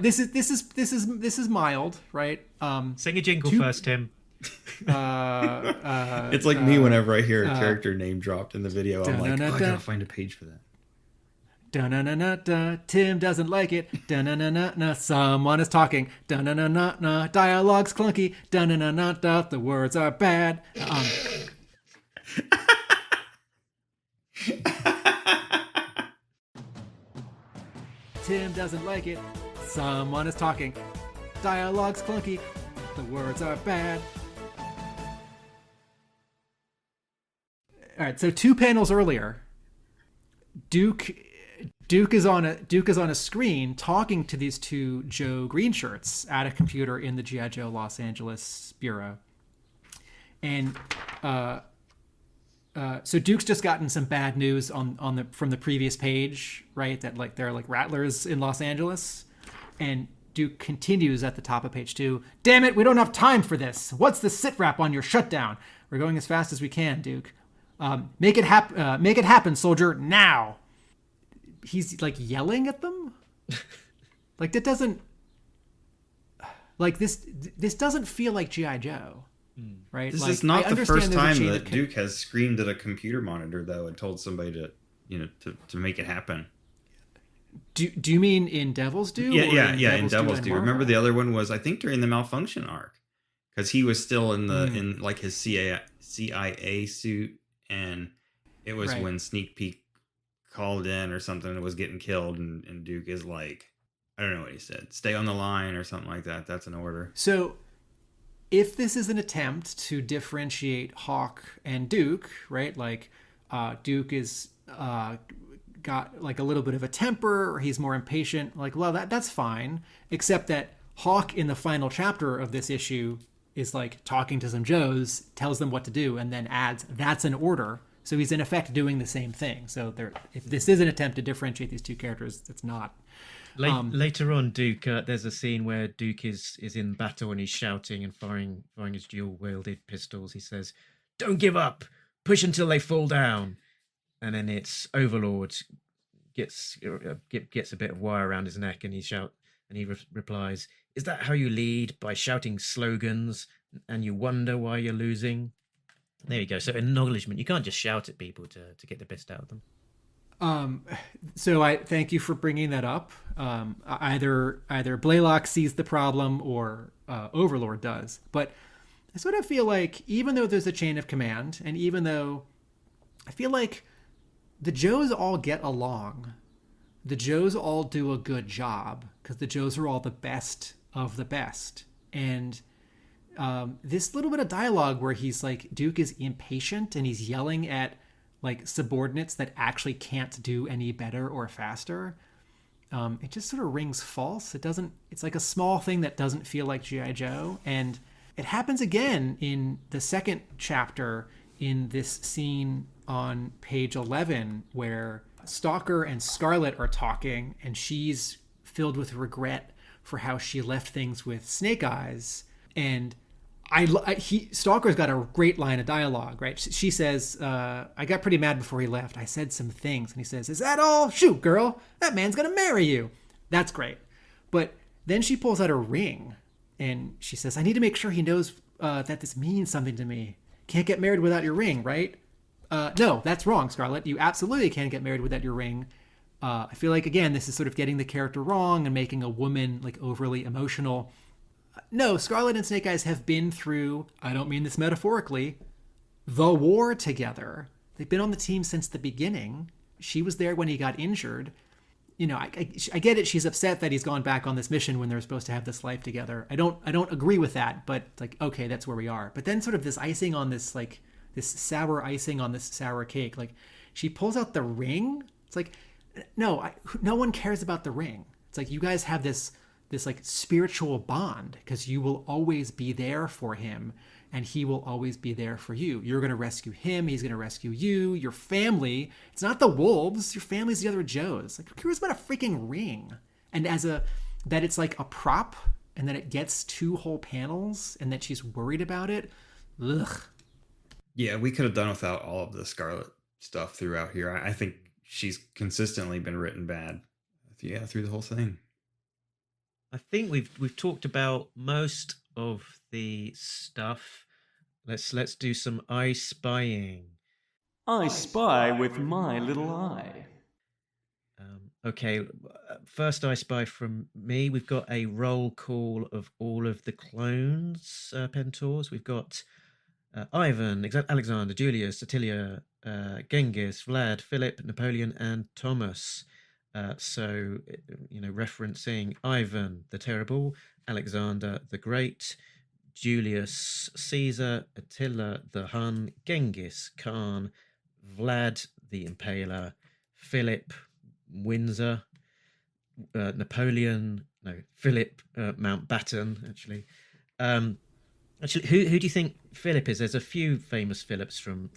This is mild, right? Sing a jingle first, Tim. It's like me whenever I hear a character name dropped in the video. I'm like, I gotta find a page for that. Da-na-na-na-na, Tim doesn't like it. Da-na-na-na-na, someone is talking. Da-na-na-na-na, dialogue's clunky. Da-na-na-na-na, the words are bad. Tim doesn't like it. Someone is talking. Dialogue's clunky. The words are bad. All right, so 2 panels earlier, Duke is on a screen talking to these 2 Joe green shirts at a computer in the G.I. Joe Los Angeles Bureau. And so Duke's just gotten some bad news from the previous page, right? That like there are like rattlers in Los Angeles. And Duke continues at the top of page 2. "Damn it, we don't have time for this. What's the sit rep on your shutdown? We're going as fast as we can, Duke. Make it happen, soldier, now." He's like yelling at them. Like that doesn't like this doesn't feel like G.I. Joe, right? This like, is not the first time that Duke has screamed at a computer monitor though and told somebody to make it happen. Do you mean in Devil's Due? Yeah, in Devil's Due. Remember the other one was I think during the Malfunction arc, because he was still in the in like his CIA suit, and it was when Sneak Peek called in or something and was getting killed, and Duke is like, I don't know what he said, "Stay on the line" or something like that. That's an order. So if this is an attempt to differentiate Hawk and Duke, right? Like Duke is got like a little bit of a temper, or he's more impatient. Like, well, that's fine, except that Hawk in the final chapter of this issue is like talking to some Joes, tells them what to do, and then adds, "That's an order." So he's in effect doing the same thing. So if this is an attempt to differentiate these two characters, it's not. Later on, Duke, there's a scene where Duke is in battle and he's shouting and firing his dual-wielded pistols. He says, "Don't give up! Push until they fall down!" And then it's Overlord gets a bit of wire around his neck, and he replies, "Is that how you lead, by shouting slogans, and you wonder why you're losing?" There you go. So acknowledgement. You can't just shout at people to get the best out of them. So I thank you for bringing that up. Either Blaylock sees the problem or Overlord does. But I sort of feel like, even though there's a chain of command, and even though I feel like the Joes all get along, the Joes all do a good job, because the Joes are all the best of the best. And this little bit of dialogue where he's like, Duke is impatient and he's yelling at like subordinates that actually can't do any better or faster. It just sort of rings false. It's like a small thing that doesn't feel like G.I. Joe. And it happens again in the second chapter, in this scene on page 11, where Stalker and Scarlet are talking, and she's filled with regret for how she left things with Snake Eyes. And Stalker's got a great line of dialogue, right? She says, "I got pretty mad before he left. I said some things." And he says, "Is that all? Shoot, girl. That man's going to marry you." That's great. But then she pulls out a ring, and she says, "I need to make sure he knows that this means something to me. Can't get married without your ring, right?" No, that's wrong, Scarlet. You absolutely can't get married without your ring. I feel like, again, this is sort of getting the character wrong and making a woman like overly emotional. No, Scarlet and Snake Eyes have been through, I don't mean this metaphorically, the war together. They've been on the team since the beginning. She was there when he got injured. You know, I get it. She's upset that he's gone back on this mission when they're supposed to have this life together. I don't agree with that, but like, okay, that's where we are. But then sort of this icing on this, like this sour icing on this sour cake, like she pulls out the ring. It's like, no one cares about the ring. It's like, you guys have this like spiritual bond, because you will always be there for him and he will always be there for you. You're going to rescue him. He's going to rescue you, your family. It's not the wolves. Your family's the other Joes. Like, who cares about a freaking ring? And that it's like a prop, and that it gets 2 whole panels, and that she's worried about it. Ugh. Yeah, we could have done without all of the Scarlet stuff throughout here. I think she's consistently been written bad. Yeah, through the whole thing. I think we've talked about most of the stuff. Let's do some eye spying. I spy with my little eye. Okay, first eye spy from me. We've got a roll call of all of the clones, Serpentors. We've got Ivan, Alexander, Julius, Attilia, Genghis, Vlad, Philip, Napoleon, and Thomas. So, referencing Ivan the Terrible, Alexander the Great, Julius Caesar, Attila the Hun, Genghis Khan, Vlad the Impaler, Philip Windsor, Philip Mountbatten, actually. Actually, who do you think Philip is? There's a few famous Philips from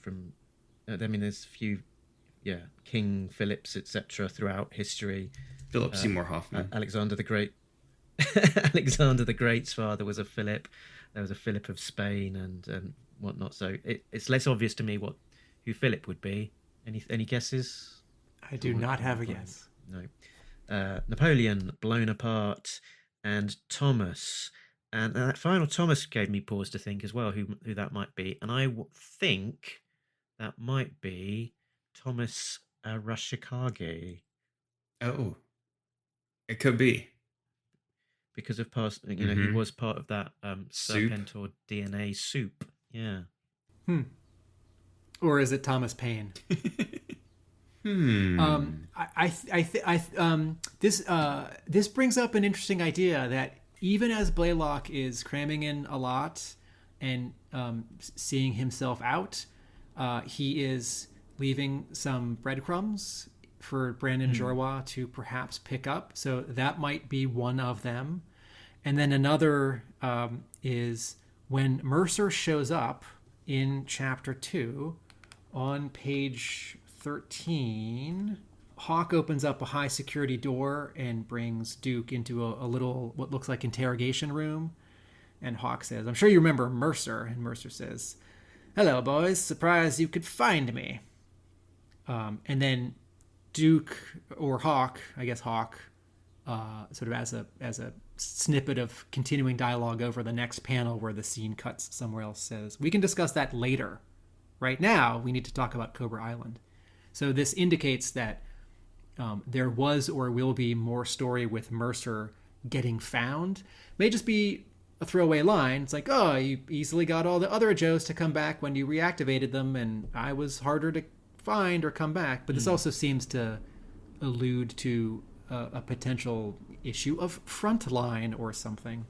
there's a few, King Philips, etc. throughout history. Philip Seymour Hoffman. Alexander the Great. Alexander the Great's father was a Philip. There was a Philip of Spain and whatnot. So it's less obvious to me who Philip would be. Any guesses? I do not have a guess. No. Napoleon, blown apart, and Thomas. And that final Thomas gave me pause to think as well who that might be. And I think that might be Thomas Arashikage. Oh, it could be. Because of past, he was part of that Serpentor DNA soup. Yeah. Or is it Thomas Paine? This brings up an interesting idea that even as Blaylock is cramming in a lot and seeing himself out, he is leaving some breadcrumbs for Brandon Jorwa to perhaps pick up. So that might be one of them. And then another is when Mercer shows up in chapter 2 on page 13. Hawk opens up a high security door and brings Duke into a little, what looks like interrogation room. And Hawk says, "I'm sure you remember Mercer." And Mercer says, "Hello, boys. Surprised you could find me." And then Duke, or Hawk, I guess Hawk, sort of as a snippet of continuing dialogue over the next panel where the scene cuts somewhere else, says, "We can discuss that later. Right now, we need to talk about Cobra Island." So this indicates that there was or will be more story with Mercer getting found. May just be a throwaway line. It's like, "Oh, you easily got all the other Joes to come back when you reactivated them, and I was harder to find or come back." But this also seems to allude to a potential issue of Frontline or something.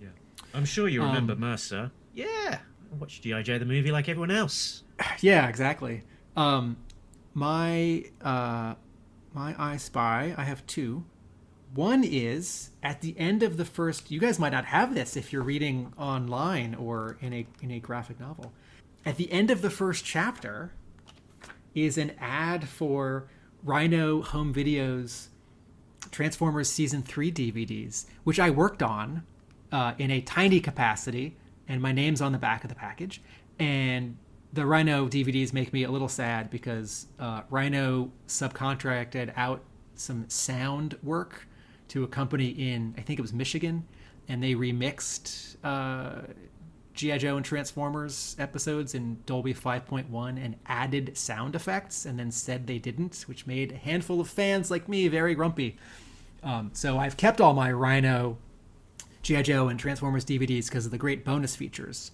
Yeah, I'm sure you remember Mercer. Yeah, I watched G.I. Joe the movie like everyone else. Yeah, exactly. My I Spy, I have two. One is at the end of the first. You guys might not have this if you're reading online or in a graphic novel. At the end of the first chapter is an ad for Rhino Home Video's Transformers Season 3 DVDs, which I worked on in a tiny capacity, and my name's on the back of the package. And the Rhino DVDs make me a little sad because Rhino subcontracted out some sound work to a company in, I think it was Michigan, and they remixed G.I. Joe and Transformers episodes in Dolby 5.1 and added sound effects, and then said they didn't, which made a handful of fans like me very grumpy. So I've kept all my Rhino, G.I. Joe, and Transformers DVDs because of the great bonus features.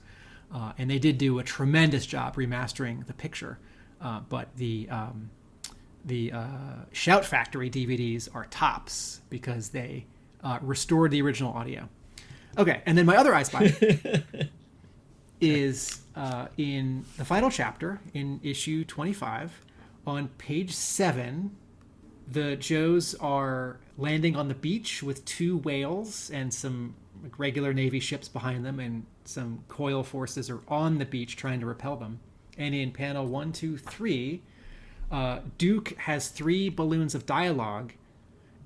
And they did do a tremendous job remastering the picture. But the Shout Factory DVDs are tops because they restored the original audio. Okay, and then my other I Spy is in the final chapter in issue 25 on page 7. The Joes are landing on the beach with 2 whales and some regular Navy ships behind them, and some coil forces are on the beach trying to repel them. And in panel 1, 2, 3, Duke has 3 balloons of dialogue,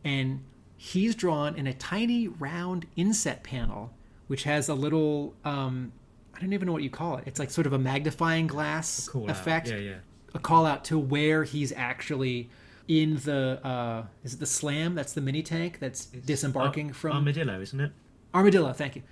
and he's drawn in a tiny round inset panel, which has a little, I don't even know what you call it. It's like sort of a magnifying glass effect. A call out to where he's actually in the, is it the Slam? That's the mini tank that's disembarking from... Armadillo, isn't it? Armadillo, thank you.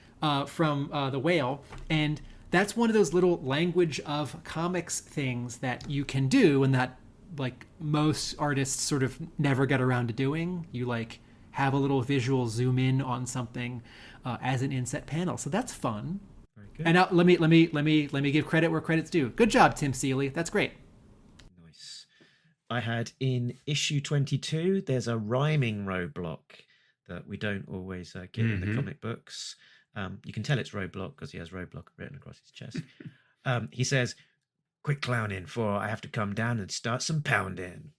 From the whale. And that's one of those little language of comics things that you can do and that like most artists sort of never get around to doing. You like have a little visual zoom in on something as an inset panel. So that's fun. Very good. And now let me give credit where credit's due. Good job, Tim Seeley. That's great. Nice. I had in issue 22, there's a rhyming roadblock that we don't always get in the comic books. You can tell it's Roadblock because he has Roadblock written across his chest. He says, "Quit clowning, for I have to come down and start some pounding."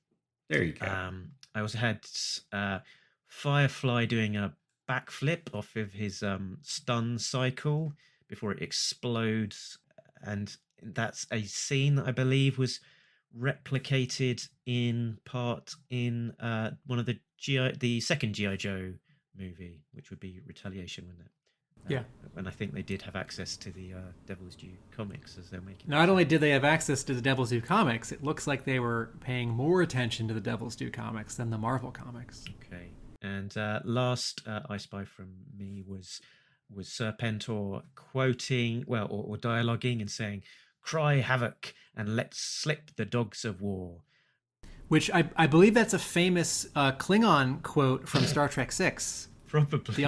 There you go. I also had Firefly doing a backflip off of his stun cycle before it explodes. And that's a scene that I believe was replicated in part in one of the second G.I. Joe movie, which would be Retaliation, wouldn't it? Yeah. And I think they did have access to the Devil's Due comics as they're making. Not only did they have access to the Devil's Due comics, it looks like they were paying more attention to the Devil's Due comics than the Marvel comics. Okay. And last I Spy from me was Serpentor quoting, or dialoguing and saying, "Cry havoc and let slip the dogs of war." Which I believe that's a famous Klingon quote from Star Trek VI. Probably. The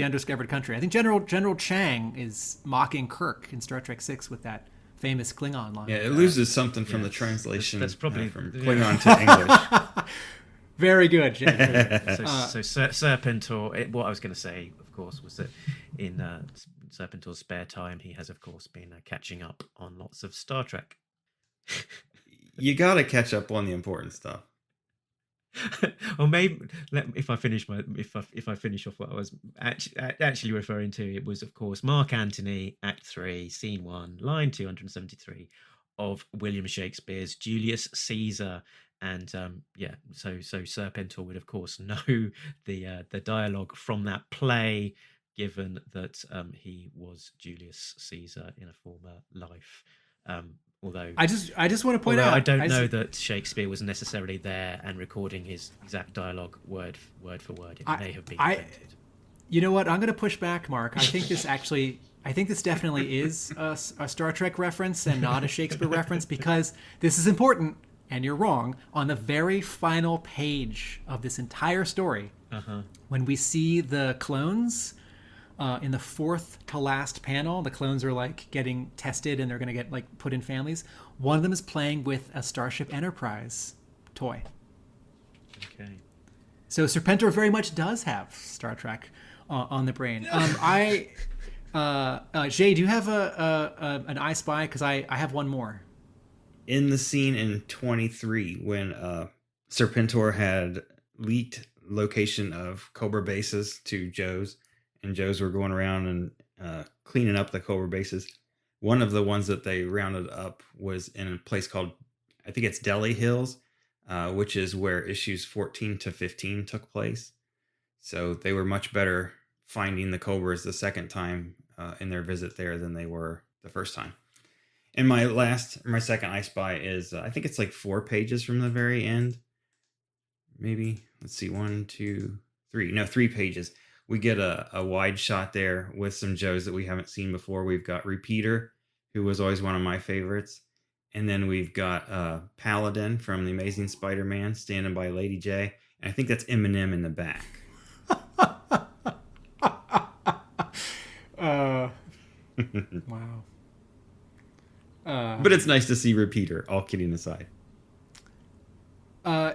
undiscovered country. I think General Chang is mocking Kirk in Star Trek VI with that famous Klingon line. Yeah, it loses something from the translation. That's probably from Klingon to English. Very good, Jim. So Serpentor, what I was going to say, of course, was that in Serpentor's spare time, he has, of course, been catching up on lots of Star Trek. You got to catch up on the important stuff. Or maybe if I finish off what I was actually referring to, it was of course Mark Antony, Act 3, Scene 1, line 273 of William Shakespeare's Julius Caesar. And so Serpentor would of course know the dialogue from that play, given that he was Julius Caesar in a former life. Although I just want to point out, I don't know that Shakespeare was necessarily there and recording his exact dialogue word for word. It may have been invented. You know what? I'm going to push back, Mark. I think this definitely is a Star Trek reference and not a Shakespeare reference, because this is important, and you're wrong. On the very final page of this entire story, when we see the clones, in the fourth to last panel, the clones are like getting tested and they're going to get like put in families. One of them is playing with a Starship Enterprise toy. Okay. So Serpentor very much does have Star Trek on the brain. Jay, do you have an I Spy? Because I have one more. In the scene in 23, when Serpentor had leaked location of Cobra bases to Joe's, and Joe's were going around and cleaning up the Cobra bases. One of the ones that they rounded up was in a place called, I think it's Delhi Hills, which is where issues 14 to 15 took place. So they were much better finding the Cobras the second time in their visit there than they were the first time. And my second I Spy is, I think it's like 4 pages from the very end. Maybe, let's see, 1, 2, 3. No, 3 pages. We get a wide shot there with some Joes that we haven't seen before. We've got Repeater, who was always one of my favorites. And then we've got Paladin from The Amazing Spider-Man standing by Lady J. And I think that's Eminem in the back. Wow. But it's nice to see Repeater, all kidding aside.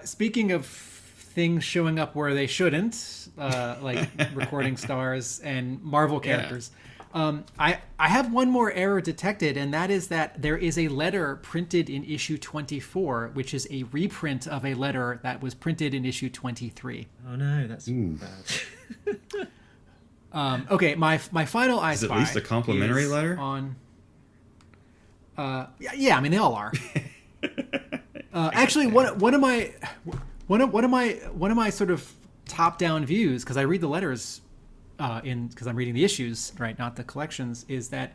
Speaking of things showing up where they shouldn't, like recording stars and Marvel characters. I have one more error detected, and that is that there is a letter printed in issue 24, which is a reprint of a letter that was printed in issue 23. Oh no, that's bad. Okay, my final I Spy is at least a complimentary letter on. Yeah, I mean they all are. Actually, one of my sort of top-down views, because I read the letters because I'm reading the issues, right, not the collections, is that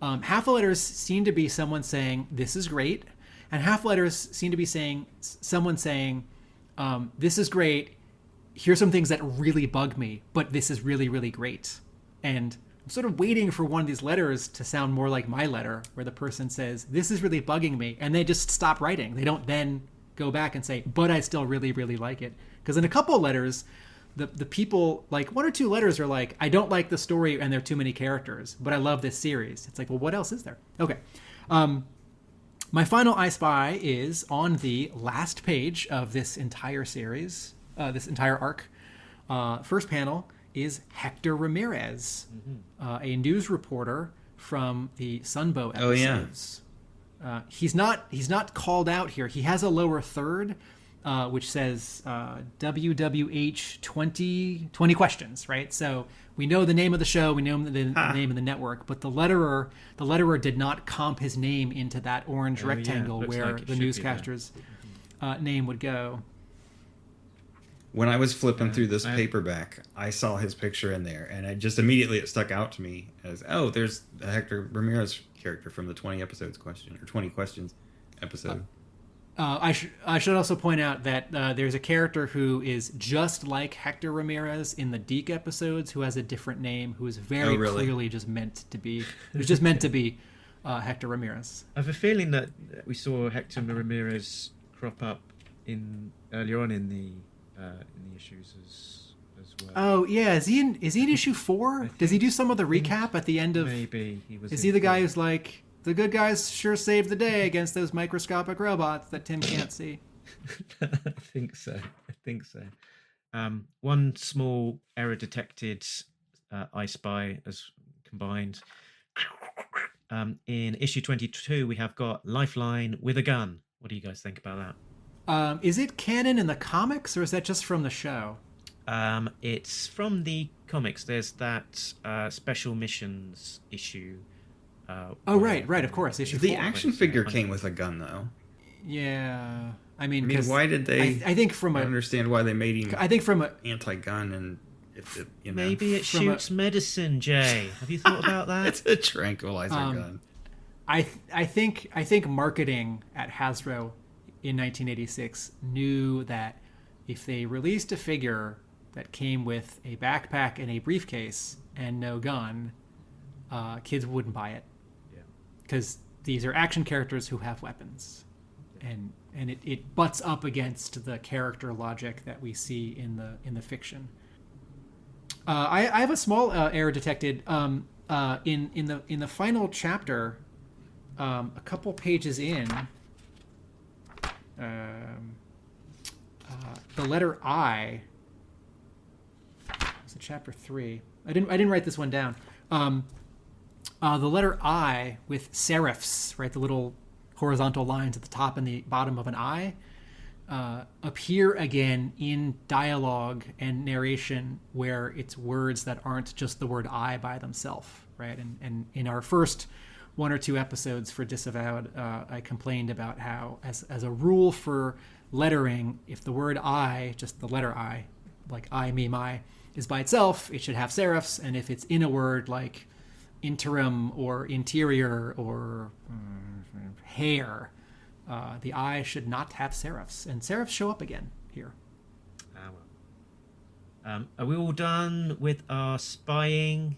half the letters seem to be someone saying this is great, and half the letters seem to be someone saying this is great. Here's some things that really bug me, but this is really, really great. And I'm sort of waiting for one of these letters to sound more like my letter, where the person says, this is really bugging me, and they just stop writing. They don't then go back and say, but I still really, really like it. Because in a couple of letters, the people, like 1 or 2 letters are like, I don't like the story and there are too many characters, but I love this series. It's like, well, what else is there? Okay. My final I Spy is on the last page of this entire series, this entire arc. First panel is Hector Ramirez, a news reporter from the Sunbow episodes. Oh, yeah. He's not called out here. He has a lower third, which says WWH 20 questions, right? So we know the name of the show, we know the name of the network, but the letterer did not comp his name into that orange rectangle where the newscaster's name would go. When I was flipping through this paperback, I saw his picture in there, and it stuck out to me as, oh, there's a Hector Ramirez character from the 20 questions episode. I should also point out that there's a character who is just like Hector Ramirez in the Deke episodes, who has a different name, who is very clearly just meant to be. Who's just meant to be Hector Ramirez. I have a feeling that we saw Hector Ramirez crop up earlier on in the issues as well. Oh yeah, is he in issue 4? Does he do some of the recap at the end of? Maybe he was. Is he the guy who's like, the good guys sure saved the day against those microscopic robots that Tim can't see? I think so. One small error detected. I Spy as combined. In issue 22, we have got Lifeline with a gun. What do you guys think about that? Is it canon in the comics, or is that just from the show? It's from the comics. There's that special missions issue. Right, of course. Issue The 4. action figure came with a gun, though. Yeah, I I mean, mean, why did they? I think from I don't understand why they made him. I think from a anti-gun, and maybe it shoots medicine. Jay, have you thought about that? It's a tranquilizer gun. I think marketing at Hasbro in 1986 knew that if they released a figure that came with a backpack and a briefcase and no gun, kids wouldn't buy it. Yeah, because these are action characters who have weapons, and it butts up against the character logic that we see in the fiction. I have a small error detected in the final chapter, a couple pages in. The letter I. It's in chapter 3. I didn't write this one down. The letter I with serifs, right? The little horizontal lines at the top and the bottom of an I, appear again in dialogue and narration where it's words that aren't just the word I by themselves, right? And in our first 1 or 2 episodes for Disavowed, I complained about how, as a rule for lettering, if the word I, just the letter I, like I, me, my, is by itself, it should have serifs, and if it's in a word like interim or interior or hair, the I should not have serifs, and serifs show up again here. Are we all done with our spying?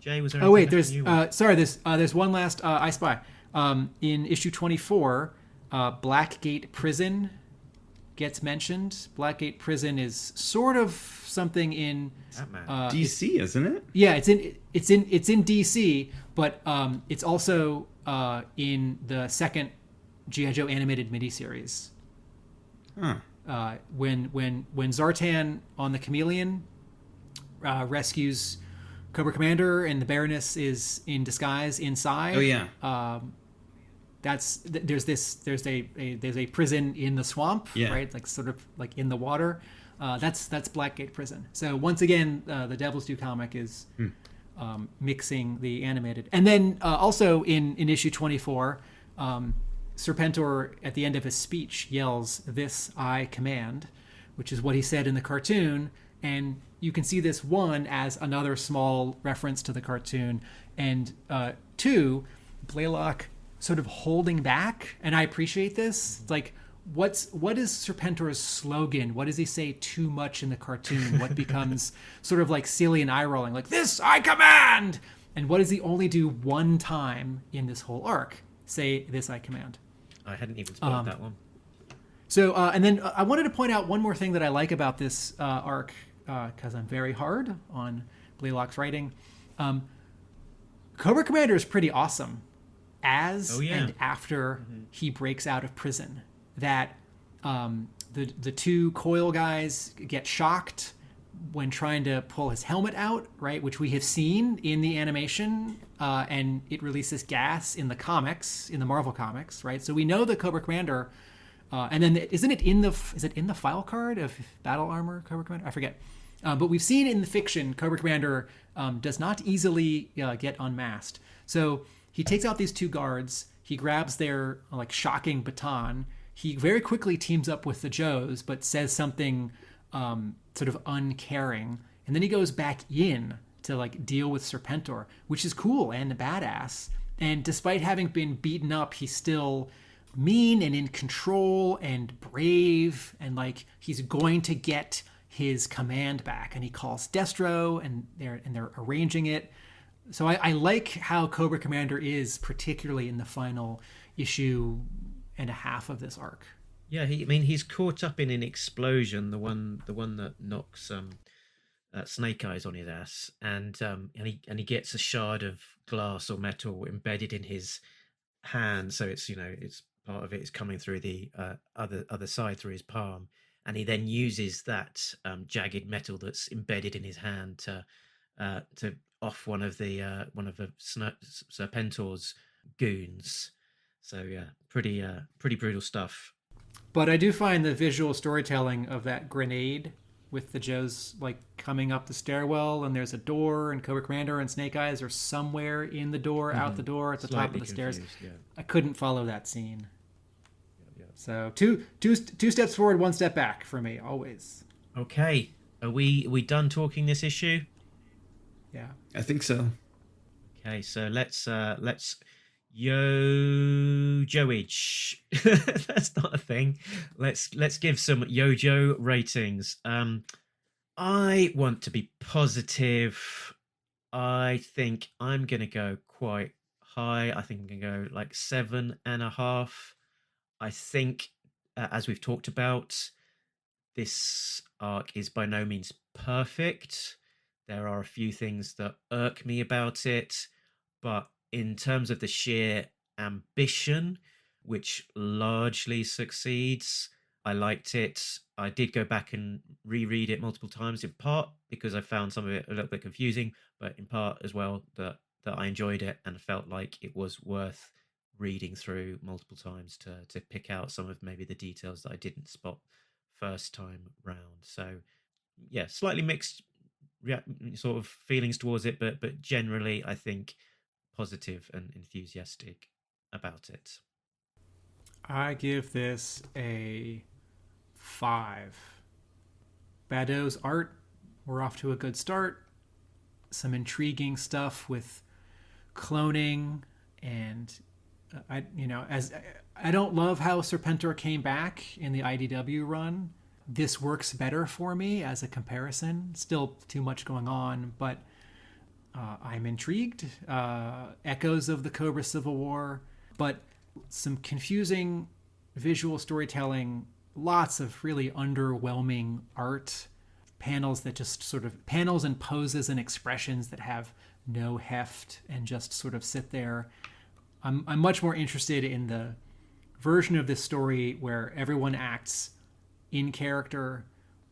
Jay, was there? Oh wait, there's there's one last I Spy. In issue 24, Blackgate Prison gets mentioned. Blackgate Prison is sort of something in DC, isn't it? Yeah, it's in DC, but it's also in the second G.I. Joe animated miniseries. Huh. When Zartan on the Chameleon rescues Cobra Commander and the Baroness is in disguise inside. Oh yeah. There's a prison in the swamp, yeah, right? Like sort of like in the water. That's Blackgate Prison. So once again, the Devil's Due comic is mixing the animated, and then also in issue 24, Serpentor at the end of his speech yells, "This I command," which is what he said in the cartoon, and you can see this, one, as another small reference to the cartoon, and two, Blaylock sort of holding back, and I appreciate this. It's like, what is Serpentor's slogan? What does he say too much in the cartoon? What becomes sort of like silly and eye-rolling, like, "This I command!" And what does he only do one time in this whole arc? Say, "This I command." I hadn't even spotted that one. So, and then I wanted to point out one more thing that I like about this arc, because I'm very hard on Blaylock's writing. Cobra Commander is pretty awesome as and after he breaks out of prison. That the two coil guys get shocked when trying to pull his helmet out, right? Which we have seen in the animation, and it releases gas in the comics, in the Marvel comics, right? So we know the Cobra Commander, and then is it in the file card of Battle Armor Cobra Commander? I forget. But we've seen in the fiction, Cobra Commander does not easily get unmasked. So he takes out these two guards. He grabs their like shocking baton. He very quickly teams up with the Joes, but says something sort of uncaring. And then he goes back in to like deal with Serpentor, which is cool and badass. And despite having been beaten up, he's still mean and in control and brave. And like he's going to get his command back. And he calls Destro, and they're arranging it. So I like how Cobra Commander is, particularly in the final issue and a half of this arc. Yeah, he's caught up in an explosion, the one that knocks Snake Eyes on his ass, and he gets a shard of glass or metal embedded in his hand, so it's part of it is coming through the other side through his palm, and he then uses that jagged metal that's embedded in his hand to off one of the Serpentor's goons. So yeah, pretty brutal stuff. But I do find the visual storytelling of that grenade with the Joes like coming up the stairwell and there's a door and Cobra Commander and Snake Eyes are somewhere in the door, out the door, at the top of the stairs. Yeah. I couldn't follow that scene. So two steps forward, one step back for me, always. Okay, are we done talking this issue? Yeah. I think so. Okay, so let's Joeyage. That's not a thing. Let's give some Yojo ratings. I want to be positive. I think I'm gonna go quite high. I think I'm gonna go like 7.5. I think, as we've talked about, this arc is by no means perfect. There are a few things that irk me about it, but in terms of the sheer ambition, which largely succeeds, I liked it. I did go back and reread it multiple times, in part because I found some of it a little bit confusing, but in part as well that I enjoyed it and felt like it was worth reading through multiple times to pick out some of maybe the details that I didn't spot first time round. So yeah, slightly mixed sort of feelings towards it, but generally I think positive and enthusiastic about it. I give this a 5. Bado's art, we're off to a good start. Some intriguing stuff with cloning, and I don't love how Serpentor came back in the IDW run. This works better for me as a comparison. Still too much going on, but I'm intrigued. Echoes of the Cobra Civil War, but some confusing visual storytelling, lots of really underwhelming art, panels that just sort of panels and poses and expressions that have no heft and just sort of sit there. I'm much more interested in the version of this story where everyone acts in character,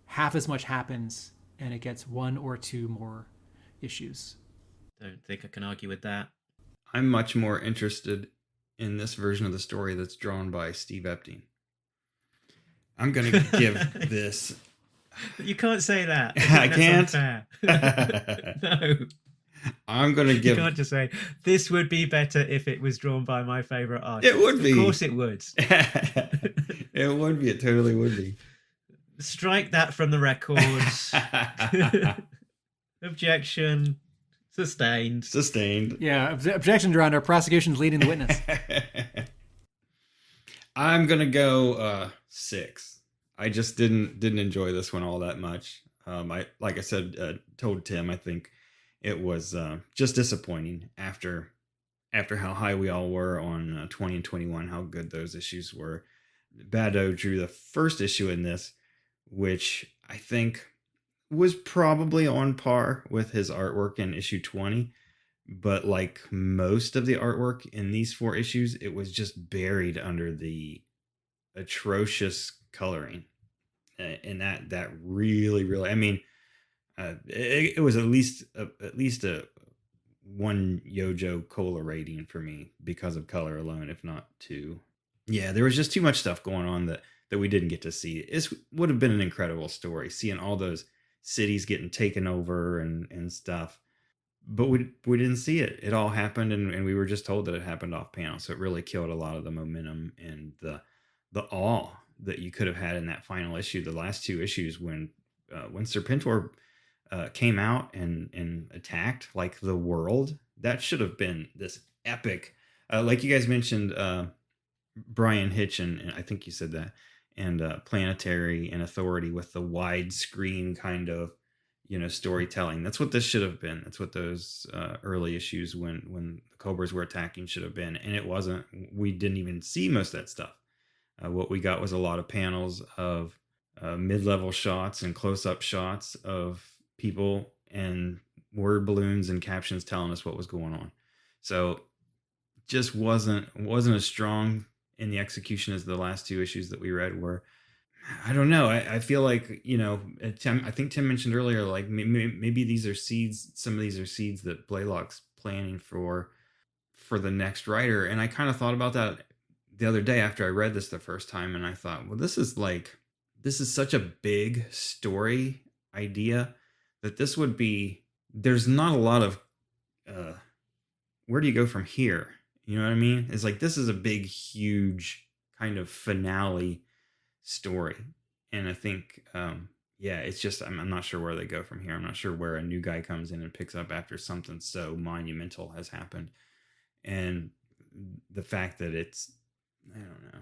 half as much happens, and it gets 1 or 2 more issues. Don't think I can argue with that. I'm much more interested in this version of the story that's drawn by Steve Epting. I'm going to give this... You can't say that. I can't? No. I'm going to give... You can't just say, this would be better if it was drawn by my favourite artist. It would be. Of course it would. It would be. It totally would be. Strike that from the records. Objection. Sustained. Sustained. Yeah, objection, Your Honor. Prosecution's leading the witness. I'm going to go 6. I just didn't enjoy this one all that much. Like I said, told Tim, I think it was just disappointing after how high we all were on 20 and 21, how good those issues were. Bado drew the first issue in this, which I think was probably on par with his artwork in issue 20. But like most of the artwork in these 4 issues, it was just buried under the atrocious coloring. And that really, I mean, it was at least a 1 Yojo Cola rating for me because of color alone, if not 2. Yeah, there was just too much stuff going on that we didn't get to see. It would have been an incredible story, seeing all those cities getting taken over and stuff. But we didn't see it. It all happened, and we were just told that it happened off panel. So it really killed a lot of the momentum and the awe that you could have had in that final issue. The last 2 issues when Serpentor came out and attacked like the world, that should have been this epic. Like you guys mentioned, Brian Hitch, and I think you said that, and Planetary and Authority with the widescreen kind of, storytelling. That's what this should have been. That's what those early issues when the Cobras were attacking should have been. And it wasn't. We didn't even see most of that stuff. What we got was a lot of panels of mid-level shots and close-up shots of people and word balloons and captions telling us what was going on. So just wasn't as strong in the execution as the last 2 issues that we read were. I don't know. I feel like, Tim, I think Tim mentioned earlier, like maybe these are seeds. Some of these are seeds that Blaylock's planning for the next writer. And I kind of thought about that the other day after I read this the first time, and I thought, well, this is such a big story idea that there's not a lot of, where do you go from here? You know what I mean? It's like, this is a big, huge kind of finale story. And I think, it's just, I'm not sure where they go from here. I'm not sure where a new guy comes in and picks up after something so monumental has happened. And the fact that I don't know,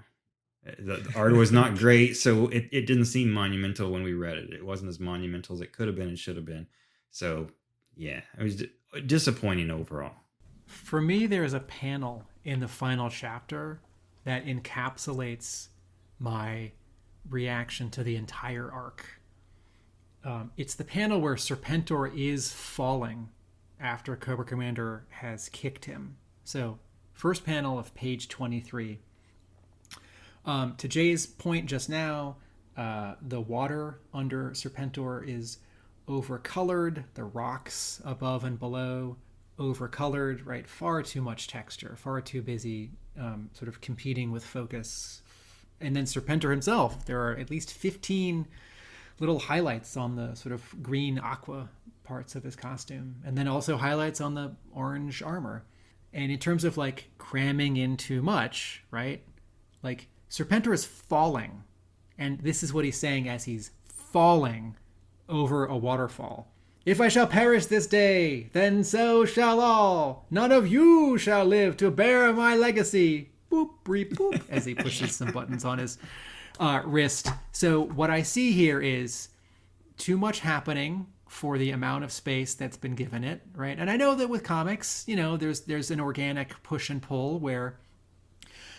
the art was not great, so it didn't seem monumental when we read it. It wasn't as monumental as it could have been and should have been. So yeah, it was disappointing overall. For me, there's a panel in the final chapter that encapsulates my reaction to the entire arc. It's the panel where Serpentor is falling after Cobra Commander has kicked him. So, first panel of page 23. To Jay's point just now, the water under Serpentor is overcolored. The rocks above and below overcolored, right? Far too much texture, far too busy sort of competing with focus. And then Serpentor himself, there are at least 15 little highlights on the sort of green aqua parts of his costume, and then also highlights on the orange armor. And in terms of like cramming in too much, right? Like Serpentor is falling, and this is what he's saying as he's falling over a waterfall. If I shall perish this day, then so shall all. None of you shall live to bear my legacy. Boop, breep, boop, as he pushes some buttons on his wrist. So what I see here is too much happening for the amount of space that's been given it, right? And I know that with comics, you know, there's an organic push and pull where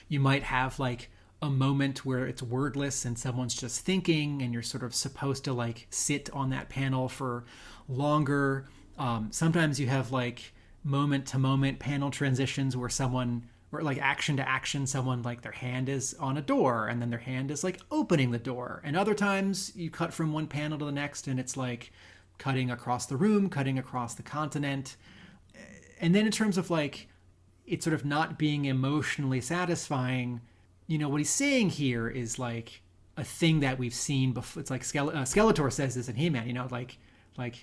you might have like a moment where it's wordless and someone's just thinking and you're sort of supposed to like sit on that panel for longer. Sometimes you have like moment to moment panel transitions where someone, or like action to action, someone like their hand is on a door and then their hand is like opening the door. And other times you cut from one panel to the next and it's like cutting across the room, cutting across the continent. And then in terms of like it sort of not being emotionally satisfying, you know, what he's saying here is like a thing that we've seen before. It's like Skeletor says this in He-Man, you know, like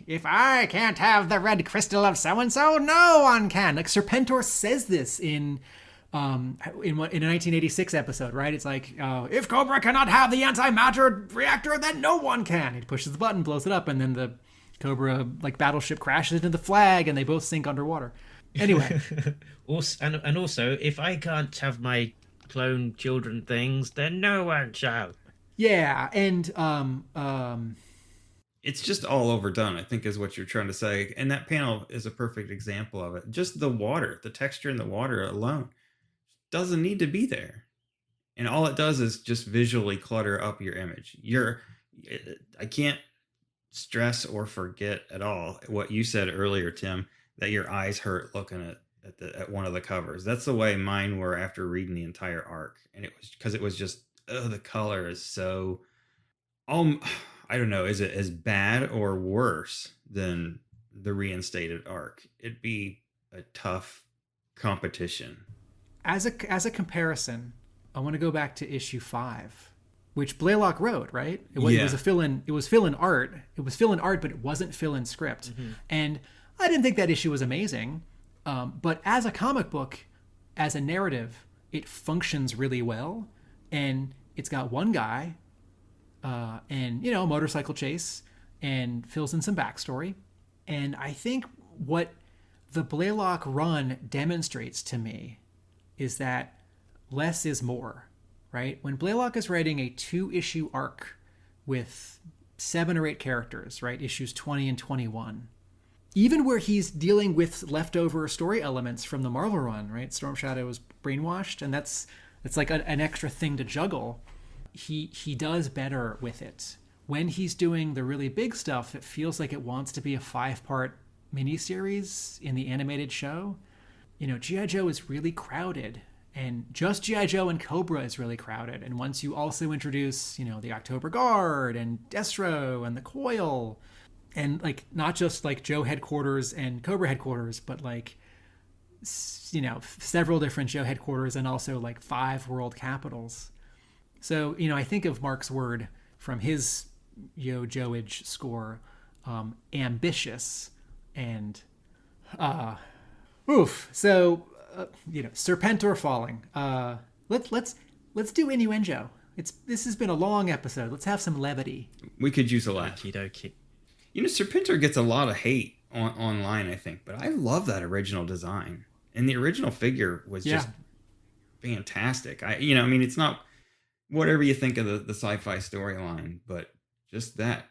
if I can't have the red crystal of so-and-so, no one can. Like Serpentor says this in a 1986 episode, right? It's like, if Cobra cannot have the antimatter reactor, then no one can. He pushes the button, blows it up, and then the Cobra like battleship crashes into the flag, and they both sink underwater. Anyway, and also, if I can't have my clone children things, then no one shall. Yeah, and it's just all overdone, I think, is what you're trying to say. And that panel is a perfect example of it. Just the water, the texture in the water alone doesn't need to be there. And all it does is just visually clutter up your image. I can't stress or forget at all what you said earlier, Tim, that your eyes hurt looking at one of the covers. That's the way mine were after reading the entire arc. And it was because it was just, the color is so, I don't know, is it as bad or worse than the reinstated arc? It'd be a tough competition. As a comparison, I want to go back to issue 5, which Blaylock wrote, right? It was a fill-in. It was fill-in art. It was fill-in art, but it wasn't fill-in script. Mm-hmm. And I didn't think that issue was amazing. But as a comic book, as a narrative, it functions really well. And it's got one guy, and you know, motorcycle chase, and fills in some backstory. And I think what the Blaylock run demonstrates to me is that less is more, right? When Blaylock is writing a 2-issue arc with 7 or 8 characters, right? Issues 20 and 21. Even where he's dealing with leftover story elements from the Marvel run, right? Storm Shadow is brainwashed, and it's like an extra thing to juggle. He does better with it. When he's doing the really big stuff, it feels like it wants to be a 5-part miniseries in the animated show. You know, G.I. Joe is really crowded, and just G.I. Joe and Cobra is really crowded. And once you also introduce, you know, the October Guard and Destro and the Coil, and like not just like Joe headquarters and Cobra headquarters, but like several different Joe headquarters and also like 5 world capitals. So, I think of Mark's word from his Joage score, ambitious and So, Serpentor falling. Let's do innuendo. This has been a long episode. Let's have some levity. We could use a laugh. Okie dokie. Serpentor gets a lot of hate online, I think, but I love that original design. And the original figure was just fantastic. It's not whatever you think of the sci-fi storyline, but just that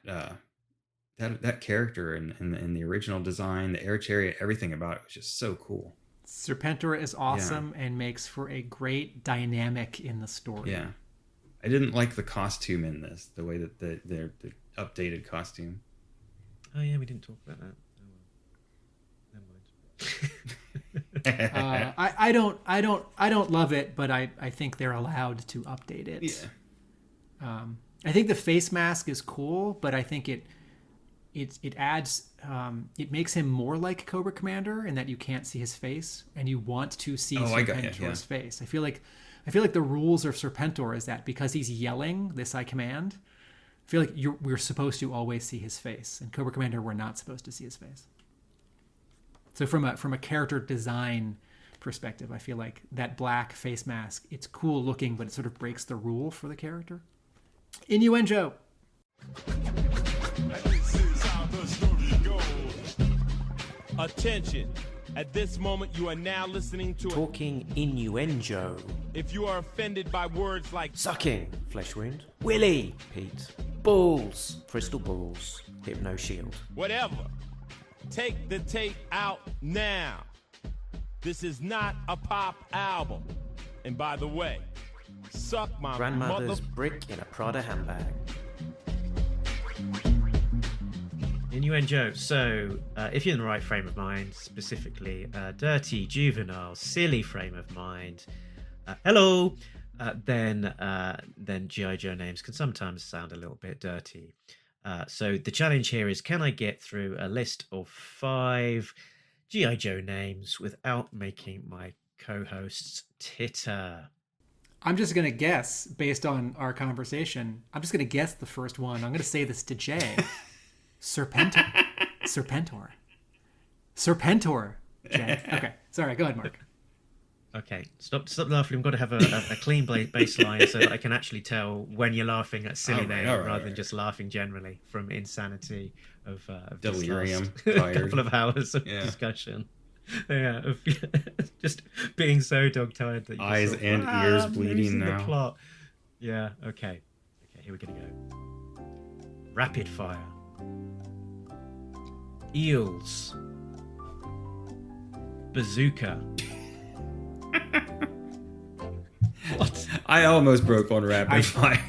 character and the original design, the air chariot, everything about it was just so cool. Serpentor is awesome and makes for a great dynamic in the story. Yeah. I didn't like the costume in this, the way that the updated costume. Oh yeah, we didn't talk about that. Oh, well. Never mind. I don't love it, but I think they're allowed to update it. Yeah. I think the face mask is cool, but I think it adds it makes him more like Cobra Commander in that you can't see his face and you want to see Serpentor's face. I feel like the rules of Serpentor is that because he's yelling this I command, I feel like we're supposed to always see his face, and Cobra Commander we're not supposed to see his face. So from a character design perspective, I feel like that black face mask, it's cool looking, but it sort of breaks the rule for the character. Innuendo. This is how the story goes. Attention. At this moment, you are now listening to Talking innuendo. If you are offended by words like Sucking, flesh wound. Willy, Pete. Balls, crystal balls. Hypno shield. whatever, take the tape out now. This is not a pop album. And by the way, suck my Grandmother's brick in a Prada handbag. Innuendo. So, if you're in the right frame of mind, specifically dirty, juvenile, silly frame of mind, hello, then G.I. Joe names can sometimes sound a little bit dirty. So the challenge here is, can I get through a list of 5 G.I. Joe names without making my co-hosts titter? I'm just going to guess, based on our conversation, I'm just going to guess the first one. I'm going to say this to Jay. Serpentor. Jay. Okay. Sorry, go ahead, Mark. Okay, stop laughing. I've got to have a clean baseline so that I can actually tell when you're laughing at silly names rather than just laughing generally from insanity of delirium, couple of hours of discussion. Yeah, of just being so dog-tired that you eyes and ears bleeding now. The plot. Yeah. Okay, here we're gonna go. Rapid fire. Eels. Bazooka. What? I almost broke on rapid fire.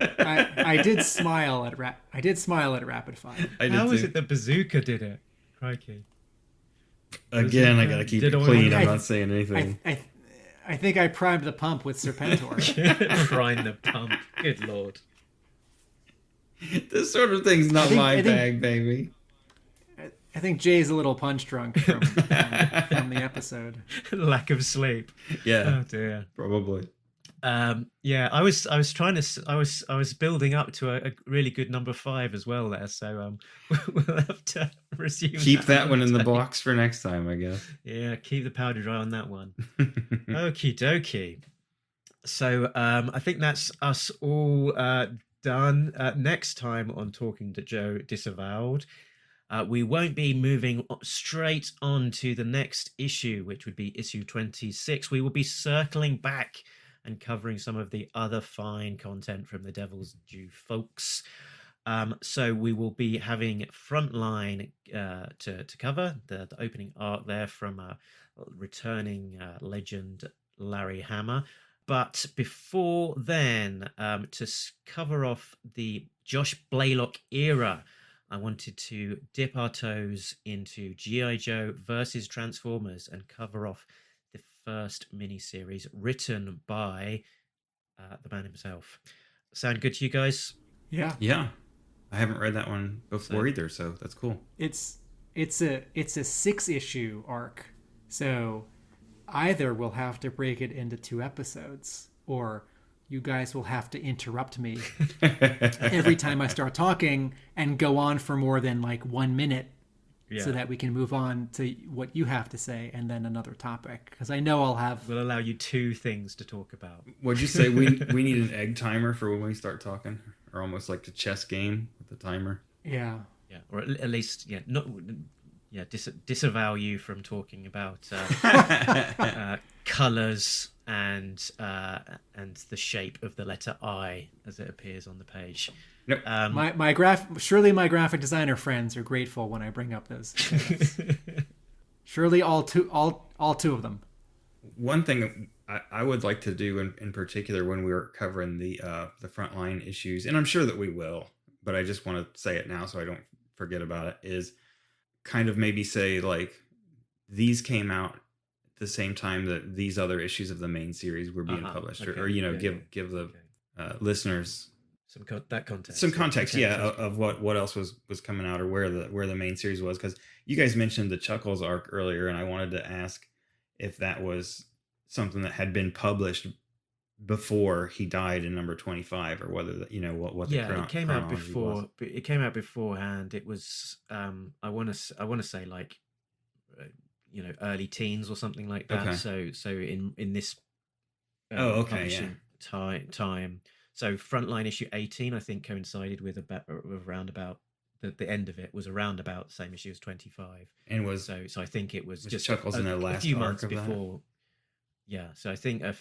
I did smile at rapid fire. How was it that Bazooka did it? Crikey. Again, I gotta keep it clean. I'm not saying anything. I think I primed the pump with Serpentor. Prime the pump. Good lord. This sort of thing's not my bag, baby. I think Jay's a little punch drunk from the episode. Lack of sleep. Yeah. Oh dear. Probably. Yeah, I was building up to a really good number 5 as well there, so we'll have to resume. Keep that one in the box for next time, I guess. Yeah, keep the powder dry on that one. Okie dokie. So I think that's us all done. Next time on Talking to Joe Disavowed, we won't be moving straight on to the next issue, which would be issue 26. We will be circling back and covering some of the other fine content from the Devil's Due folks. So we will be having Frontline to cover, the opening arc there from returning legend Larry Hama. But before then, to cover off the Josh Blaylock era, I wanted to dip our toes into G.I. Joe versus Transformers and cover off the first miniseries written by the man himself. Sound good to you guys? Yeah. Yeah. I haven't read that one before either, so that's cool. It's a 6-issue arc. So either we'll have to break it into 2 episodes, or you guys will have to interrupt me every time I start talking and go on for more than like 1 minute, so that we can move on to what you have to say and then another topic. Because I know We'll allow you 2 things to talk about. Would you say we need an egg timer for when we start talking, or almost like the chess game with the timer? Yeah. Yeah, or at least disavow you from talking about colors and the shape of the letter I as it appears on the page. Nope. Surely my graphic designer friends are grateful when I bring up those. Surely all two of them. One thing I would like to do in particular when we were covering the frontline issues, and I'm sure that we will, but I just want to say it now so I don't forget about it, is kind of maybe say like these came out at the same time that these other issues of the main series were being published, or give the listeners some context. Some context, of what else was coming out, or where the main series was, because you guys mentioned the Chuckles arc earlier, and I wanted to ask if that was something that had been published before he died in number 25, or whether what the it came out before. was. But it came out beforehand. It was I want to say like early teens or something like that. Okay. So in this publishing time. So Frontline issue 18, I think, coincided with around about the end of it was around about the same issue as 25, and was so I think it was just Chuckles in the last a few arc months of before. Yeah, so I think I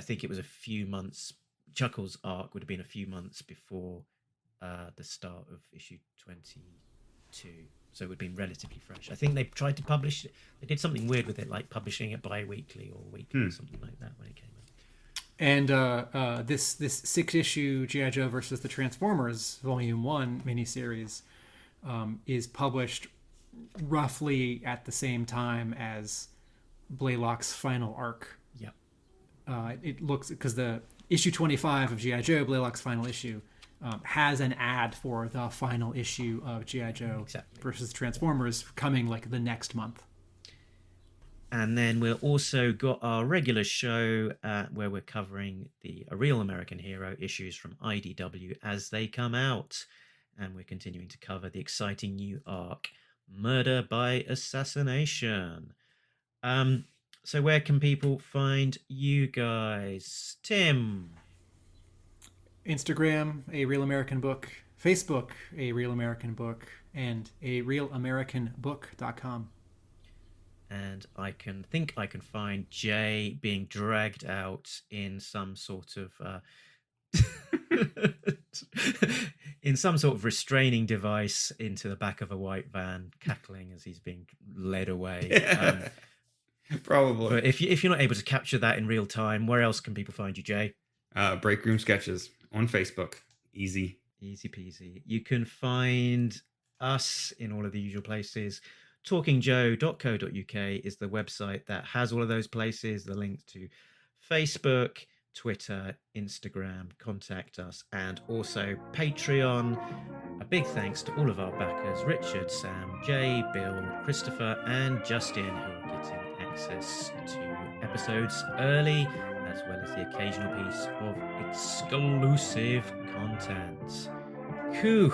think it was a few months. Chuckles' arc would have been a few months before the start of issue 22, so it would have been relatively fresh. I think they tried to publish it. They did something weird with it, like publishing it bi-weekly or weekly or something like that when it came out. And this 6-issue G.I. Joe versus the Transformers Volume 1 miniseries is published roughly at the same time as Blaylock's final arc. Yeah. It looks, because the issue 25 of G.I. Joe, Blaylock's final issue, has an ad for the final issue of G.I. Joe versus Transformers coming like the next month. And then we've also got our regular show where we're covering A Real American Hero issues from IDW as they come out. And we're continuing to cover the exciting new arc, Murder by Assassination. So where can people find you guys? Tim? Instagram, A Real American Book. Facebook, A Real American Book. And arealamericanbook.com. And I can find Jay being dragged out in some sort of restraining device into the back of a white van, cackling as he's being led away. Probably. But if you're not able to capture that in real time, where else can people find you, Jay? Break Room Sketches on Facebook. Easy peasy. You can find us in all of the usual places. talkingjoe.co.uk is the website that has all of those places, the links to Facebook, Twitter, Instagram, contact us, and also Patreon. A big thanks to all of our backers, Richard, Sam, Jay, Bill, Christopher, and Justin, who are getting access to episodes early, as well as the occasional piece of exclusive content. Whew.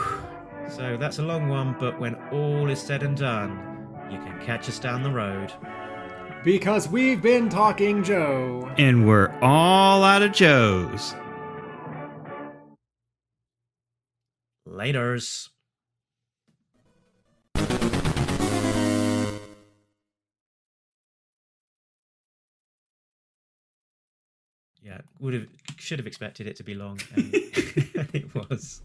So that's a long one, but when all is said and done, you can catch us down the road. Because we've been Talking Joe. And we're all out of Joes. Laters. Yeah, should have expected it to be long, and it was.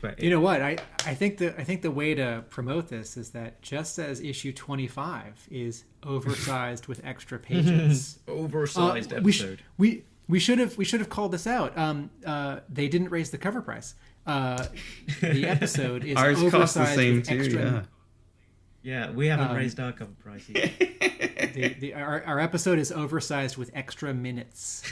But you know what? I think the way to promote this is that just as issue 25 is oversized with extra pages, oversized episode. We should have called this out. They didn't raise the cover price. The episode is ours oversized costs the same with too. extra. Yeah, we haven't raised our cover price yet. Our episode is oversized with extra minutes.